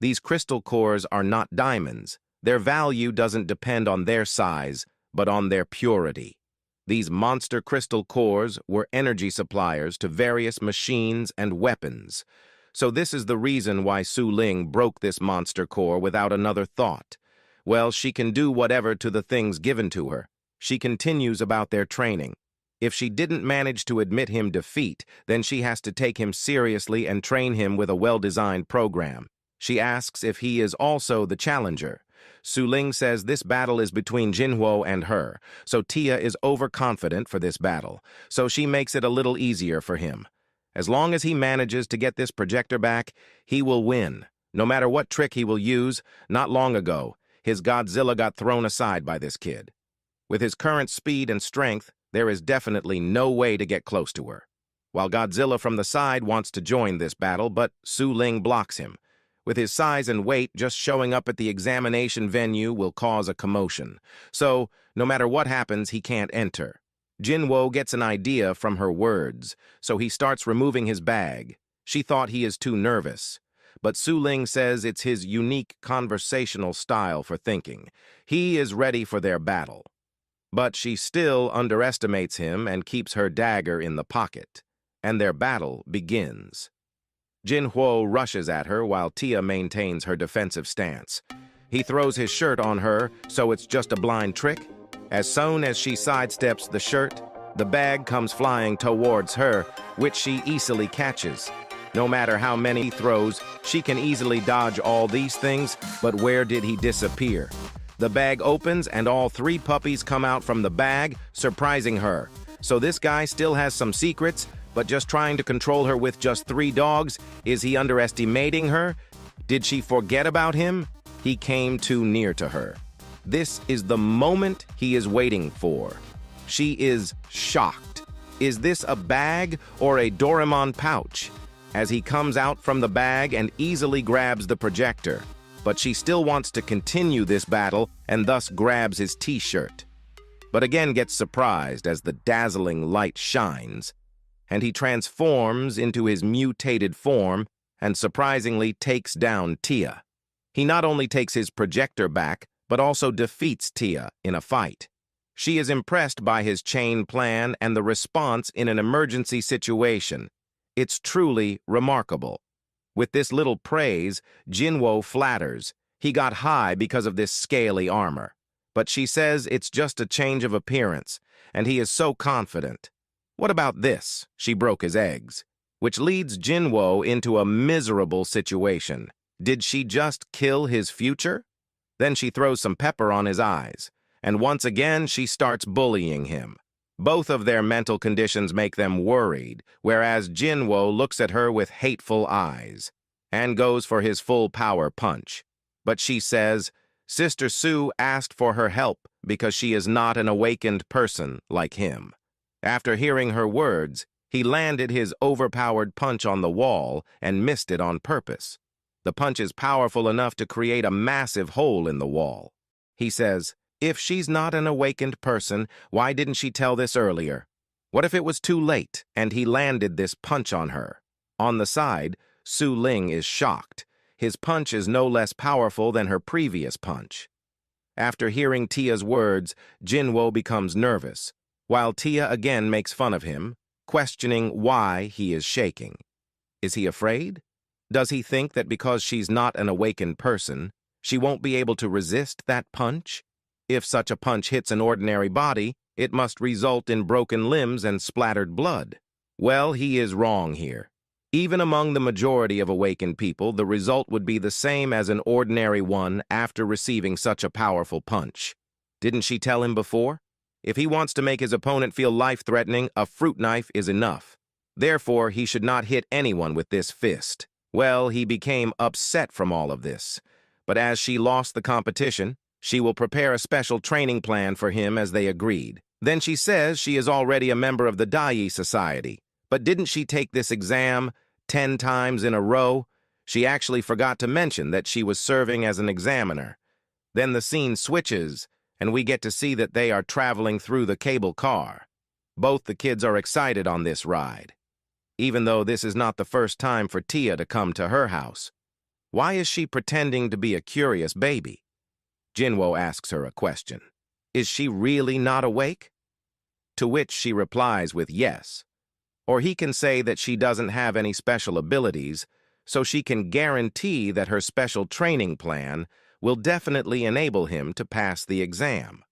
These crystal cores are not diamonds. Their value doesn't depend on their size, but on their purity. These monster crystal cores were energy suppliers to various machines and weapons. So this is the reason why Su Ling broke this monster core without another thought. Well, she can do whatever to the things given to her. She continues about their training. If she didn't manage to admit him defeat, then she has to take him seriously and train him with a well-designed program. She asks if he is also the challenger. Su Ling says this battle is between Jinwoo and her, so Tia is overconfident for this battle, so she makes it a little easier for him. As long as he manages to get this projector back, he will win. No matter what trick he will use, not long ago, his Godzilla got thrown aside by this kid. With his current speed and strength, there is definitely no way to get close to her. While Godzilla from the side wants to join this battle, but Su Ling blocks him. With his size and weight, just showing up at the examination venue will cause a commotion. So, no matter what happens, he can't enter. Jinwoo gets an idea from her words, so he starts removing his bag. She thought he is too nervous. But Su Ling says it's his unique conversational style for thinking. He is ready for their battle. But she still underestimates him and keeps her dagger in the pocket. And their battle begins. Jinwoo rushes at her while Tia maintains her defensive stance. He throws his shirt on her, so it's just a blind trick. As soon as she sidesteps the shirt, the bag comes flying towards her, which she easily catches. No matter how many he throws, she can easily dodge all these things, but where did he disappear? The bag opens and all 3 puppies come out from the bag, surprising her. So this guy still has some secrets, but just trying to control her with just 3 dogs? Is he underestimating her? Did she forget about him? He came too near to her. This is the moment he is waiting for. She is shocked. Is this a bag or a Doraemon pouch? As he comes out from the bag and easily grabs the projector. But she still wants to continue this battle and thus grabs his t-shirt. But again gets surprised as the dazzling light shines, and he transforms into his mutated form and surprisingly takes down Tia. He not only takes his projector back, but also defeats Tia in a fight. She is impressed by his chain plan and the response in an emergency situation. It's truly remarkable. With this little praise, Jinwoo flatters. He got high because of this scaly armor. But she says it's just a change of appearance, and he is so confident. What about this? She broke his eggs, which leads Jinwoo into a miserable situation. Did she just kill his future? Then she throws some pepper on his eyes, and once again she starts bullying him. Both of their mental conditions make them worried, whereas Jinwoo looks at her with hateful eyes and goes for his full power punch. But she says, Sister Su asked for her help because she is not an awakened person like him. After hearing her words, He landed his overpowered punch on the wall and missed it on purpose. The punch is powerful enough to create a massive hole in the wall. He says, "If she's not an awakened person, why didn't she tell this earlier? What if it was too late and he landed this punch on her?" On the side, Su Ling is shocked. His punch is no less powerful than her previous punch. After hearing Tia's words, Jinwo becomes nervous, while Tia again makes fun of him, questioning why he is shaking. Is he afraid? Does he think that because she's not an awakened person, she won't be able to resist that punch? If such a punch hits an ordinary body, it must result in broken limbs and splattered blood. Well, he is wrong here. Even among the majority of awakened people, the result would be the same as an ordinary one after receiving such a powerful punch. Didn't she tell him before? If he wants to make his opponent feel life-threatening, a fruit knife is enough. Therefore, he should not hit anyone with this fist. Well, he became upset from all of this. But as she lost the competition, she will prepare a special training plan for him as they agreed. Then she says she is already a member of the Dai Society. But didn't she take this exam 10 times in a row? She actually forgot to mention that she was serving as an examiner. Then the scene switches, and we get to see that they are traveling through the cable car. Both the kids are excited on this ride. Even though this is not the first time for Tia to come to her house. Why is she pretending to be a curious baby? Jinwo asks her a question. Is she really not awake? To which she replies with yes. Or he can say that she doesn't have any special abilities, so she can guarantee that her special training plan will definitely enable him to pass the exam.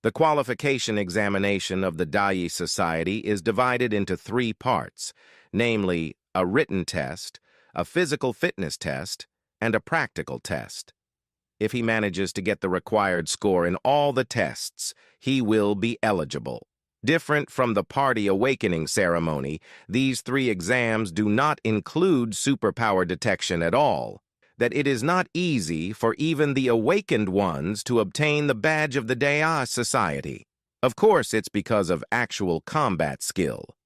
The qualification examination of the Dai Society is divided into 3 parts, namely a written test, a physical fitness test, and a practical test. If he manages to get the required score in all the tests, he will be eligible. Different from the party awakening ceremony, these 3 exams do not include superpower detection at all. That it is not easy for even the awakened ones to obtain the badge of the Dai Society. Of course, it's because of actual combat skill.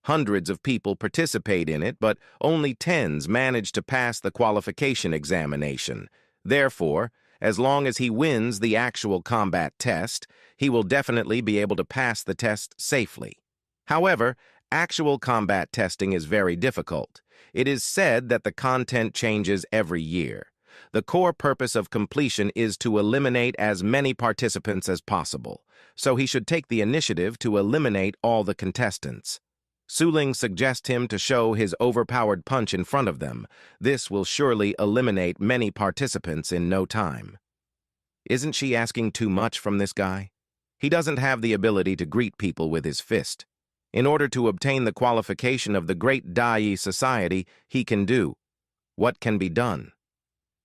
Hundreds of people participate in it, but only tens manage to pass the qualification examination. Therefore, as long as he wins the actual combat test, he will definitely be able to pass the test safely. However, actual combat testing is very difficult. It is said that the content changes every year. The core purpose of completion is to eliminate as many participants as possible, so he should take the initiative to eliminate all the contestants. Su Ling suggests him to show his overpowered punch in front of them. This will surely eliminate many participants in no time. Isn't she asking too much from this guy? He doesn't have the ability to greet people with his fist. In order to obtain the qualification of the great Dai Society, he can do. What can be done?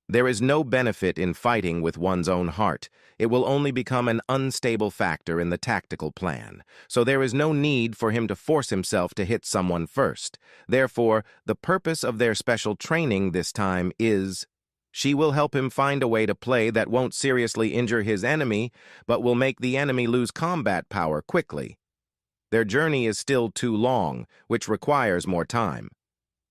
There is no benefit in fighting with one's own heart. It will only become an unstable factor in the tactical plan, so there is no need for him to force himself to hit someone first. Therefore, the purpose of their special training this time is, she will help him find a way to play that won't seriously injure his enemy, but will make the enemy lose combat power quickly. Their journey is still too long, which requires more time.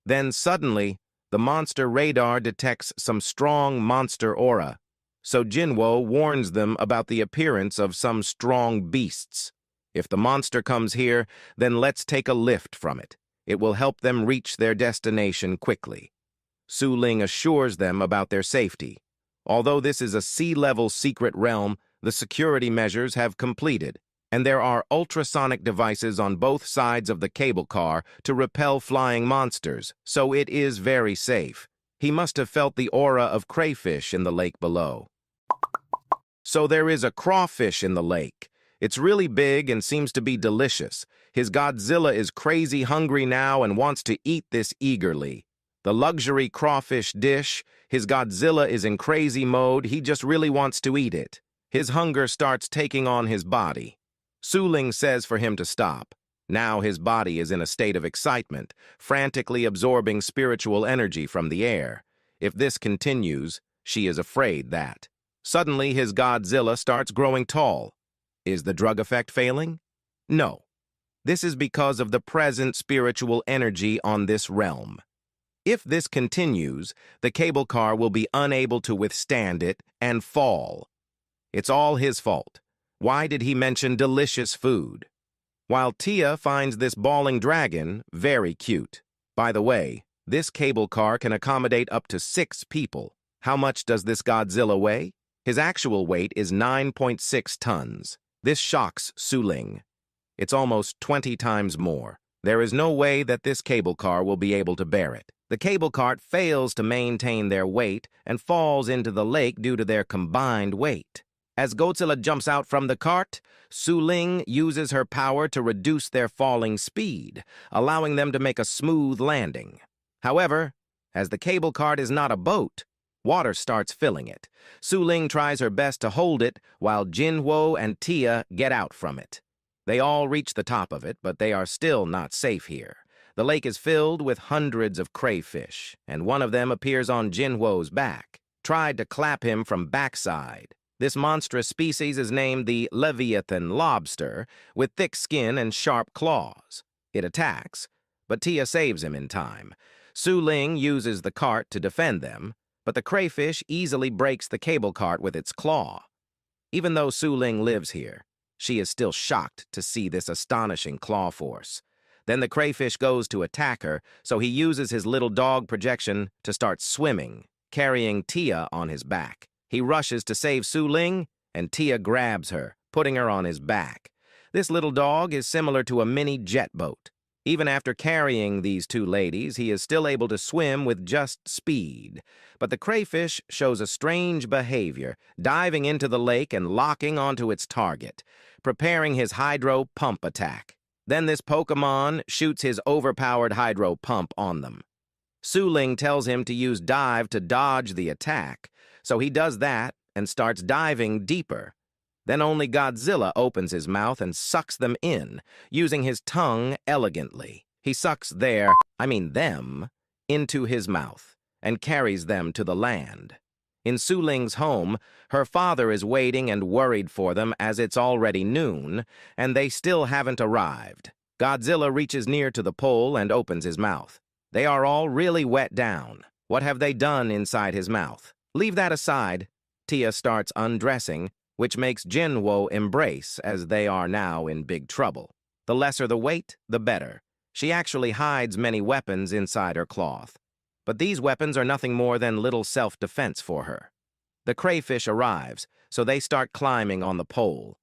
Then suddenly, the monster radar detects some strong monster aura, so Jinwo warns them about the appearance of some strong beasts. If the monster comes here, then let's take a lift from it. It will help them reach their destination quickly. Su Ling assures them about their safety. Although this is a sea-level secret realm, the security measures have completed, and there are ultrasonic devices on both sides of the cable car to repel flying monsters, so it is very safe. He must have felt the aura of crayfish in the lake below. So there is a crawfish in the lake. It's really big and seems to be delicious. His Godzilla is crazy hungry now and wants to eat this eagerly. The luxury crawfish dish, his Godzilla is in crazy mode, he just really wants to eat it. His hunger starts taking on his body. Su Ling says for him to stop. Now his body is in a state of excitement, frantically absorbing spiritual energy from the air. If this continues, she is afraid that. Suddenly his Godzilla starts growing tall. Is the drug effect failing? No. This is because of the present spiritual energy on this realm. If this continues, the cable car will be unable to withstand it and fall. It's all his fault. Why did he mention delicious food? While Tia finds this bawling dragon very cute. By the way, this cable car can accommodate up to 6 people. How much does this Godzilla weigh? His actual weight is 9.6 tons. This shocks Su Ling. It's almost 20 times more. There is no way that this cable car will be able to bear it. The cable cart fails to maintain their weight and falls into the lake due to their combined weight. As Godzilla jumps out from the cart, Su Ling uses her power to reduce their falling speed, allowing them to make a smooth landing. However, as the cable cart is not a boat, water starts filling it. Su Ling tries her best to hold it while Jinwo and Tia get out from it. They all reach the top of it, but they are still not safe here. The lake is filled with hundreds of crayfish, and one of them appears on Jinwo's back, tried to clap him from backside. This monstrous species is named the Leviathan lobster, with thick skin and sharp claws. It attacks, but Tia saves him in time. Su Ling uses the cart to defend them, but the crayfish easily breaks the cable cart with its claw. Even though Su Ling lives here, she is still shocked to see this astonishing claw force. Then the crayfish goes to attack her, so he uses his little dog projection to start swimming, carrying Tia on his back. He rushes to save Su Ling, and Tia grabs her, putting her on his back. This little dog is similar to a mini jet boat. Even after carrying these 2 ladies, he is still able to swim with just speed. But the crayfish shows a strange behavior, diving into the lake and locking onto its target, preparing his hydro pump attack. Then this Pokemon shoots his overpowered hydro pump on them. Su Ling tells him to use dive to dodge the attack, so he does that and starts diving deeper. Then only Godzilla opens his mouth and sucks them in, using his tongue elegantly. He sucks them, into his mouth and carries them to the land. In Su Ling's home, her father is waiting and worried for them as it's already noon, and they still haven't arrived. Godzilla reaches near to the pole and opens his mouth. They are all really wet down. What have they done inside his mouth? Leave that aside. Tia starts undressing, which makes Jinwo embrace as they are now in big trouble. The lesser the weight, the better. She actually hides many weapons inside her cloth. But these weapons are nothing more than little self-defense for her. The crayfish arrives, so they start climbing on the pole.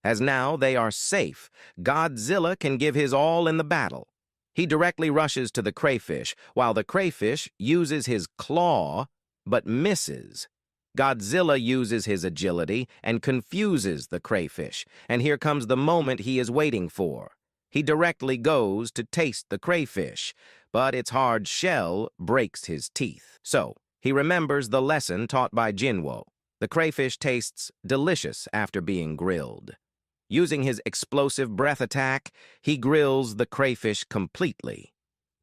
As now they are safe, Godzilla can give his all in the battle. He directly rushes to the crayfish, while the crayfish uses his claw, but misses. Godzilla uses his agility and confuses the crayfish, and here comes the moment he is waiting for. He directly goes to taste the crayfish, but its hard shell breaks his teeth. So, he remembers the lesson taught by Jinwo. The crayfish tastes delicious after being grilled. Using his explosive breath attack, he grills the crayfish completely.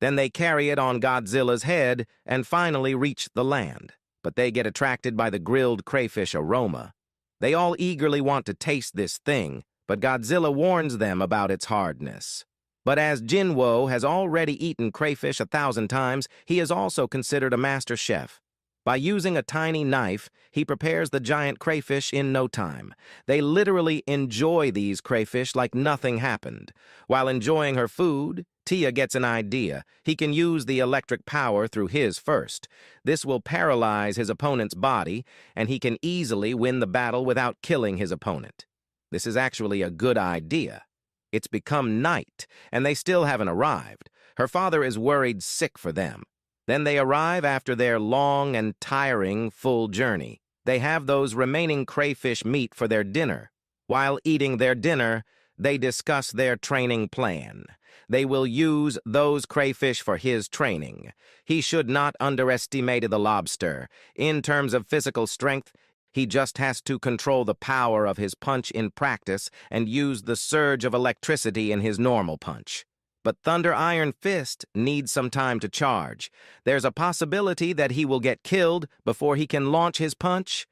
Then they carry it on Godzilla's head and finally reach the land. But they get attracted by the grilled crayfish aroma. They all eagerly want to taste this thing, but Godzilla warns them about its hardness. But as Jinwo has already eaten crayfish 1,000 times, he is also considered a master chef. By using a tiny knife, he prepares the giant crayfish in no time. They literally enjoy these crayfish like nothing happened. While enjoying her food, Tia gets an idea. He can use the electric power through his first. This will paralyze his opponent's body, and he can easily win the battle without killing his opponent. This is actually a good idea. It's become night, and they still haven't arrived. Her father is worried sick for them. Then they arrive after their long and tiring full journey. They have those remaining crayfish meat for their dinner. While eating their dinner, they discuss their training plan. They will use those crayfish for his training. He should not underestimate the lobster. In terms of physical strength, he just has to control the power of his punch in practice and use the surge of electricity in his normal punch. But Thunder Iron Fist needs some time to charge. There's a possibility that he will get killed before he can launch his punch.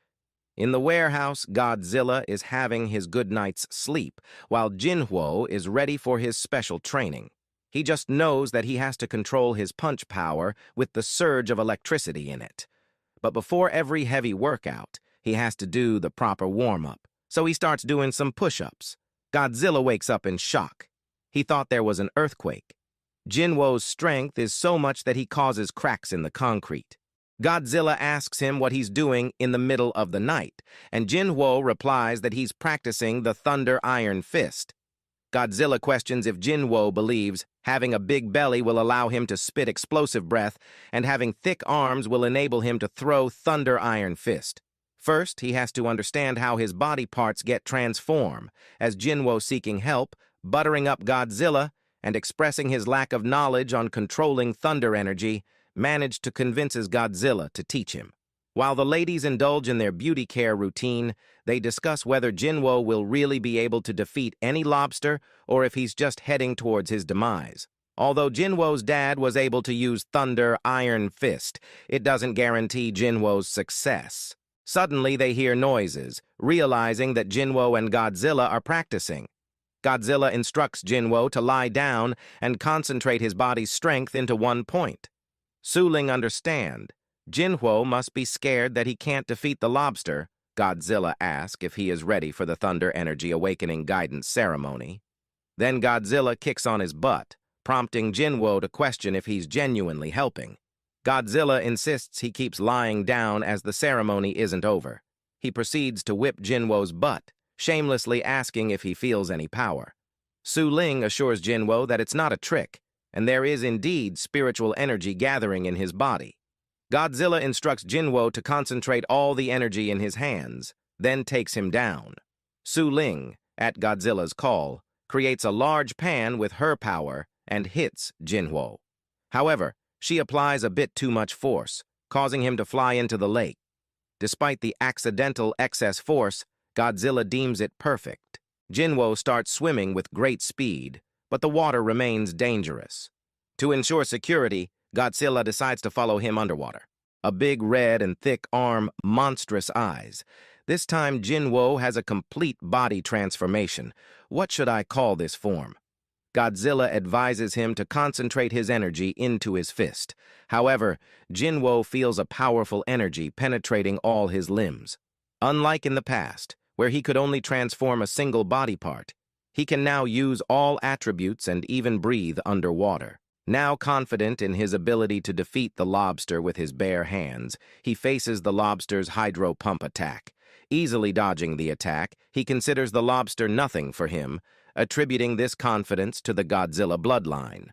In the warehouse, Godzilla is having his good night's sleep, while Jinwo is ready for his special training. He just knows that he has to control his punch power with the surge of electricity in it. But before every heavy workout, he has to do the proper warm-up, so he starts doing some push-ups. Godzilla wakes up in shock. He thought there was an earthquake. Jinwo's strength is so much that he causes cracks in the concrete. Godzilla asks him what he's doing in the middle of the night, and Jinwo replies that he's practicing the Thunder Iron Fist. Godzilla questions if Jinwo believes having a big belly will allow him to spit explosive breath, and having thick arms will enable him to throw Thunder Iron Fist. First, he has to understand how his body parts get transformed, as Jinwo seeking help, buttering up Godzilla, and expressing his lack of knowledge on controlling thunder energy, managed to convince Godzilla to teach him. While the ladies indulge in their beauty care routine, they discuss whether Jinwo will really be able to defeat any lobster or if he's just heading towards his demise. Although Jinwo's dad was able to use Thunder Iron Fist, it doesn't guarantee Jinwo's success. Suddenly, they hear noises, realizing that Jinwo and Godzilla are practicing. Godzilla instructs Jinwo to lie down and concentrate his body's strength into one point. Suling understands. Jinwo must be scared that he can't defeat the lobster. Godzilla asks if he is ready for the Thunder Energy Awakening Guidance Ceremony. Then Godzilla kicks on his butt, prompting Jinwo to question if he's genuinely helping. Godzilla insists he keeps lying down as the ceremony isn't over. He proceeds to whip Jinwo's butt, shamelessly asking if he feels any power. Su Ling assures Jinwo that it's not a trick, and there is indeed spiritual energy gathering in his body. Godzilla instructs Jinwo to concentrate all the energy in his hands, then takes him down. Su Ling, at Godzilla's call, creates a large pan with her power and hits Jinwo. However, she applies a bit too much force, causing him to fly into the lake. Despite the accidental excess force, Godzilla deems it perfect. Jinwo starts swimming with great speed, but the water remains dangerous. To ensure security, Godzilla decides to follow him underwater. A big red and thick arm, monstrous eyes. This time Jinwo has a complete body transformation. What should I call this form? Godzilla advises him to concentrate his energy into his fist. However, Jinwo feels a powerful energy penetrating all his limbs. Unlike in the past, where he could only transform a single body part, he can now use all attributes and even breathe underwater. Now confident in his ability to defeat the lobster with his bare hands, he faces the lobster's hydro pump attack. Easily dodging the attack, he considers the lobster nothing for him, attributing this confidence to the Godzilla bloodline.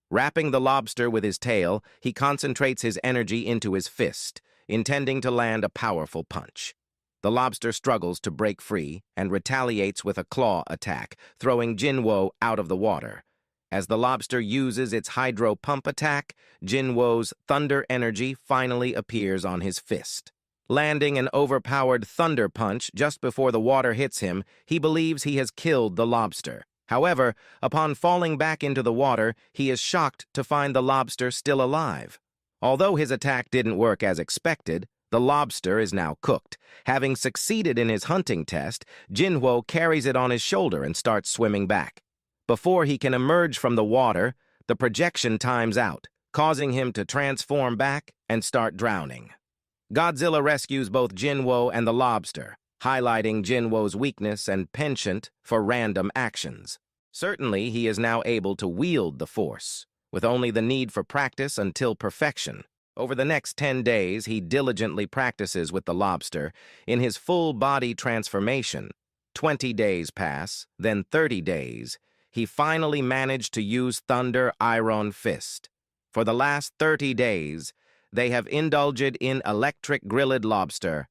Wrapping the lobster with his tail, he concentrates his energy into his fist, intending to land a powerful punch. The lobster struggles to break free and retaliates with a claw attack, throwing Jinwo out of the water. As the lobster uses its hydro pump attack, Jinwo's thunder energy finally appears on his fist. Landing an overpowered thunder punch just before the water hits him, he believes he has killed the lobster. However, upon falling back into the water, he is shocked to find the lobster still alive. Although his attack didn't work as expected, the lobster is now cooked. Having succeeded in his hunting test, Jinwo carries it on his shoulder and starts swimming back. Before he can emerge from the water, the projection times out, causing him to transform back and start drowning. Godzilla rescues both Jinwo and the lobster, highlighting Jinwo's weakness and penchant for random actions. Certainly, he is now able to wield the force, with only the need for practice until perfection. Over the next 10 days, he diligently practices with the lobster in his full body transformation. 20 days pass, then 30 days. He finally managed to use Thunder Iron Fist. For the last 30 days, they have indulged in electric grilled lobster.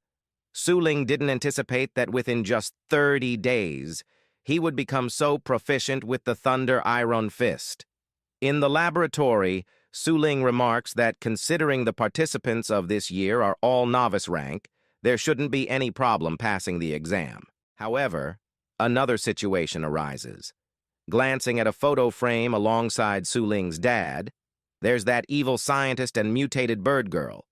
Suling didn't anticipate that within just 30 days, he would become so proficient with the Thunder Iron Fist. In the laboratory, Suling remarks that considering the participants of this year are all novice rank, there shouldn't be any problem passing the exam. However, another situation arises. Glancing at a photo frame alongside Suling's dad, there's that evil scientist and mutated bird girl.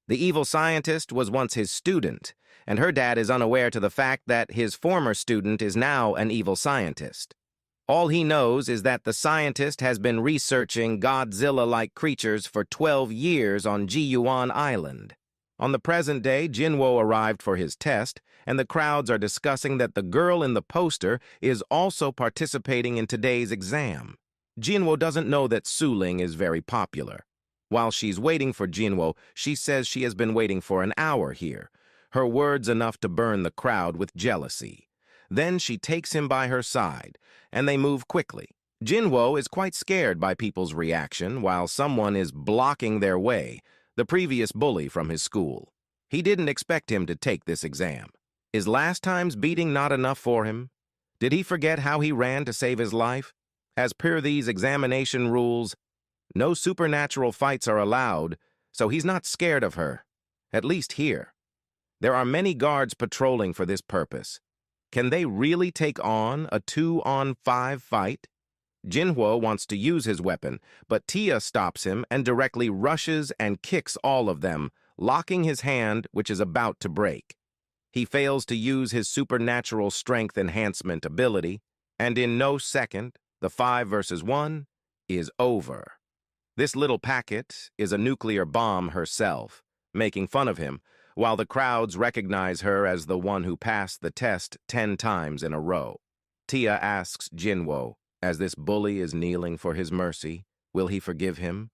The evil scientist was once his student, and her dad is unaware to the fact that his former student is now an evil scientist. All he knows is that the scientist has been researching Godzilla-like creatures for 12 years on Jiyuan Island. On the present day, Jinwo arrived for his test, and the crowds are discussing that the girl in the poster is also participating in today's exam. Jinwo doesn't know that Suling is very popular. While she's waiting for Jinwo, she says she has been waiting for an hour here. Her words enough to burn the crowd with jealousy. Then she takes him by her side, and they move quickly. Jinwo is quite scared by people's reaction while someone is blocking their way, the previous bully from his school. He didn't expect him to take this exam. Is last time's beating not enough for him? Did he forget how he ran to save his life? As per these examination rules, no supernatural fights are allowed, so he's not scared of her, at least here. There are many guards patrolling for this purpose. Can they really take on a 2-on-5 fight? Jinwo wants to use his weapon, but Tia stops him and directly rushes and kicks all of them, locking his hand, which is about to break. He fails to use his supernatural strength enhancement ability, and in no second, the 5 versus 1 is over. This little packet is a nuclear bomb herself, making fun of him, while the crowds recognize her as the one who passed the test 10 times in a row. Tia asks Jinwo, as this bully is kneeling for his mercy, will he forgive him?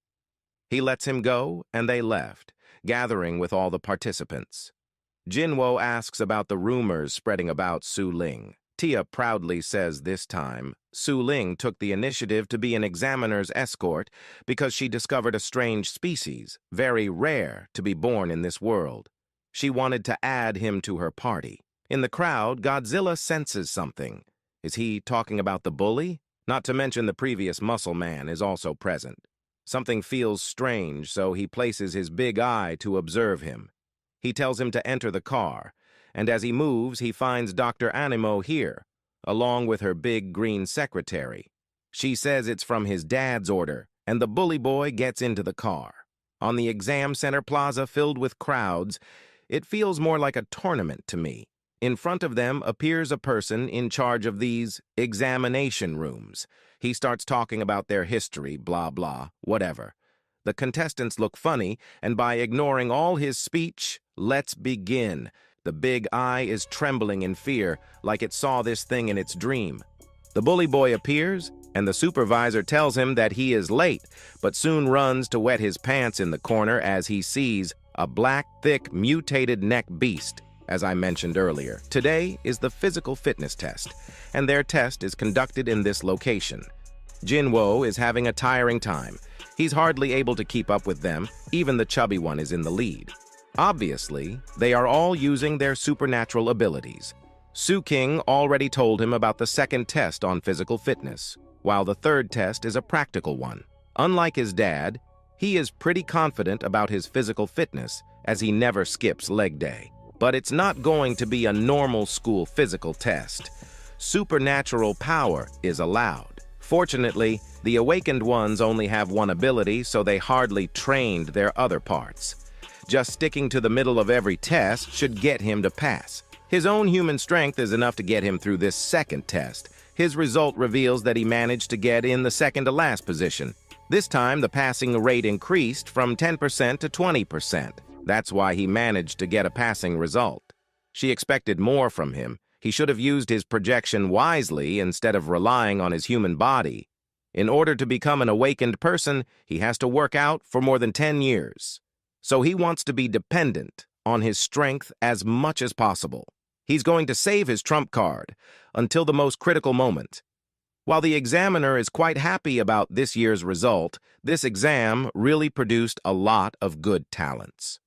He lets him go, and they left, gathering with all the participants. Jinwo asks about the rumors spreading about Su Ling. Tia proudly says this time, Su Ling took the initiative to be an examiner's escort because she discovered a strange species, very rare to be born in this world. She wanted to add him to her party. In the crowd, Godzilla senses something. Is he talking about the bully? Not to mention the previous muscle man is also present. Something feels strange, so he places his big eye to observe him. He tells him to enter the car, and as he moves, he finds Dr. Animo here, along with her big green secretary. She says it's from his dad's order, and the bully boy gets into the car. On the exam center plaza filled with crowds, it feels more like a tournament to me. In front of them appears a person in charge of these examination rooms. He starts talking about their history, blah, blah, whatever. The contestants look funny, and by ignoring all his speech, let's begin. The big eye is trembling in fear, like it saw this thing in its dream. The bully boy appears, and the supervisor tells him that he is late, but soon runs to wet his pants in the corner as he sees a black, thick, mutated neck beast, as I mentioned earlier. Today is the physical fitness test, and their test is conducted in this location. Jinwo is having a tiring time. He's hardly able to keep up with them, even the chubby one is in the lead. Obviously, they are all using their supernatural abilities. Su King already told him about the second test on physical fitness, while the third test is a practical one. Unlike his dad, he is pretty confident about his physical fitness, as he never skips leg day. But it's not going to be a normal school physical test. Supernatural power is allowed. Fortunately, the awakened ones only have one ability, so they hardly trained their other parts. Just sticking to the middle of every test should get him to pass. His own human strength is enough to get him through this second test. His result reveals that he managed to get in the second-to-last position. This time, the passing rate increased from 10% to 20%. That's why he managed to get a passing result. She expected more from him. He should have used his projection wisely instead of relying on his human body. In order to become an awakened person, he has to work out for more than 10 years. So he wants to be dependent on his strength as much as possible. He's going to save his trump card until the most critical moment. While the examiner is quite happy about this year's result, this exam really produced a lot of good talents.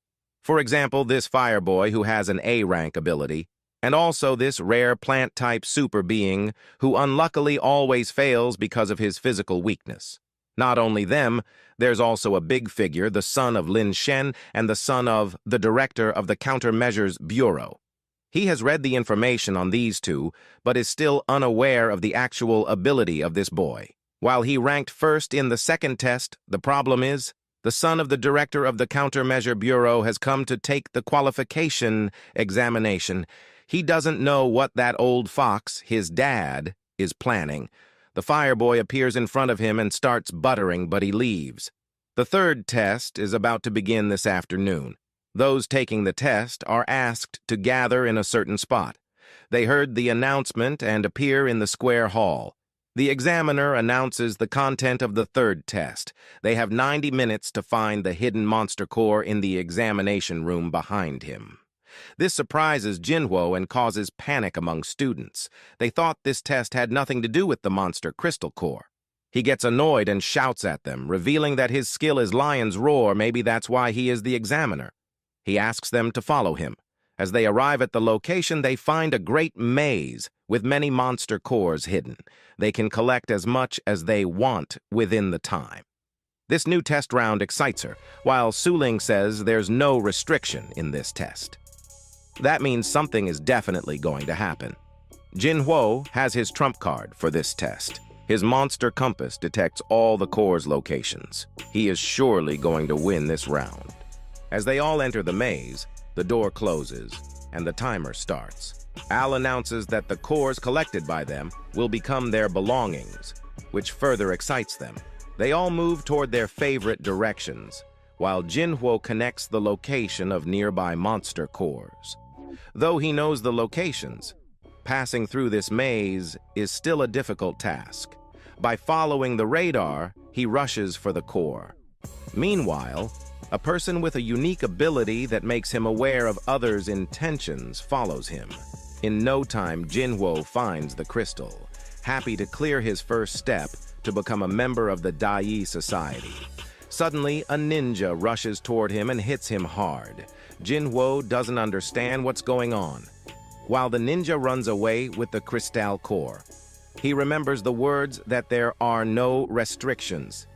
For example, this fire boy who has an A-rank ability, and also this rare plant-type super being who unluckily always fails because of his physical weakness. Not only them, there's also a big figure, the son of Lin Shen and the son of the director of the Countermeasures Bureau. He has read the information on these two, but is still unaware of the actual ability of this boy. While he ranked first in the second test, the problem is The son of the director of the Countermeasure Bureau has come to take the qualification examination. He doesn't know what that old fox, his dad, is planning. The fireboy appears in front of him and starts buttering, but he leaves. The third test is about to begin this afternoon. Those taking the test are asked to gather in a certain spot. They heard the announcement and appear in the square hall. The examiner announces the content of the third test. They have 90 minutes to find the hidden monster core in the examination room behind him. This surprises Jinwo and causes panic among students. They thought this test had nothing to do with the monster crystal core. He gets annoyed and shouts at them, revealing that his skill is lion's roar. Maybe that's why he is the examiner. He asks them to follow him. As they arrive at the location, they find a great maze with many monster cores hidden. They can collect as much as they want within the time. This new test round excites her, while Suling says there's no restriction in this test. That means something is definitely going to happen. Jinwo has his trump card for this test. His monster compass detects all the core's locations. He is surely going to win this round. As they all enter the maze, the door closes and the timer starts. Al announces that the cores collected by them will become their belongings, which further excites them. They all move toward their favorite directions, while Jinwo connects the location of nearby monster cores. Though he knows the locations, passing through this maze is still a difficult task. By following the radar, he rushes for the core. Meanwhile, a person with a unique ability that makes him aware of others' intentions follows him. In no time, Jinwo finds the crystal, happy to clear his first step to become a member of the Dai Society. Suddenly, a ninja rushes toward him and hits him hard. Jinwo doesn't understand what's going on, while the ninja runs away with the crystal core. He remembers the words that there are no restrictions.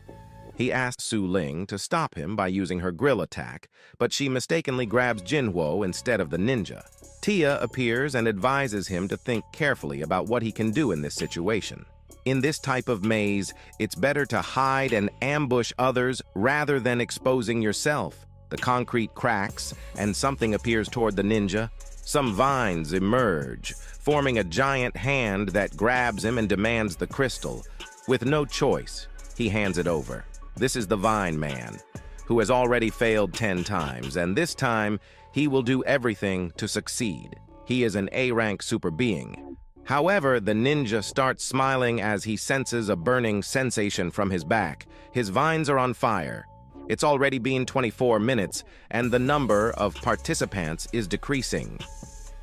He asks Su Ling to stop him by using her grill attack, but she mistakenly grabs Jinwo instead of the ninja. Tia appears and advises him to think carefully about what he can do in this situation. In this type of maze, it's better to hide and ambush others rather than exposing yourself. The concrete cracks, and something appears toward the ninja. Some vines emerge, forming a giant hand that grabs him and demands the crystal. With no choice, he hands it over. This is the Vine Man, who has already failed 10 times, and this time, he will do everything to succeed. He is an A-rank super being. However, the ninja starts smiling as he senses a burning sensation from his back. His vines are on fire. It's already been 24 minutes, and the number of participants is decreasing.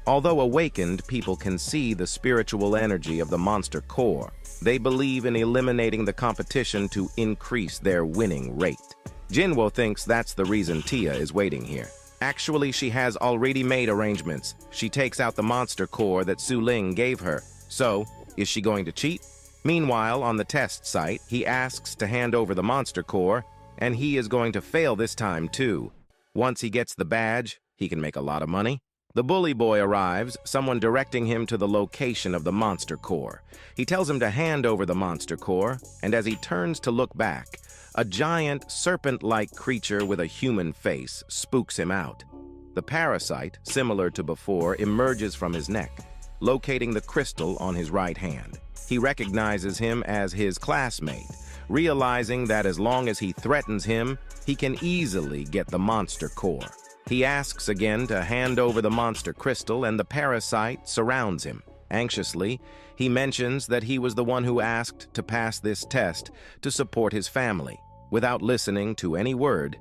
Although awakened, people can see the spiritual energy of the monster core. They believe in eliminating the competition to increase their winning rate. Jinwo thinks that's the reason Tia is waiting here. Actually, she has already made arrangements. She takes out the monster core that Su Ling gave her. So, is she going to cheat? Meanwhile, on the test site, he asks to hand over the monster core, and he is going to fail this time too. Once he gets the badge, he can make a lot of money. The bully boy arrives, someone directing him to the location of the monster core. He tells him to hand over the monster core, and as he turns to look back, a giant serpent-like creature with a human face spooks him out. The parasite, similar to before, emerges from his neck, locating the crystal on his right hand. He recognizes him as his classmate, realizing that as long as he threatens him, he can easily get the monster core. He asks again to hand over the monster crystal, and the parasite surrounds him. Anxiously, he mentions that he was the one who asked to pass this test to support his family. Without listening to any word,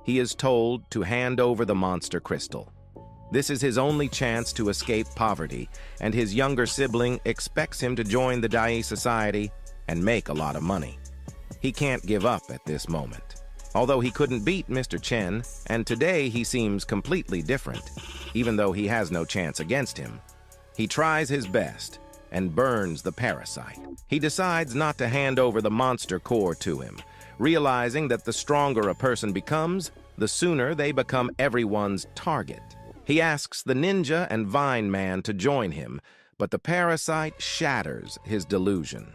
he is told to hand over the monster crystal. This is his only chance to escape poverty, and his younger sibling expects him to join the Dai Society and make a lot of money. He can't give up at this moment. Although he couldn't beat Mr. Chen, and today he seems completely different, even though he has no chance against him. He tries his best and burns the parasite. He decides not to hand over the monster core to him, realizing that the stronger a person becomes, the sooner they become everyone's target. He asks the ninja and Vine Man to join him, but the parasite shatters his delusion.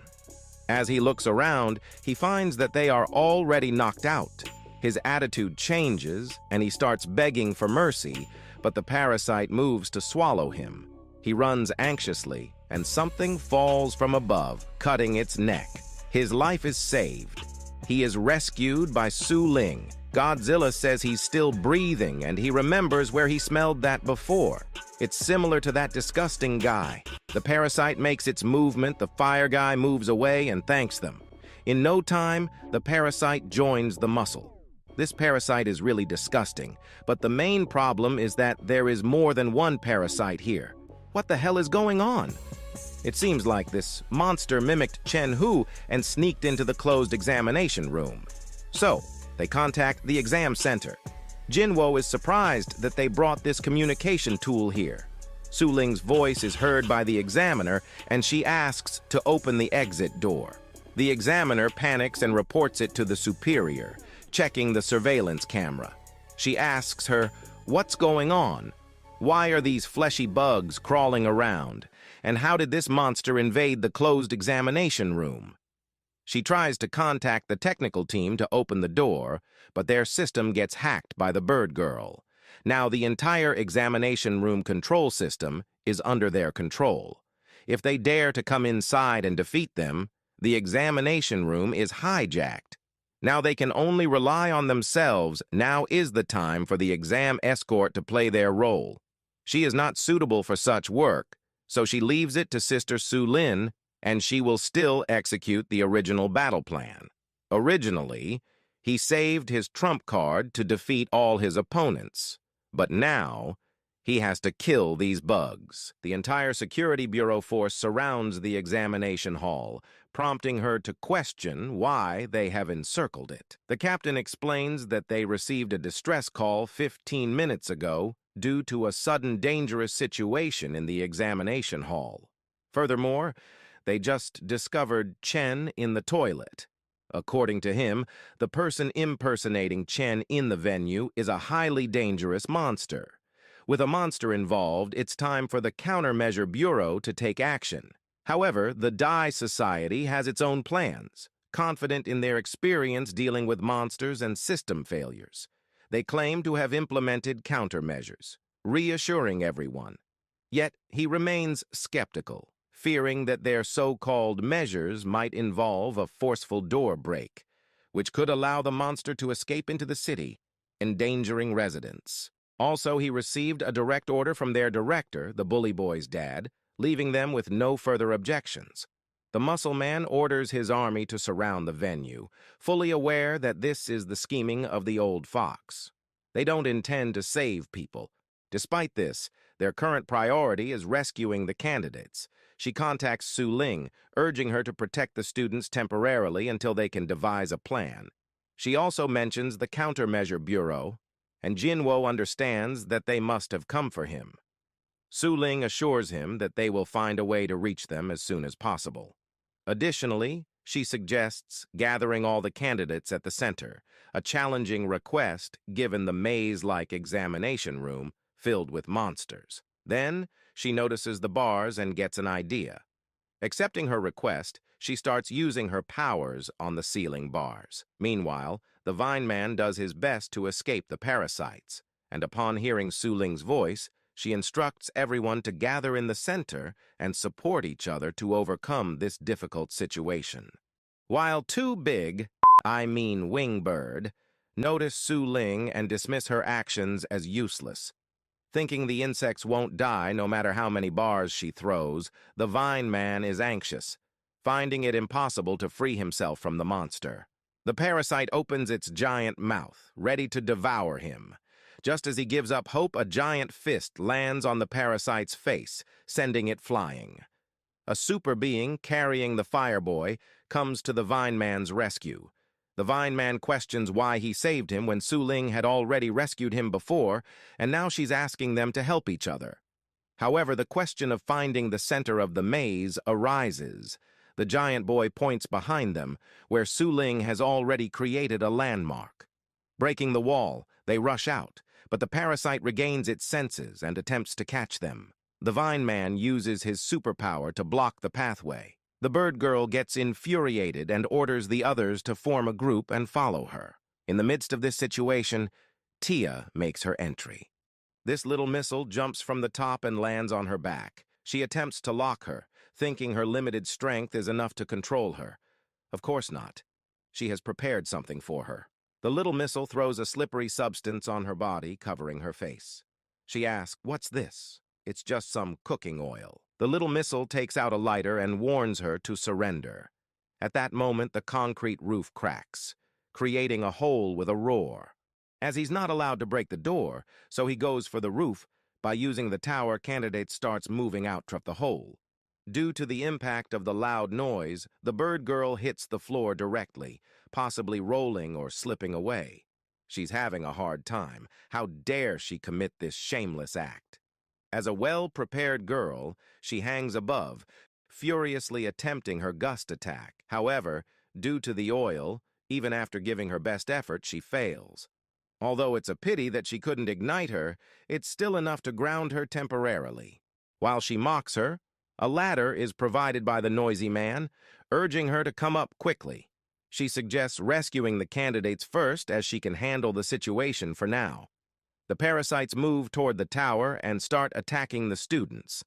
As he looks around, he finds that they are already knocked out. His attitude changes, and he starts begging for mercy, but the parasite moves to swallow him. He runs anxiously, and something falls from above, cutting its neck. His life is saved. He is rescued by Su Ling. Godzilla says he's still breathing, and he remembers where he smelled that before. It's similar to that disgusting guy. The parasite makes its movement, the fire guy moves away and thanks them. In no time, the parasite joins the muscle. This parasite is really disgusting, but the main problem is that there is more than one parasite here. What the hell is going on? It seems like this monster mimicked Chen Hu and sneaked into the closed examination room. So, they contact the exam center. Jinwo is surprised that they brought this communication tool here. Su Ling's voice is heard by the examiner, and she asks to open the exit door. The examiner panics and reports it to the superior, checking the surveillance camera. She asks her, "What's going on? Why are these fleshy bugs crawling around? And how did this monster invade the closed examination room?" She tries to contact the technical team to open the door, but their system gets hacked by the bird girl. Now the entire examination room control system is under their control. If they dare to come inside and defeat them, the examination room is hijacked. Now they can only rely on themselves. Now is the time for the exam escort to play their role. She is not suitable for such work, so she leaves it to Sister Su Lin, and she will still execute the original battle plan. Originally, he saved his trump card to defeat all his opponents, but now he has to kill these bugs. The entire Security Bureau force surrounds the examination hall, prompting her to question why they have encircled it. The captain explains that they received a distress call 15 minutes ago due to a sudden dangerous situation in the examination hall. Furthermore, they just discovered Chen in the toilet. According to him, the person impersonating Chen in the venue is a highly dangerous monster. With a monster involved, it's time for the Countermeasure Bureau to take action. However, the Dai Society has its own plans, confident in their experience dealing with monsters and system failures. They claim to have implemented countermeasures, reassuring everyone. Yet he remains skeptical, fearing that their so-called measures might involve a forceful door break, which could allow the monster to escape into the city, endangering residents. Also, he received a direct order from their director, the bully boy's dad, leaving them with no further objections. The muscle man orders his army to surround the venue, fully aware that this is the scheming of the old fox. They don't intend to save people. Despite this, their current priority is rescuing the candidates. She contacts Su Ling, urging her to protect the students temporarily until they can devise a plan. She also mentions the Countermeasure Bureau, and Jinwo understands that they must have come for him. Su Ling assures him that they will find a way to reach them as soon as possible. Additionally, she suggests gathering all the candidates at the center, a challenging request given the maze-like examination room filled with monsters. Then, she notices the bars and gets an idea. Accepting her request, she starts using her powers on the ceiling bars. Meanwhile, the Vine Man does his best to escape the parasites, and upon hearing Su Ling's voice, she instructs everyone to gather in the center and support each other to overcome this difficult situation. While Too Big, I mean Wingbird, notice Su Ling and dismiss her actions as useless. Thinking the insects won't die no matter how many bars she throws, the Vine Man is anxious, finding it impossible to free himself from the monster. The parasite opens its giant mouth, ready to devour him. Just as he gives up hope, a giant fist lands on the parasite's face, sending it flying. A super being carrying the Fireboy comes to the Vine Man's rescue. The Vine Man questions why he saved him when Su Ling had already rescued him before, and now she's asking them to help each other. However, the question of finding the center of the maze arises. The giant boy points behind them, where Su Ling has already created a landmark. Breaking the wall, they rush out, but the parasite regains its senses and attempts to catch them. The Vine Man uses his superpower to block the pathway. The bird girl gets infuriated and orders the others to form a group and follow her. In the midst of this situation, Tia makes her entry. This little missile jumps from the top and lands on her back. She attempts to lock her, thinking her limited strength is enough to control her. Of course not. She has prepared something for her. The little missile throws a slippery substance on her body, covering her face. She asks, "What's this?" "It's just some cooking oil." The little missile takes out a lighter and warns her to surrender. At that moment, the concrete roof cracks, creating a hole with a roar. As he's not allowed to break the door, so he goes for the roof. By using the tower, candidate starts moving out of the hole. Due to the impact of the loud noise, the bird girl hits the floor directly, possibly rolling or slipping away. She's having a hard time. How dare she commit this shameless act? As a well-prepared girl, she hangs above, furiously attempting her gust attack. However, due to the oil, even after giving her best effort, she fails. Although it's a pity that she couldn't ignite her, it's still enough to ground her temporarily. While she mocks her, a ladder is provided by the noisy man, urging her to come up quickly. She suggests rescuing the candidates first, as she can handle the situation for now. The parasites move toward the tower and start attacking the students.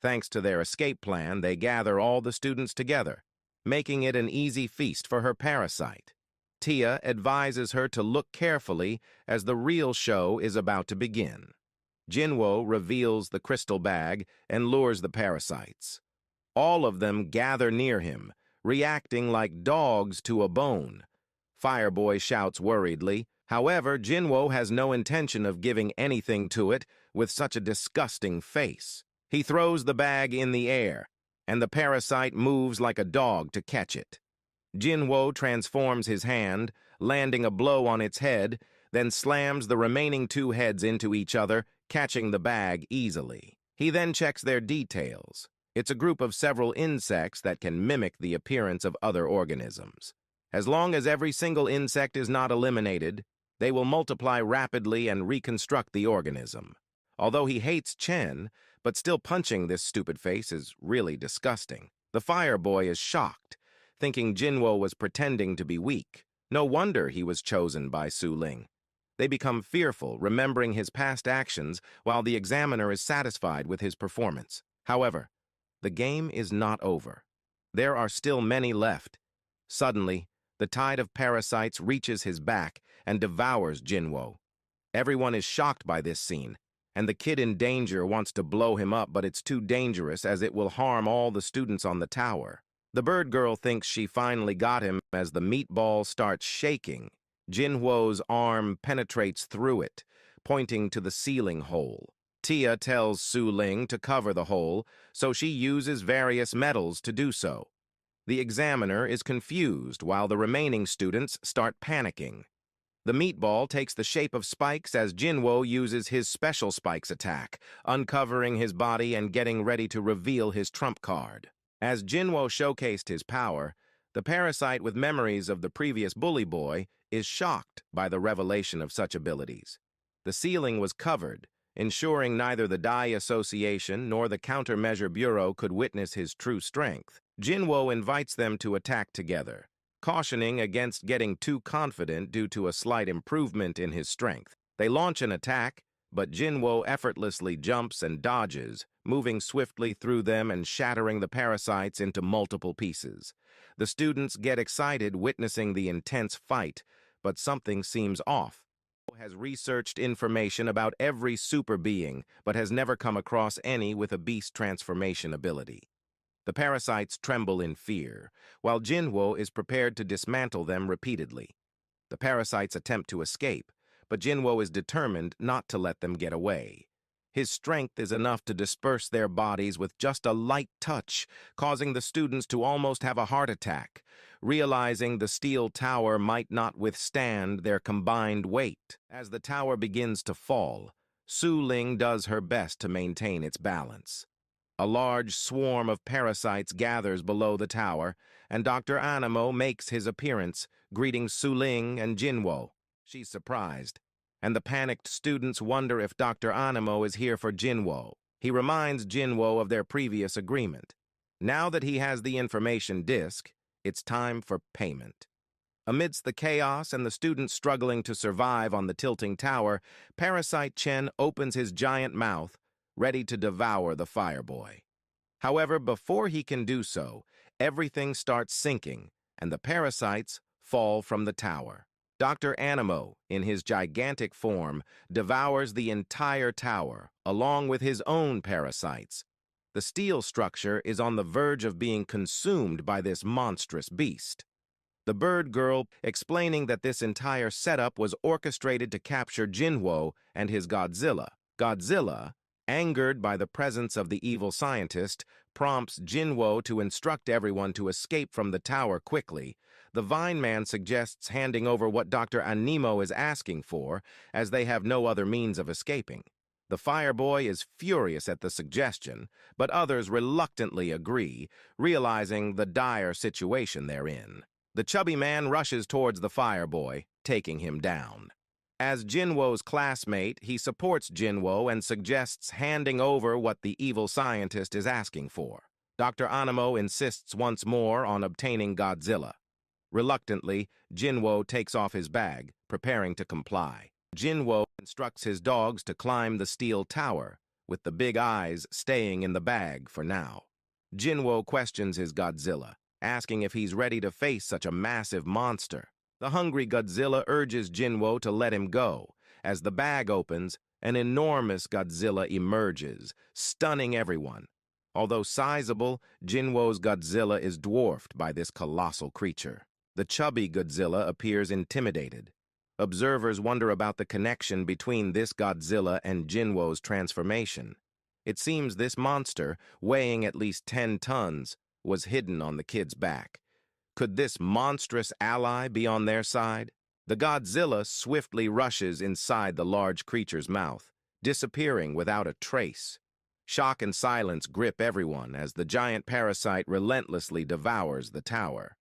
Thanks to their escape plan, they gather all the students together, making it an easy feast for her parasite. Tia advises her to look carefully as the real show is about to begin. Jinwo reveals the crystal bag and lures the parasites. All of them gather near him, reacting like dogs to a bone. Fireboy shouts worriedly. However, Jinwo has no intention of giving anything to it with such a disgusting face. He throws the bag in the air, and the parasite moves like a dog to catch it. Jinwo transforms his hand, landing a blow on its head, then slams the remaining two heads into each other, catching the bag easily. He then checks their details. It's a group of several insects that can mimic the appearance of other organisms. As long as every single insect is not eliminated, they will multiply rapidly and reconstruct the organism. Although he hates Chen, but still punching this stupid face is really disgusting. The Fireboy is shocked, thinking Jinwo was pretending to be weak. No wonder he was chosen by Su Ling. They become fearful, remembering his past actions, while the examiner is satisfied with his performance. However, the game is not over. There are still many left. Suddenly, the tide of parasites reaches his back and devours Jinwo. Everyone is shocked by this scene, and the kid in danger wants to blow him up, but it's too dangerous as it will harm all the students on the tower. The bird girl thinks she finally got him as the meatball starts shaking. Jinwo's arm penetrates through it, pointing to the ceiling hole. Tia tells Su Ling to cover the hole, so she uses various metals to do so. The examiner is confused while the remaining students start panicking. The meatball takes the shape of spikes as Jinwo uses his special spikes attack, uncovering his body and getting ready to reveal his trump card. As Jinwo showcased his power, the parasite with memories of the previous bully boy is shocked by the revelation of such abilities. The ceiling was covered, ensuring neither the Dai Association nor the Countermeasure Bureau could witness his true strength. Jinwo invites them to attack together, cautioning against getting too confident due to a slight improvement in his strength. They launch an attack, but Jinwo effortlessly jumps and dodges, moving swiftly through them and shattering the parasites into multiple pieces. The students get excited witnessing the intense fight, but something seems off. Has researched information about every super being, but has never come across any with a beast transformation ability. The parasites tremble in fear, while Jinwo is prepared to dismantle them repeatedly. The parasites attempt to escape, but Jinwo is determined not to let them get away. His strength is enough to disperse their bodies with just a light touch, causing the students to almost have a heart attack, realizing the steel tower might not withstand their combined weight. As the tower begins to fall, Su Ling does her best to maintain its balance. A large swarm of parasites gathers below the tower, and Dr. Animo makes his appearance, greeting Su Ling and Jinwo. She's surprised, and the panicked students wonder if Dr. Animo is here for Jinwo. He reminds Jinwo of their previous agreement. Now that he has the information disk, it's time for payment. Amidst the chaos and the students struggling to survive on the tilting tower, Parasite Chen opens his giant mouth, ready to devour the fireboy. However, before he can do so, everything starts sinking, and the parasites fall from the tower. Dr. Animo, in his gigantic form, devours the entire tower, along with his own parasites. The steel structure is on the verge of being consumed by this monstrous beast. The bird girl explaining that this entire setup was orchestrated to capture Jinwo and his Godzilla. Godzilla, angered by the presence of the evil scientist, prompts Jinwo to instruct everyone to escape from the tower quickly. The Vine Man suggests handing over what Dr. Animo is asking for, as they have no other means of escaping. The Fireboy is furious at the suggestion, but others reluctantly agree, realizing the dire situation they're in. The chubby man rushes towards the Fireboy, taking him down. As Jinwo's classmate, he supports Jinwo and suggests handing over what the evil scientist is asking for. Dr. Animo insists once more on obtaining Godzilla. Reluctantly, Jinwo takes off his bag, preparing to comply. Jinwo instructs his dogs to climb the steel tower, with the big eyes staying in the bag for now. Jinwo questions his Godzilla, asking if he's ready to face such a massive monster. The hungry Godzilla urges Jinwo to let him go. As the bag opens, an enormous Godzilla emerges, stunning everyone. Although sizable, Jinwo's Godzilla is dwarfed by this colossal creature. The chubby Godzilla appears intimidated. Observers wonder about the connection between this Godzilla and Jinwo's transformation. It seems this monster, weighing at least 10 tons, was hidden on the kid's back. Could this monstrous ally be on their side? The Godzilla swiftly rushes inside the large creature's mouth, disappearing without a trace. Shock and silence grip everyone as the giant parasite relentlessly devours the tower.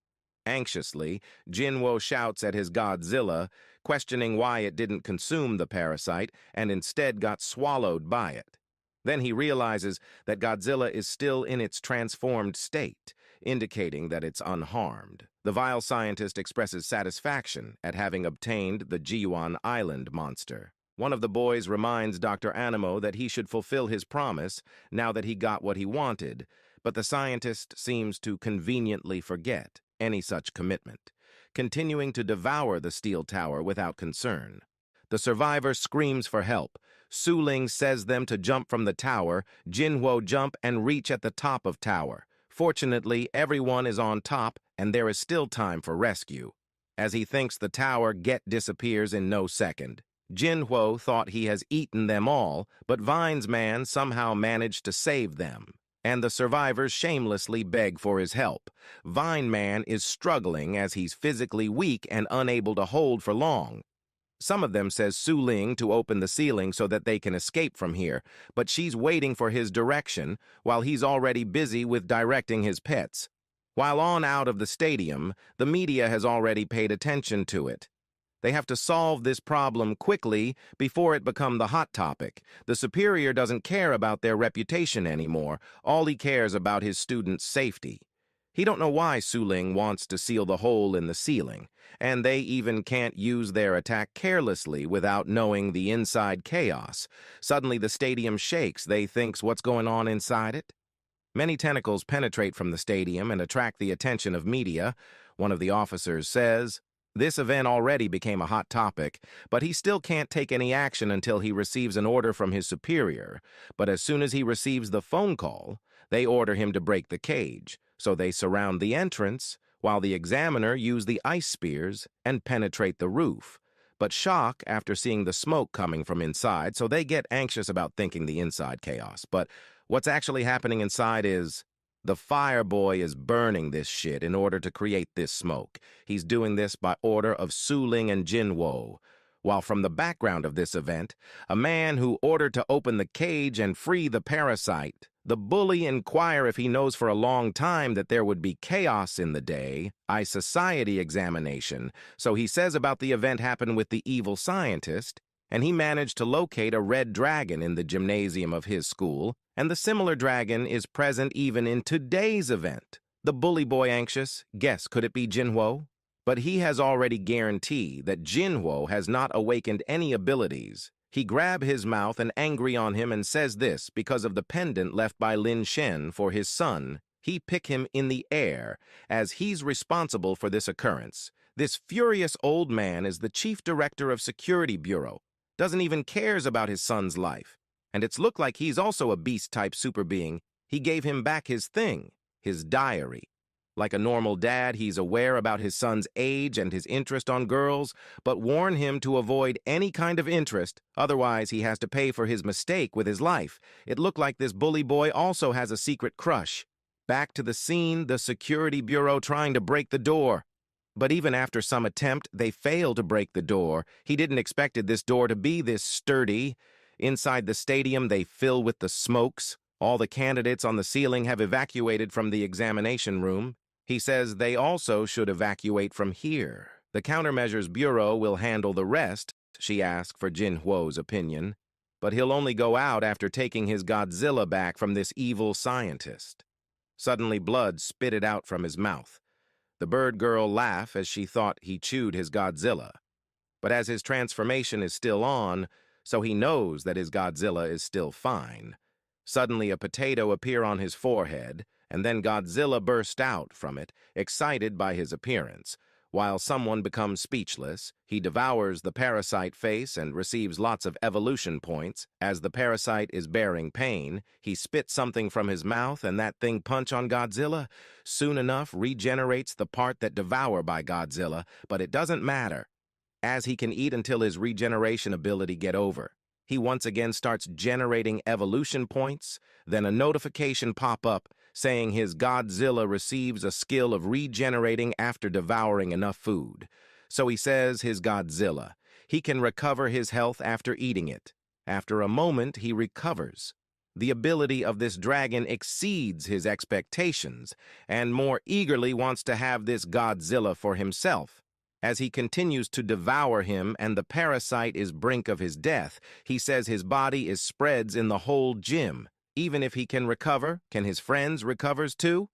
Anxiously, Jinwo shouts at his Godzilla, questioning why it didn't consume the parasite and instead got swallowed by it. Then he realizes that Godzilla is still in its transformed state, indicating that it's unharmed. The vile scientist expresses satisfaction at having obtained the Jiuan Island monster. One of the boys reminds Dr. Animo that he should fulfill his promise now that he got what he wanted, but the scientist seems to conveniently forget any such commitment, continuing to devour the steel tower without concern. The survivor screams for help. Su Ling says them to jump from the tower. Jinwo jump and reach at the top of tower. Fortunately, everyone is on top, and there is still time for rescue. As he thinks the tower disappears in no second. Jinwo thought he has eaten them all, but Vine's man somehow managed to save them, and the survivors shamelessly beg for his help. Vine Man is struggling as he's physically weak and unable to hold for long. Some of them says Su Ling to open the ceiling so that they can escape from here, but she's waiting for his direction while he's already busy with directing his pets. While on out of the stadium, the media has already paid attention to it. They have to solve this problem quickly before it becomes the hot topic. The superior doesn't care about their reputation anymore. All he cares about his students' safety. He don't know why Su Ling wants to seal the hole in the ceiling, and they even can't use their attack carelessly without knowing the inside chaos. Suddenly the stadium shakes. They thinks what's going on inside it? Many tentacles penetrate from the stadium and attract the attention of media. One of the officers says, this event already became a hot topic, but he still can't take any action until he receives an order from his superior. But as soon as he receives the phone call, they order him to break the cage. So they surround the entrance, while the examiner use the ice spears and penetrate the roof. But shock after seeing the smoke coming from inside, so they get anxious about thinking the inside chaos. But what's actually happening inside is the Fireboy is burning this shit in order to create this smoke. He's doing this by order of Su Ling and Jinwo. While from the background of this event, a man who ordered to open the cage and free the parasite. The bully inquire if he knows for a long time that there would be chaos in the day, society examination, so he says about the event happened with the evil scientist, and he managed to locate a red dragon in the gymnasium of his school, and the similar dragon is present even in today's event. The bully boy anxious, guess, could it be Jinwo? But he has already guaranteed that Jinwo has not awakened any abilities. He grab his mouth and angry on him and says this because of the pendant left by Lin Shen for his son. He pick him in the air, as he's responsible for this occurrence. This furious old man is the chief director of Security Bureau, doesn't even cares about his son's life. And it's looked like he's also a beast-type super being. He gave him back his thing, his diary. Like a normal dad, he's aware about his son's age and his interest on girls, but warn him to avoid any kind of interest, otherwise he has to pay for his mistake with his life. It looked like this bully boy also has a secret crush. Back to the scene, the Security Bureau trying to break the door. But even after some attempt, they fail to break the door. He didn't expect this door to be this sturdy. Inside the stadium, they fill with the smokes. All the candidates on the ceiling have evacuated from the examination room. He says they also should evacuate from here. The Countermeasures Bureau will handle the rest, she asked for Jin Huo's opinion. But he'll only go out after taking his Godzilla back from this evil scientist. Suddenly blood spitted out from his mouth. The bird girl laughed as she thought he chewed his Godzilla. But as his transformation is still on, so he knows that his Godzilla is still fine. Suddenly a potato appear on his forehead, and then Godzilla burst out from it, excited by his appearance. While someone becomes speechless, he devours the parasite face and receives lots of evolution points. As the parasite is bearing pain, he spits something from his mouth and that thing punch on Godzilla. Soon enough regenerates the part that devour by Godzilla, but it doesn't matter, as he can eat until his regeneration ability get over. He once again starts generating evolution points, then a notification pop up saying his Godzilla receives a skill of regenerating after devouring enough food. So he says his Godzilla. He can recover his health after eating it. After a moment, he recovers. The ability of this dragon exceeds his expectations, and more eagerly wants to have this Godzilla for himself. As he continues to devour him and the parasite is brink of his death, he says his body is spreads in the whole gym. Even if he can recover, can his friends recovers too?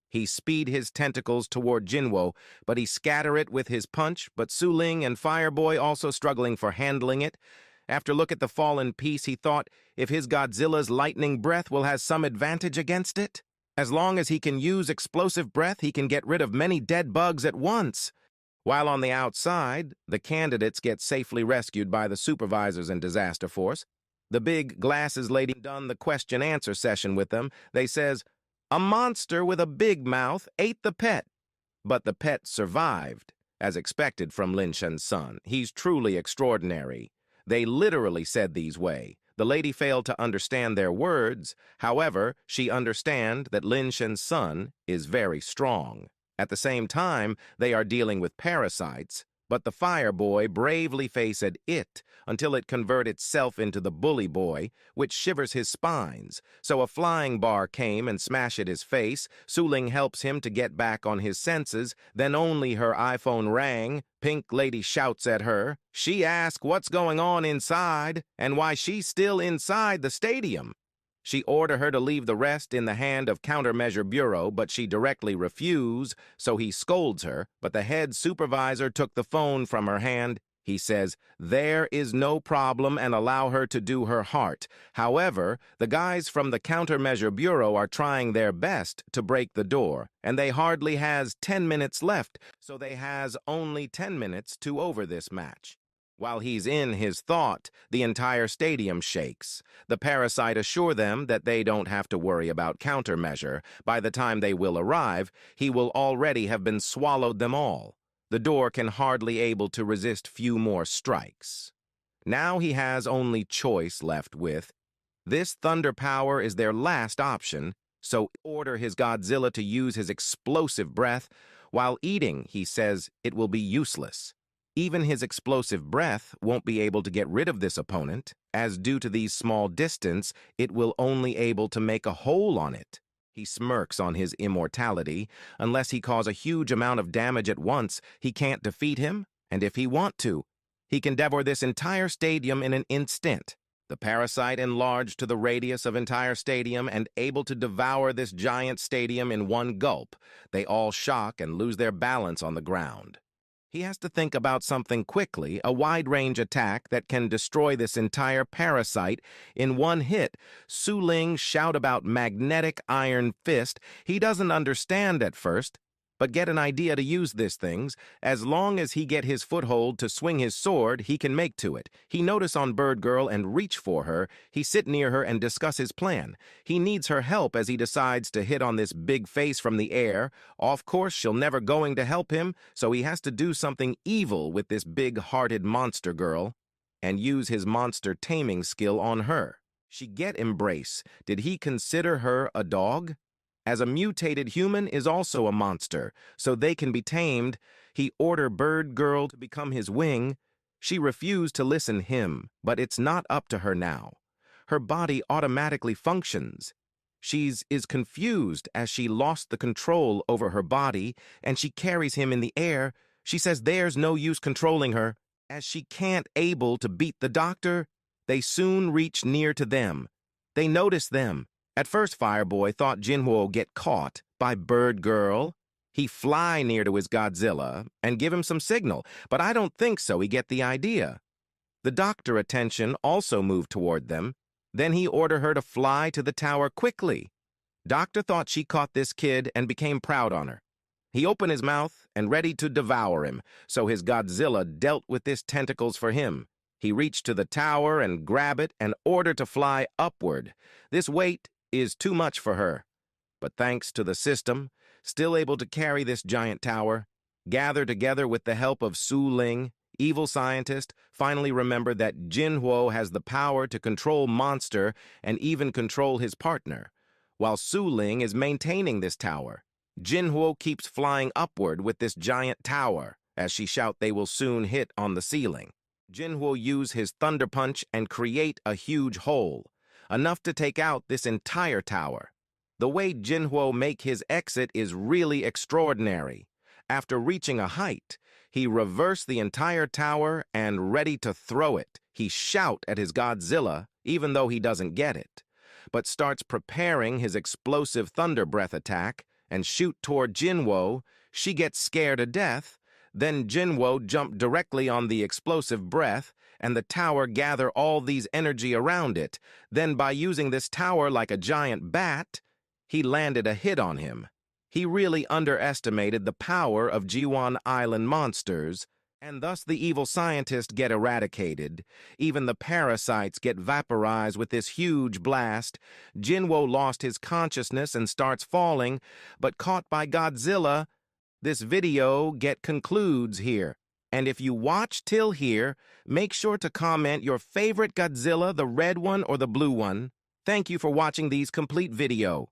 He speed his tentacles toward Jinwo, but he scatter it with his punch, but Su Ling and Fireboy also struggling for handling it. After look at the fallen piece, he thought if his Godzilla's lightning breath will have some advantage against it. As long as he can use explosive breath, he can get rid of many dead bugs at once. While on the outside, the candidates get safely rescued by the supervisors and disaster force. The big glasses lady done the question-answer session with them. They says, a monster with a big mouth ate the pet. But the pet survived, as expected from Lin Shen's son. He's truly extraordinary. They literally said these way. The lady failed to understand their words. However, she understand that Lin Shen's son is very strong. At the same time, they are dealing with parasites, but the fire boy bravely faced it until it convert itself into the bully boy, which shivers his spines. So a flying bar came and smashed at his face. Su Ling helps him to get back on his senses. Then only her iPhone rang. Pink lady shouts at her. She asks what's going on inside and why she's still inside the stadium. She ordered her to leave the rest in the hand of Countermeasure Bureau, but she directly refused, so he scolds her, but the head supervisor took the phone from her hand. He says, there is no problem and allow her to do her heart. However, the guys from the Countermeasure Bureau are trying their best to break the door, and they hardly has 10 minutes left, so they has only 10 minutes to over this match. While he's in his thought, the entire stadium shakes. The parasite assure them that they don't have to worry about Countermeasure. By the time they will arrive, he will already have been swallowed them all. The door can hardly able to resist few more strikes. Now he has only choice left with. This thunder power is their last option, so order his Godzilla to use his explosive breath. While eating, he says it will be useless. Even his explosive breath won't be able to get rid of this opponent, as due to these small distance, it will only able to make a hole on it. He smirks on his immortality. Unless he cause a huge amount of damage at once, he can't defeat him, and if he want to, he can devour this entire stadium in an instant. The parasite enlarged to the radius of entire stadium and able to devour this giant stadium in one gulp. They all shock and lose their balance on the ground. He has to think about something quickly, a wide-range attack that can destroy this entire parasite in one hit. Su Ling shout about magnetic iron fist. He doesn't understand at first, but get an idea to use these things. As long as he get his foothold to swing his sword, he can make to it. He notice on Bird Girl and reach for her. He sit near her and discuss his plan. He needs her help as he decides to hit on this big face from the air. Of course, she'll never going to help him, so he has to do something evil with this big-hearted monster girl and use his monster taming skill on her. She get embrace. Did he consider her a dog? As a mutated human is also a monster, so they can be tamed. He order Bird Girl to become his wing. She refused to listen him, but it's not up to her now. Her body automatically functions. She's confused as she lost the control over her body, and she carries him in the air. She says there's no use controlling her. As she can't able to beat the doctor, they soon reach near to them. They notice them. At first, Fireboy thought Jinwoo get caught by Bird Girl. He fly near to his Godzilla and give him some signal, but I don't think so. He get the idea. The doctor attention also moved toward them. Then he ordered her to fly to the tower quickly. Doctor thought she caught this kid and became proud on her. He opened his mouth and ready to devour him, so his Godzilla dealt with his tentacles for him. He reached to the tower and grabbed it and ordered to fly upward. This weight is too much for her. But thanks to the system, still able to carry this giant tower, gather together with the help of Su Ling, evil scientist, finally remembered that Jinwoo has the power to control monster and even control his partner. While Su Ling is maintaining this tower, Jinwoo keeps flying upward with this giant tower, as she shout they will soon hit on the ceiling. Jinwoo use his thunder punch and create a huge hole, enough to take out this entire tower. The way Jinwoo make his exit is really extraordinary. After reaching a height, he reversed the entire tower and ready to throw it. He shout at his Godzilla, even though he doesn't get it, but starts preparing his explosive thunder breath attack and shoot toward Jinwoo. She gets scared to death. Then Jinwoo jumped directly on the explosive breath, and the tower gather all these energy around it. Then by using this tower like a giant bat, he landed a hit on him. He really underestimated the power of Jiwon Island monsters, and thus the evil scientists get eradicated. Even the parasites get vaporized with this huge blast. Jinwoo lost his consciousness and starts falling, but caught by Godzilla. This video concludes here. And if you watch till here, make sure to comment your favorite Godzilla, the red one or the blue one. Thank you for watching these complete video.